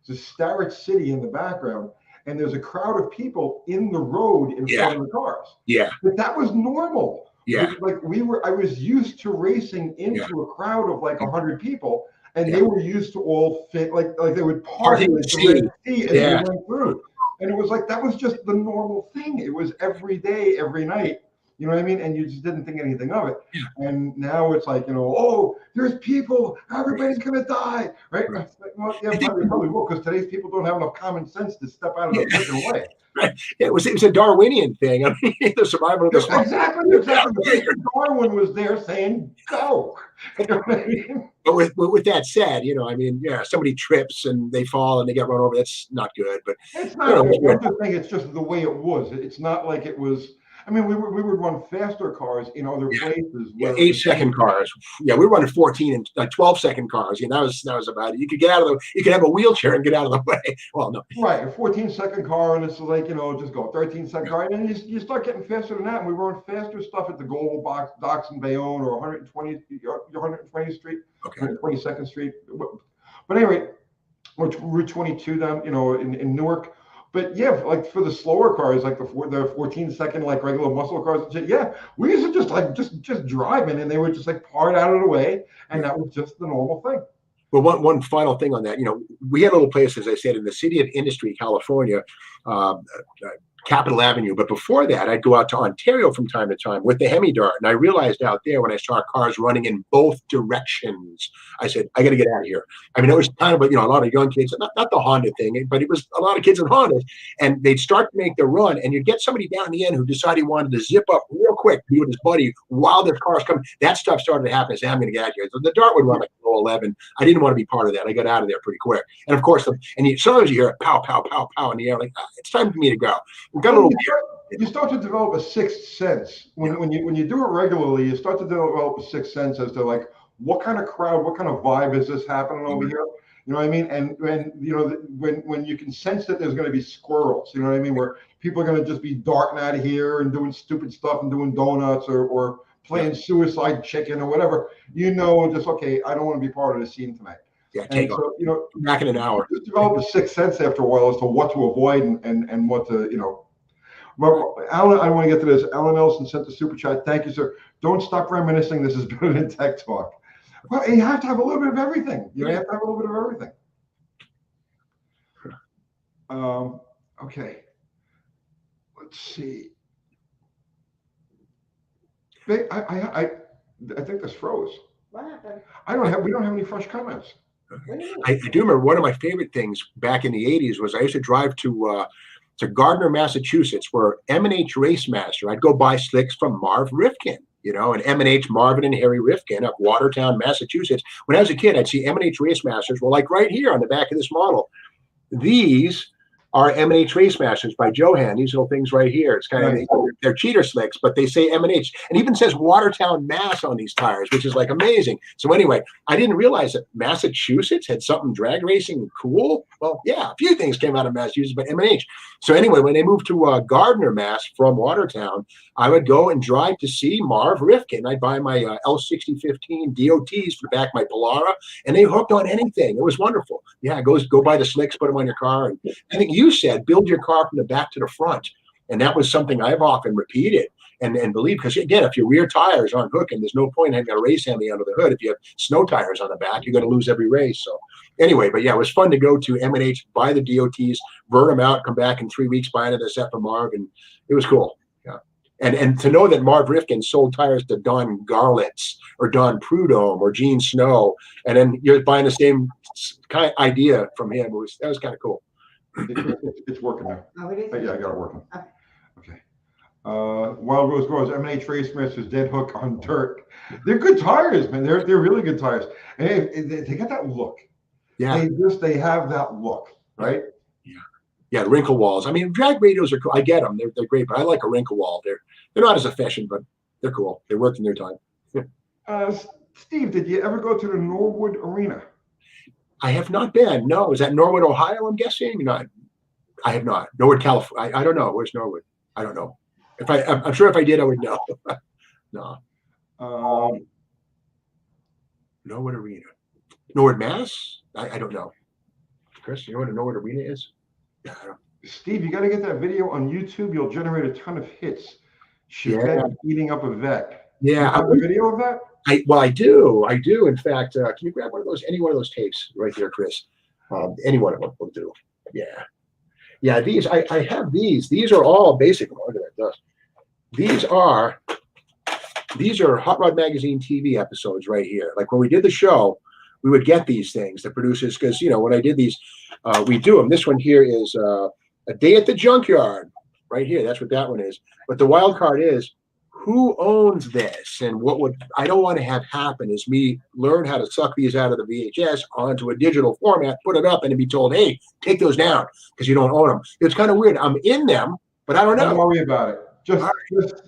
There's Starrett City in the background, and there's a crowd of people in the road in front of the cars. Yeah. But that was normal. Yeah. Like I was used to racing into a crowd of like 100 people, and they were used to all fit like they would party Parting with the the Red sea. Sea as they went through. And it was like that was just the normal thing. It was every day, every night. You know what I mean? And you just didn't think anything of it. Yeah. And now it's like, oh, there's people, everybody's gonna die, right? Like, well, yeah, probably will, because today's people don't have enough common sense to step out of the freaking way. Right. Yeah, it was a Darwinian thing. I mean, the survival of the smart. Exactly. Darwin was there saying, go. You know what I mean? But with that said, somebody trips and they fall and they get run over. That's not good. But it's not. I'm just saying it's just the way it was. It's not like it was. I mean, we would run faster cars in other places. Yeah, 8-second cars. Yeah, we were running 14 and 12-second cars. That was about it. You could get out of you could have a wheelchair and get out of the way. Well, no. Right, a 14-second car, and it's like just go 13-second car, and then you start getting faster than that. And we run faster stuff at the Global Docks in Bayonne or 120th Street, 122nd Street. But anyway, Route 22 down, in Newark. But yeah, like for the slower cars, like the 14-second, like regular muscle cars and shit, yeah, we used to just driving, and they would just like part out of the way, and that was just the normal thing. Well, one final thing on that, we had a little place, as I said, in the city of Industry, California, Capitol Avenue. But before that, I'd go out to Ontario from time to time with the Hemi-Dart. And I realized out there when I saw cars running in both directions, I said, I got to get out of here. I mean, it was kind of, a lot of young kids, not the Honda thing, but it was a lot of kids in Hondas. And they'd start to make their run. And you'd get somebody down in the end who decided he wanted to zip up real quick, be with his buddy while their car's coming. That stuff started to happen. I said, I'm going to get out of here. So the Dart would run like 11. I didn't want to be part of that. I got out of there pretty quick. And of course, sometimes you hear it, pow, pow, pow, pow in the air. Like, it's time for me to go. We got a little you start to develop a sixth sense when you do it regularly. You start to develop a sixth sense as to like what kind of crowd, what kind of vibe is this happening over here? You know what I mean? And when you can sense that there's going to be squirrels, you know what I mean, where people are going to just be darting out of here and doing stupid stuff and doing donuts or playing suicide chicken or whatever. Just okay, I don't want to be part of the scene tonight. Yeah, and so back in an hour. Just develop a sixth sense after a while as to what to avoid and what to Well, Alan, I want to get to this. Alan Nelson sent the super chat. Thank you, sir. Don't stop reminiscing. This is better than tech talk. Well, you have to have a little bit of everything. You have to have a little bit of everything. Okay. Let's see. I think this froze. What happened? We don't have any fresh comments. I do remember one of my favorite things back in the 80s was I used to drive to Gardner, Massachusetts, where M&H Racemaster. I'd go buy slicks from Marv Rifkin, and M&H Marvin and Harry Rifkin of Watertown, Massachusetts. When I was a kid, I'd see M&H Racemasters. Well, like right here on the back of this model, these are M&H Racemasters by Johan. These little things right here. It's kind of they're cheater slicks, but they say M&H, and even says Watertown, Mass on these tires, which is like amazing. So anyway, I didn't realize that Massachusetts had something drag racing cool. Well, yeah, a few things came out of Massachusetts, but M&H. So anyway, when they moved to Gardner, Mass from Watertown, I would go and drive to see Marv Rifkin. I'd buy my L6015 DOTs for the back of my Polara, and they hooked on anything. It was wonderful. Yeah, go buy the slicks, put them on your car, and I think you said build your car from the back to the front. And that was something I've often repeated and believe, because again, if your rear tires aren't hooking, there's no point in having a race hemi under the hood. If you have snow tires on the back, you're going to lose every race. So anyway, but yeah, it was fun to go to M&H, buy the DOTs, vert them out, come back in 3 weeks, buy another set from Marv, and it was cool. Yeah. And to know that Marv Rifkin sold tires to Don Garlitz or Don Prudhomme or Gene Snow, and then you're buying the same kind of idea from him, that was kind of cool. It's working now. Oh, it is? Yeah, I got it working. Okay. Wild Rose Grows, M&A Trace Masters, Dead Hook on Dirt. They're good tires, man. They're really good tires, and they got that look. Yeah. They have that look, right? Yeah. Yeah. Wrinkle walls. I mean, drag radios are cool. I get them. They're great, but I like a wrinkle wall. They're not as efficient, but they're cool. They worked in their time. Steve, did you ever go to the Norwood Arena? I have not been. No. Is that Norwood, Ohio? I'm guessing. No, I have not. Norwood, California. I don't know. Where's Norwood? I don't know. I'm sure if I did, I would know. No. Norwood Arena. Norwood, Mass? I don't know. Chris, you know what a Norwood Arena is? Steve, you got to get that video on YouTube. You'll generate a ton of hits. Chevette eating up a vet. Yeah. You have a video of that? I do. In fact, can you grab any one of those tapes right there, Chris? Any one of them will do. Yeah. Yeah, these, I have these. These are all basic. Look at that dust. These are Hot Rod Magazine TV episodes right here. Like when we did the show, we would get these things, the producers, because, when I did these, we do them. This one here is A Day at the Junkyard right here. That's what that one is. But the wild card is, who owns this? And I don't want to have happen is me learn how to suck these out of the VHS onto a digital format, put it up, and then be told, hey, take those down because you don't own them. It's kind of weird. I'm in them, but I don't know. Don't worry about it.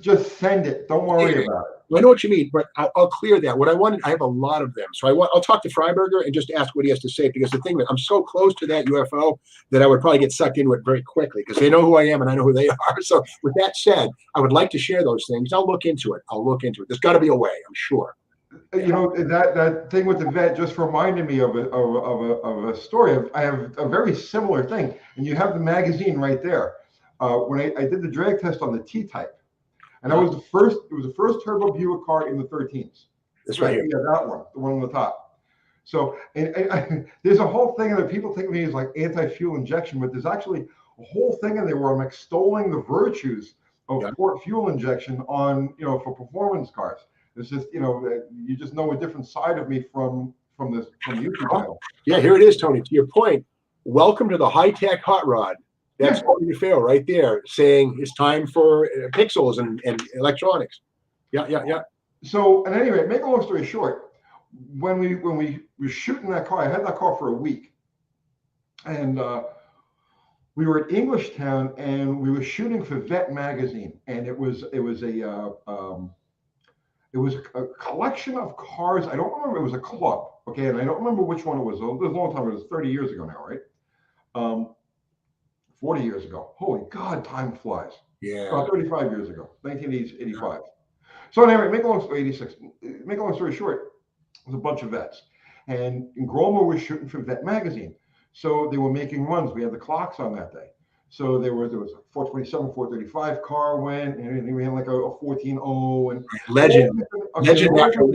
Just send it. Don't worry about it. I know what you mean, but I'll clear that. What I wanted, I have a lot of them. So I'll talk to Freiberger and just ask what he has to say, because the thing that I'm so close to that UFO that I would probably get sucked into it very quickly because they know who I am and I know who they are. So with that said, I would like to share those things. I'll look into it. There's got to be a way, I'm sure. That thing with the vet just reminded me of a story. I have a very similar thing, and you have the magazine right there. When I did the drag test on the T-Type. And it was the first turbo Buick car in the 13s. That's right. Yeah, that one, the one on the top. So and there's a whole thing that people think of me as like anti-fuel injection, but there's actually a whole thing in there where I'm extolling the virtues of port fuel injection on, for performance cars. It's just, you just know a different side of me from the YouTube channel. Yeah, here it is, Tony. To your point, welcome to the high-tech hot rod. That's Tony DeFeo right there saying it's time for pixels and electronics. Yeah. So, at any rate, make a long story short, when we were shooting that car, I had that car for a week, and we were at Englishtown, and we were shooting for Vet magazine, and it was a collection of cars. I don't remember. It was a club, okay, and I don't remember which one it was. It was a long time. It was 30 years ago now, right? 40 years ago. Holy God, time flies. Yeah. About 35 years ago, 1985. So anyway, make a long story short, it was a bunch of vets. And Groma was shooting for Vet magazine. So they were making runs. We had the clocks on that day. So there was a 427, 435 car went, and we had like a 14.0 and legend after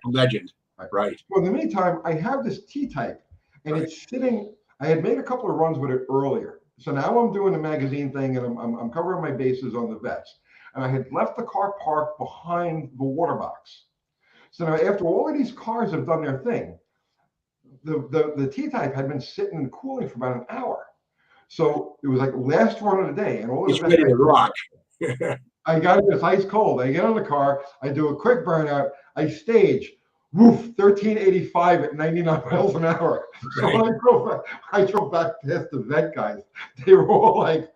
legend. Right. Well, in the meantime, I have this T-Type, and it's sitting. I had made a couple of runs with it earlier. So now I'm doing the magazine thing, and I'm covering my bases on the vets. And I had left the car parked behind the water box. So now after all of these cars have done their thing, the T-Type had been sitting and cooling for about an hour. So it was like last run of the day, and all of it's ready to rock. I got it. It's ice cold. I get on the car. I do a quick burnout. I stage. Woof, 1385 at 99 miles an hour. So Right. when I drove back past the vet guys. They were all like,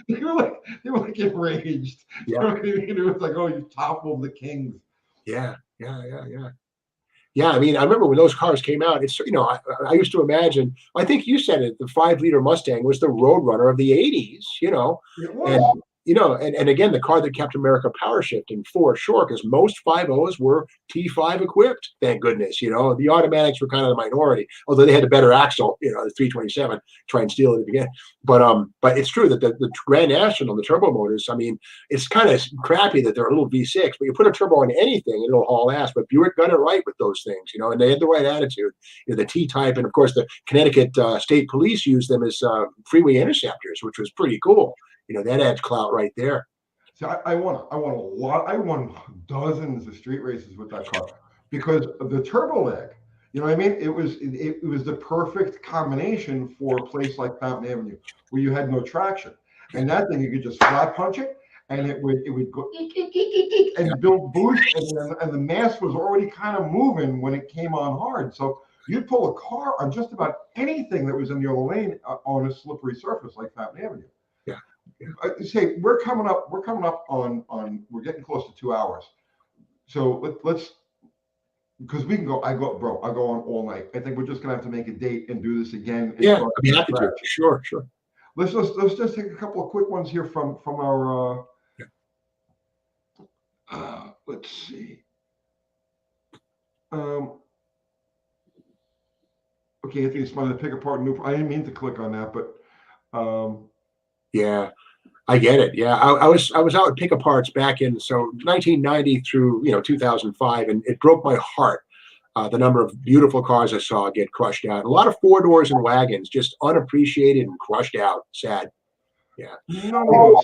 they were like enraged. Yeah. You know what I mean? It was like, oh, you toppled the kings. Yeah. Yeah, I mean, I remember when those cars came out. It's I used to imagine. I think you said it. The 5-liter Mustang was the Roadrunner of the '80s. It was. And again, the car that kept America power shifting for sure, because most 5.0s were T5 equipped. Thank goodness. The automatics were kind of the minority, although they had a better axle. The 327 try and steal it at the beginning. But it's true that the Grand National, the turbo motors. I mean, it's kind of crappy that they're a little V6, but you put a turbo on anything, and it'll haul ass. But Buick got it right with those things, and they had the right attitude. The T-Type, and of course the Connecticut State Police used them as freeway interceptors, which was pretty cool. That adds clout right there. So I won a lot. I won dozens of street races with that car because of the turbo lag. You know what I mean? It was the perfect combination for a place like Fountain Avenue where you had no traction. And that thing, you could just flat punch it, and it would go eek, eek, eek, eek, eek, and build boost, and the mass was already kind of moving when it came on hard. So you'd pull a car on just about anything that was in the other lane on a slippery surface like Fountain Avenue. Yeah. Say we're coming up on we're getting close to 2 hours. So let's because I go on all night. I think we're just gonna have to make a date and do this again. Yeah, I'd be happy to. Sure. Let's just take a couple of quick ones here from our let's see. Okay, Anthony's trying to pick apart new. I didn't mean to click on that, but yeah, I get it. Yeah, I was out at pick aparts back in 1990 through 2005, and it broke my heart. The number of beautiful cars I saw get crushed out. A lot of four doors and wagons just unappreciated and crushed out. Sad. Yeah. No,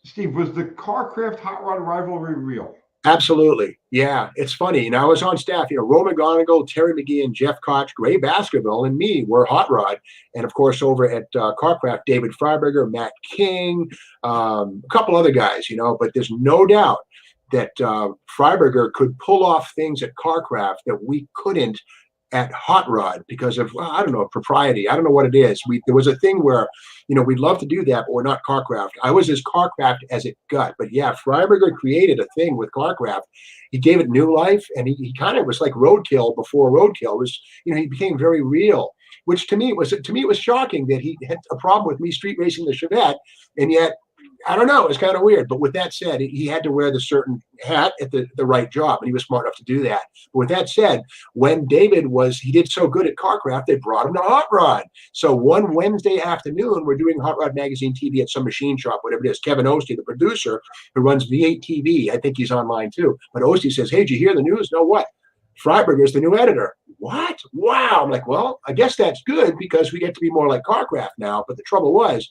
Steve, was the Carcraft Hot Rod rivalry real? Absolutely. Yeah. It's funny. I was on staff, Ro McGonigal, Terry McGee, and Jeff Koch, Gray Baskerville, and me were Hot Rod. And of course, over at Carcraft, David Freiberger, Matt King, a couple other guys, but there's no doubt that Freiberger could pull off things at Carcraft that we couldn't at Hot Rod because of, I don't know, propriety. I don't know what it is. There was a thing where, we'd love to do that, but we're not Carcraft. I was as Carcraft as it got. But yeah, Freiberger created a thing with Carcraft. He gave it new life, and he kind of was like roadkill before roadkill. It was, he became very real, which to me it was shocking that he had a problem with me street racing the Chevette, and yet I don't know. It's kind of weird. But with that said, he had to wear the certain hat at the right job, and he was smart enough to do that. But with that said, when he did so good at Carcraft, they brought him to Hot Rod. So one Wednesday afternoon, we're doing Hot Rod Magazine TV at some machine shop, whatever it is. Kevin Ostie, the producer, who runs V8 TV, I think he's online too. But Ostie says, "Hey, did you hear the news?" "No, what?" "Freiberger's the new editor." "What? Wow." I'm like, well, I guess that's good because we get to be more like Carcraft now. But the trouble was,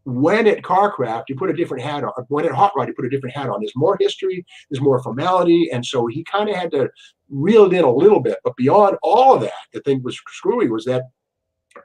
when at Carcraft, you put a different hat on. When at Hot Rod, you put a different hat on. There's more history, there's more formality, and so he kind of had to reel it in a little bit. But beyond all of that, the thing was screwy was that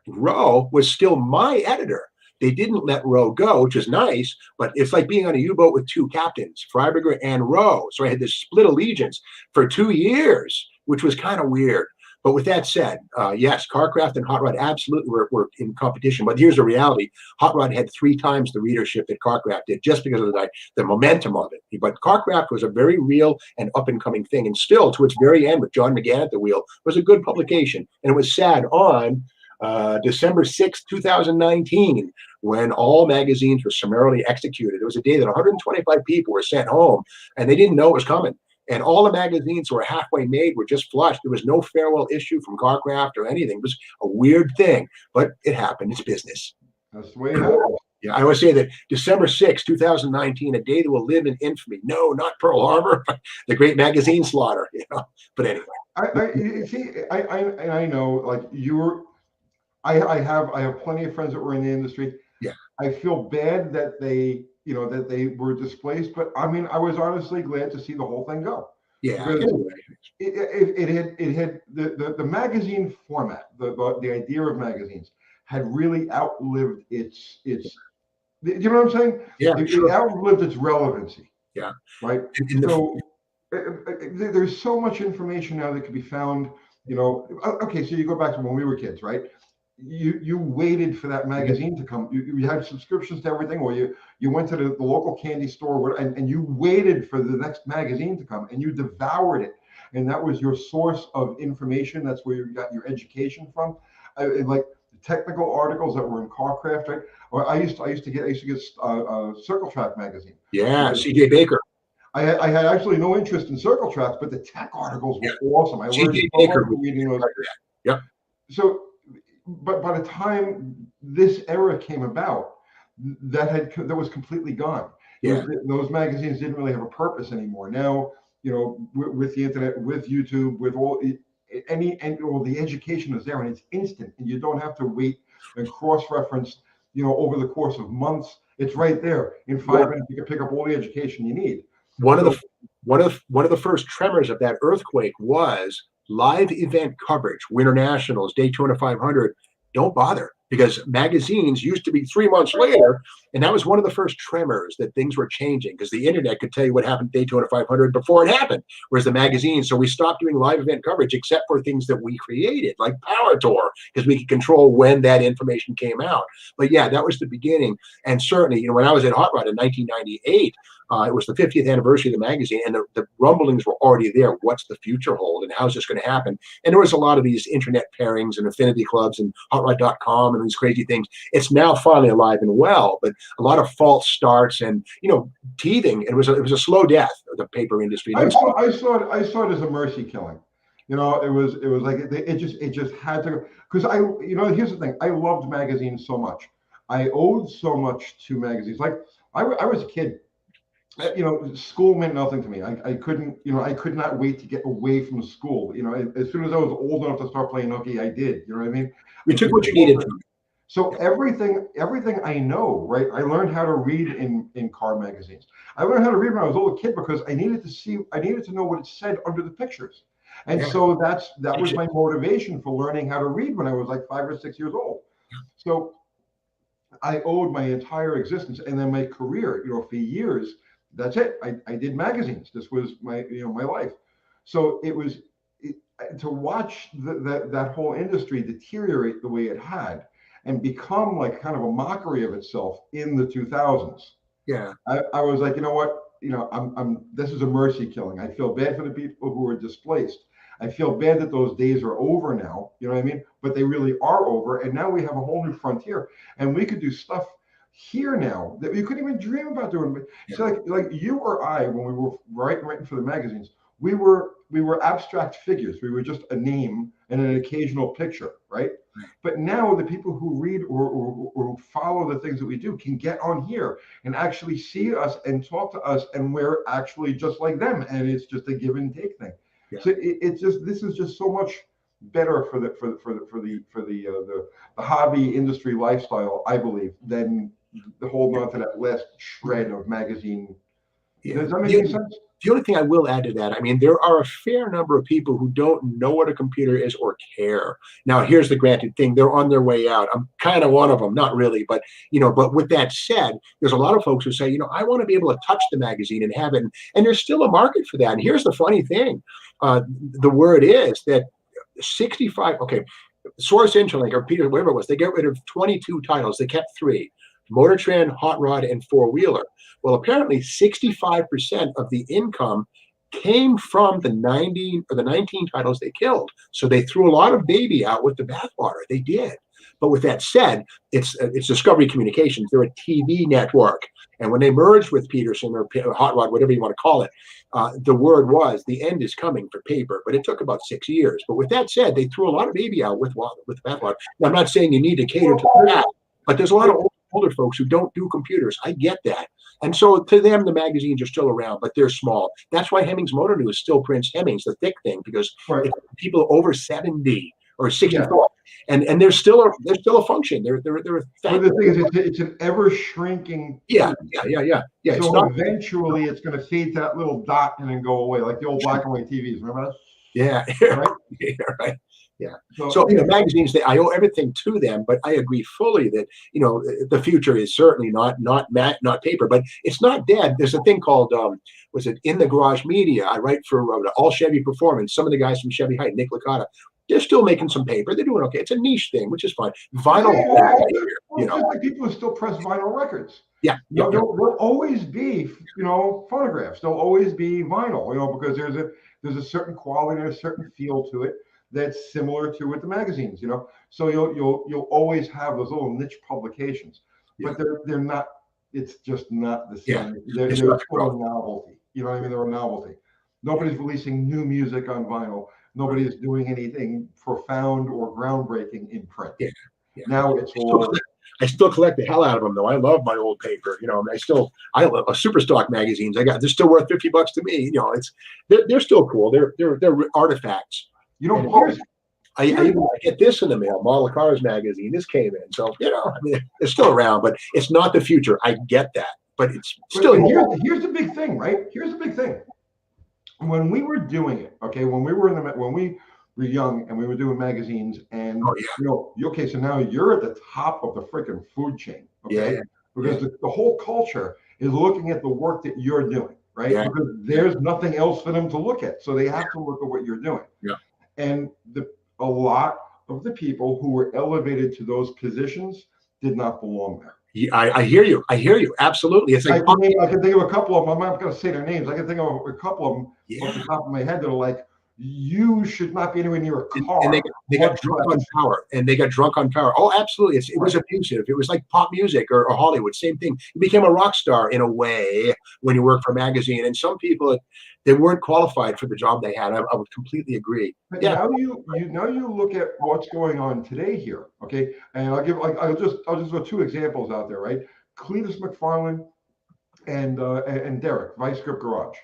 Ro was still my editor. They didn't let Ro go, which is nice, but it's like being on a U-boat with two captains, Freiberger and Ro. So I had this split allegiance for 2 years, which was kind of weird. But with that said, yes, Carcraft and Hot Rod absolutely were in competition. But here's the reality. Hot Rod had 3 times the readership that Carcraft did just because of the momentum of it. But Carcraft was a very real and up-and-coming thing. And still, to its very end, with John McGann at the wheel, was a good publication. And it was sad on December 6, 2019, when all magazines were summarily executed. It was a day that 125 people were sent home, and they didn't know it was coming. And all the magazines were halfway made were just flushed. There was no farewell issue from Carcraft or anything. It was a weird thing, but it happened. It's business. That's the way it happens. Yeah, I always say that December 6, 2019, a day that will live in infamy. No, not Pearl Harbor, but the great magazine slaughter. But anyway, I know, like I have plenty of friends that were in the industry. Yeah, I feel bad that they were displaced, but I mean, I was honestly glad to see the whole thing go. Yeah, it had the magazine format, the idea of magazines had really outlived its. You know what I'm saying? Yeah, it outlived its relevancy. Yeah, right. So there's so much information now that can be found. Okay, so you go back to when we were kids, right? You waited for that magazine to come. You had subscriptions to everything, or you went to the local candy store, and you waited for the next magazine to come, and you devoured it, and that was your source of information. That's where you got your education from. Like the technical articles that were in Carcraft, right? Or I used to get Circle Track magazine. Yeah, C.J. Baker. I had actually no interest in Circle Tracks, but the tech articles were awesome. I learned C.J. so Baker much from reading those. Yep. So, but by the time this era came about, that was completely gone. Yeah. Those magazines didn't really have a purpose anymore. Now, with the internet, with YouTube, with all the education is there, and it's instant, and you don't have to wait and cross-reference. Over the course of months, it's right there in 5 minutes. You can pick up all the education you need. One of the first tremors of that earthquake was live event coverage. Winter Nationals, Daytona 500. Don't bother. because magazines used to be 3 months later, and that was one of the first tremors that things were changing, because the internet could tell you what happened at Daytona 500 before it happened, whereas the magazines, so we stopped doing live event coverage except for things that we created, like Power Tour, because we could control when that information came out. But yeah, that was the beginning. And certainly, you know, when I was at Hot Rod in 1998, it was the 50th anniversary of the magazine, and the rumblings were already there. What's the future hold, and how's this going to happen? And there was a lot of these internet pairings and affinity clubs and hotrod.com and these crazy things. It's now finally alive and well, but a lot of false starts and, you know, teething. It was a slow death of the paper industry. I saw it as a mercy killing. You know, it was like it just had to, because you know, here's the thing. I loved magazines so much. I owed so much to magazines. Like I was a kid. You know, school meant nothing to me. I couldn't, you know, I could not wait to get away from school. You know, as soon as I was old enough to start playing hooky, I did. You know what I mean? You took what you needed. So everything I know, right? I learned how to read in car magazines. I learned how to read when I was a little kid because I needed to know what it said under the pictures. And so that was my motivation for learning how to read when I was like 5 or 6 years old. So I owed my entire existence, and then my career, you know, for years. That's it. I did magazines. This was my, you know, my life. So to watch that whole industry deteriorate the way it had and become like kind of a mockery of itself in the 2000s. Yeah. I was like, you know what? You know, this is a mercy killing. I feel bad for the people who were displaced. I feel bad that those days are over now. You know what I mean? But they really are over. And now we have a whole new frontier, and we could do stuff here now that you couldn't even dream about doing. Yeah. So like you or I, when we were writing for the magazines, we were abstract figures. We were just a name and an occasional picture, right? But now the people who read or follow the things that we do can get on here and actually see us and talk to us, and we're actually just like them, and it's just a give and take thing. Yeah. So this is just so much better for the hobby industry lifestyle, I believe, than the holding on to that last shred of magazine. Yeah. Does that make any sense? The only thing I will add to that, I mean, there are a fair number of people who don't know what a computer is or care. Now, here's the granted thing. They're on their way out. I'm kind of one of them, not really, but, you know, but with that said, there's a lot of folks who say, you know, I want to be able to touch the magazine and have it. And there's still a market for that. And here's the funny thing. The word is that 65, okay, Source Interlink or Peter, whatever it was, they get rid of 22 titles. They kept 3. Motor Trend, Hot Rod, and Four Wheeler. Well, apparently 65% of the income came from the 19 titles they killed. So they threw a lot of baby out with the bathwater. They did. But with that said, it's Discovery Communications. They're a TV network. And when they merged with Peterson or Hot Rod, whatever you want to call it, the word was the end is coming for paper. But it took about 6 years. But with that said, they threw a lot of baby out with the bathwater. Now, I'm not saying you need to cater to that, but there's a lot of older folks who don't do computers. I get that. And so to them, the magazines are still around, but they're small. That's why Hemmings Motor News still prints Hemmings, the thick thing, because it's people over 70 or 64. Yeah. And there's still a function. They're well, the thing is, it's an ever shrinking. Yeah. So eventually it's going to fade to that little dot and then go away, like the old black and white TVs. Remember that? Yeah. Right. Yeah. Right. Yeah. So you know, magazines, I owe everything to them, but I agree fully that, you know, the future is certainly not paper, but it's not dead. There's a thing called was it In the Garage Media? I write for All Chevy Performance. Some of the guys from Chevy Height, Nick Licata, they're still making some paper. They're doing okay. It's a niche thing, which is fine. Vinyl, you know, like people who still press vinyl records. Yeah. There'll always be, you know, phonographs. There'll always be vinyl, you know, because there's a certain quality and a certain feel to it that's similar to with the magazines, you know. So you'll always have those little niche publications, but they're not. It's just not the same. They're a novelty. You know what I mean? They're a novelty. Nobody's releasing new music on vinyl. Nobody is doing anything profound or groundbreaking in print. Yeah. Now it's all. I still collect the hell out of them, though. I love my old paper. You know, I love Superstock magazines. They're still worth $50 to me. You know, they're still cool. They're artifacts. You know, I get this in the mail, Model Cars magazine. This came in, so you know, I mean, it's still around, but it's not the future. I get that, but it's still. Here's the big thing, right? Here's the big thing. When we were doing it, okay, when we were young and we were doing magazines, and Oh, yeah. you know, okay, so now you're at the top of the freaking food chain, okay? Yeah. Because the whole culture is looking at the work that you're doing, right? Yeah. Because there's nothing else for them to look at, so they have to look at what you're doing. Yeah. And a lot of the people who were elevated to those positions did not belong there. Yeah, I hear you. I hear you. Absolutely. It's like I can think of a couple of them. I'm not going to say their names. I can think of a couple of them off the top of my head that are like, you should not be anywhere near a car. And they got drunk on power. And they got drunk on power. Oh, absolutely. It was abusive. It was like pop music or Hollywood. Same thing. You became a rock star in a way when you worked for a magazine. And some people, they weren't qualified for the job they had. I would completely agree. But now you look at what's going on today here, okay? And I'll just throw two examples out there, right? Cletus McFarlane and Derek, Vice Grip Garage,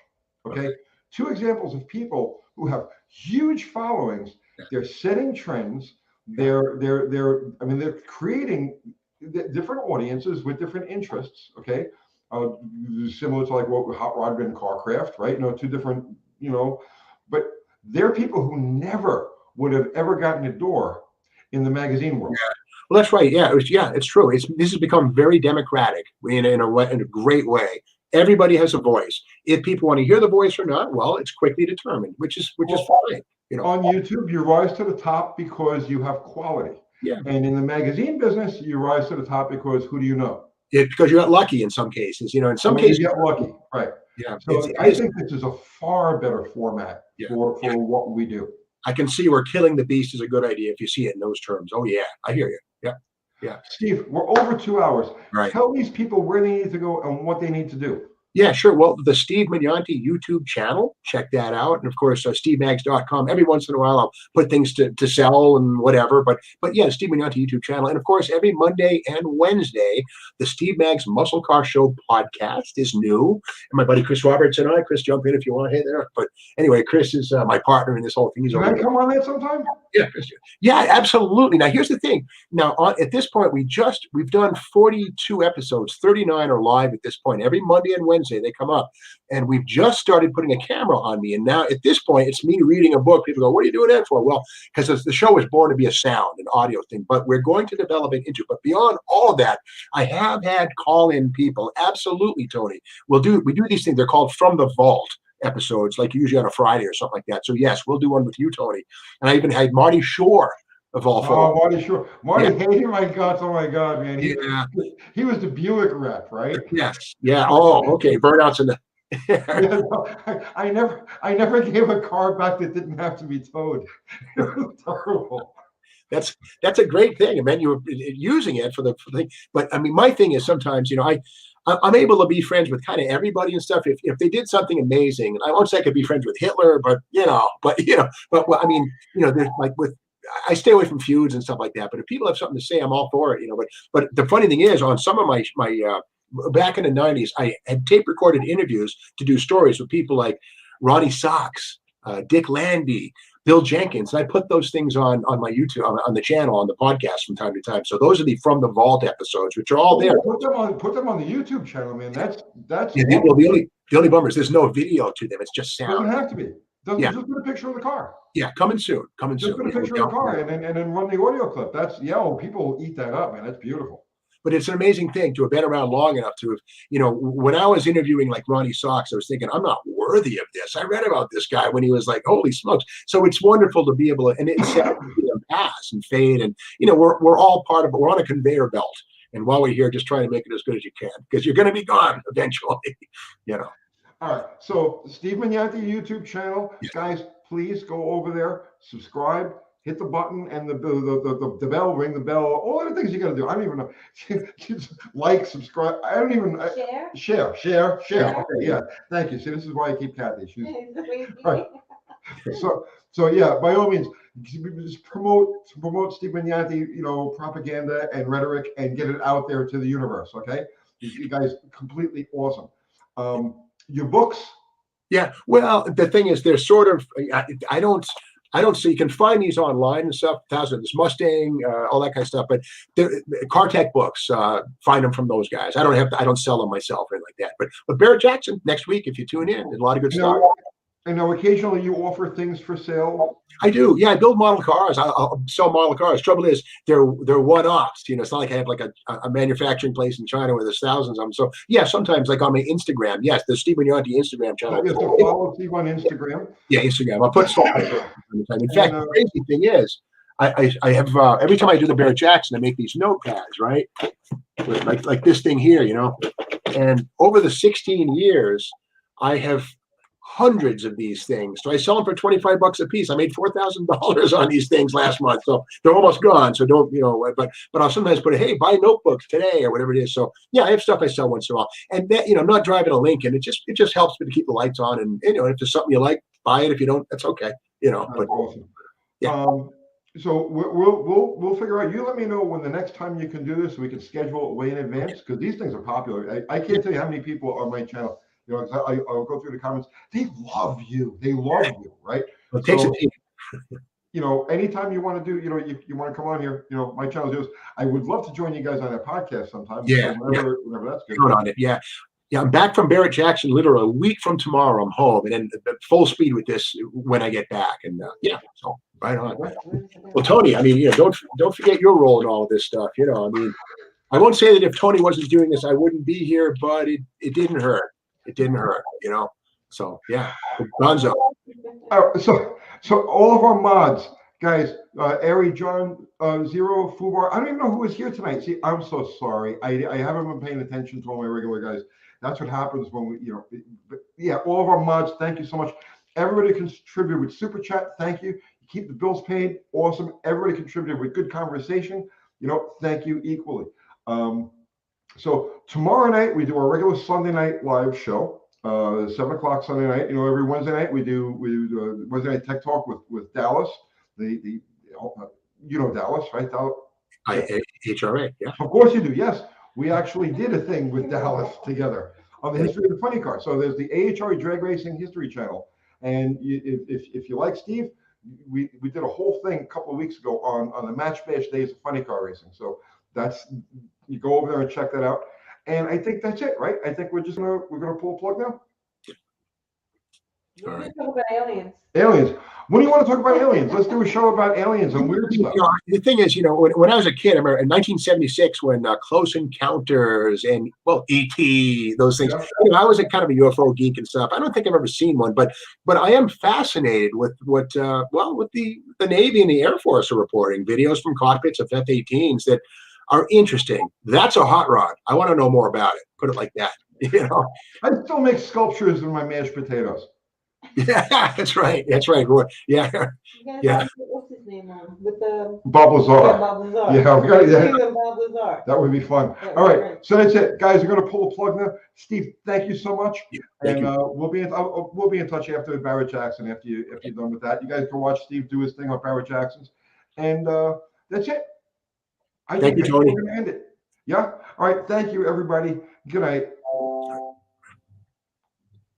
okay? Two examples of people who have huge followings. They're setting trends. They're creating different audiences with different interests, okay? Similar to like what Hot Rod and Carcraft, right? You know, two different, you know, but they're people who never would have ever gotten a door in the magazine world. Yeah. Well, that's right. Yeah, it's true. This has become very democratic in a great way. Everybody has a voice. If people want to hear the voice or not, well, it's quickly determined, which is fine. You know, on YouTube, you rise to the top because you have quality. Yeah. And in the magazine business, you rise to the top because who do you know? Because you got lucky in some cases. You know, in some cases you get lucky, right? Yeah. So I think this is a far better format for what we do. I can see where killing the beast is a good idea if you see it in those terms. Oh yeah, I hear you. Yeah. Yeah. Steve, we're over 2 hours. Right. Tell these people where they need to go and what they need to do. Yeah, sure. Well, the Steve Magnante YouTube channel, check that out. And of course, SteveMags.com. Every once in a while, I'll put things to sell and whatever. But yeah, Steve Magnante YouTube channel. And of course, every Monday and Wednesday, the Steve Mags Muscle Car Show podcast is new. And my buddy Chris Roberts and Chris, jump in if you want. Hey there. But anyway, Chris is my partner in this whole thing. He's Can I come on that sometime? Yeah, yeah, absolutely. Now, here's the thing. Now, at this point, we've done 42 episodes. 39 are live at this point. Every Monday and Wednesday, they come up. And we've just started putting a camera on me. And now, at this point, it's me reading a book. People go, what are you doing that for? Well, because the show was born to be a sound, an audio thing. But we're going to develop it into. But beyond all of that, I have had call-in people. Absolutely, Tony. We do these things. They're called From the Vault episodes, like usually on a Friday or something like that. So yes, we'll do one with you, Tony. And I even had Marty Shore of all folks. Oh, Marty Shore. Marty hated my guts. Oh my God, man. He was the Buick rep, right? Yes. Yeah. Oh, okay. Burnouts in the I never gave a car back that didn't have to be towed. It was terrible. That's a great thing. I mean, you were using it for the thing. But I mean, my thing is sometimes, you know, I'm able to be friends with kind of everybody and stuff. If they did something amazing, I won't say I could be friends with Hitler, but well, I mean, you know, there's like I stay away from feuds and stuff like that. But if people have something to say, I'm all for it, you know. But the funny thing is, on some of my back in the 90s, I had tape recorded interviews to do stories with people like Ronnie Socks, Dick Landy, Bill Jenkins. And I put those things on my YouTube, on the channel, on the podcast from time to time. So those are the From the Vault episodes, which are all there. Put them on the YouTube channel, man. That's yeah, well, the only bummer is there's no video to them. It's just sound. Doesn't have to be. Just put a picture of the car. Yeah, coming soon. Just put a picture of the car and then run the audio clip. That's people eat that up, man. That's beautiful. But it's an amazing thing to have been around long enough to have, you know, when I was interviewing like Ronnie Socks, I was thinking, I'm not worthy of this. I read about this guy when he was like, holy smokes. So it's wonderful to be able to, and it's sad to see them pass and fade. And, you know, we're all part of it. We're on a conveyor belt. And while we're here, just trying to make it as good as you can, because you're going to be gone eventually, you know. All right. So Steve Magnante YouTube channel, guys, please go over there, subscribe. Hit the button and the bell, ring the bell, all the things you got to do. I don't even know. Like, subscribe. I don't even. Share. Okay, yeah. Thank you. See, this is why I keep Kathy. She's right. So yeah, by all means, just promote Steve Magnante, you know, propaganda and rhetoric, and get it out there to the universe. Okay, you guys, completely awesome. Your books. Yeah. Well, the thing is, they're sort of. I don't see. You can find these online and stuff. This Mustang, all that kind of stuff. But CarTech books, find them from those guys. I don't sell them myself or anything like that. But Barrett Jackson next week, if you tune in, there's a lot of good stuff. I know occasionally you offer things for sale. I do. Yeah, I build model cars. I'll sell model cars. Trouble is, they're one-offs. You know, it's not like I have like a manufacturing place in China where there's thousands of them. So yeah, sometimes like on my Instagram, yes, the Steve Magnante Instagram channel. You have to follow Steve on Instagram. Yeah, Instagram. I'll put stuff like that all the time. In fact, the crazy thing is, I have every time I do the Barrett Jackson, I make these notepads, right? With like this thing here, you know. And over the 16 years, I have hundreds of these things. So I sell them for $25 a piece. I made $4,000 on these things last month. So they're almost gone. So don't, you know, but I'll sometimes put, hey, buy notebooks today or whatever it is. So yeah, I have stuff I sell once in a while. And that, you know, I'm not driving a Lincoln. It just helps me to keep the lights on. And, you know, if there's something you like, buy it. If you don't, that's okay. You know, That's but awesome. yeah. So we'll figure out. You let me know when the next time you can do this, so we can schedule it way in advance, because these things are popular. I can't tell you how many people on my channel, you know, I'll go through the comments. They love you. They love you, right? It takes a team. You know, anytime you want to do, you know, you want to come on here, you know, my channel is. I would love to join you guys on that podcast sometime. Yeah, so whenever that's good. Count on it. Yeah. Yeah, I'm back from Barrett Jackson literally a week from tomorrow. I'm home and then full speed with this when I get back. And yeah, so right on. Well, Tony, I mean, you know, don't forget your role in all of this stuff. You know, I mean, I won't say that if Tony wasn't doing this, I wouldn't be here, but it didn't hurt. It didn't hurt, you know. So yeah, Gonzo. So all of our mods, guys, Ari, John, Zero, Fubar. I don't even know who was here tonight. See, I'm so sorry. I haven't been paying attention to all my regular guys. That's what happens when we, you know, yeah, all of our mods, thank you so much. Everybody contributed with Super Chat, thank you. You keep the bills paid, awesome. Everybody contributed with good conversation, you know, thank you equally. So tomorrow night, we do our regular Sunday night live show, 7 o'clock Sunday night. You know, every Wednesday night, we do Wednesday Night Tech Talk with Dallas, you know Dallas, right? Dallas? HRA, yeah. Of course you do, yes. We actually did a thing with Dallas together on the history of the funny car. So there's the AHRA Drag Racing History Channel. And if you like Steve, we did a whole thing a couple of weeks ago on the Match Bash days of funny car racing. So that's, you go over there and check that out. And I think that's it, right? I think we're gonna pull a plug now. We're going to talk about aliens. Aliens. When do you want to talk about aliens? Let's do a show about aliens and weird stuff. You know, the thing is, you know, when I was a kid, I remember in 1976 when Close Encounters and, well, E.T., those things, Yeah. you know, I was a kind of a UFO geek and stuff. I don't think I've ever seen one, but I am fascinated with what the Navy and the Air Force are reporting, videos from cockpits of F-18s that are interesting. That's a hot rod. I want to know more about it. Put it like that. You know, I still make sculptures in my mashed potatoes. yeah, that's right. That's right. Yeah. Yeah. What's his name on? With the Bob Lazar. Bob Lazar. Yeah, we got that. Bob Lazar. That would be fun. Yeah, All right, right. so that's it, guys. We're gonna pull a plug now. Steve, thank you so much. Yeah, thank and you. we'll be in touch after Barrett Jackson. After you're done with that, you guys can watch Steve do his thing on Barrett Jackson's, and that's it. Thank you, Tony. We're gonna end it. Yeah. All right. Thank you, everybody. Good night.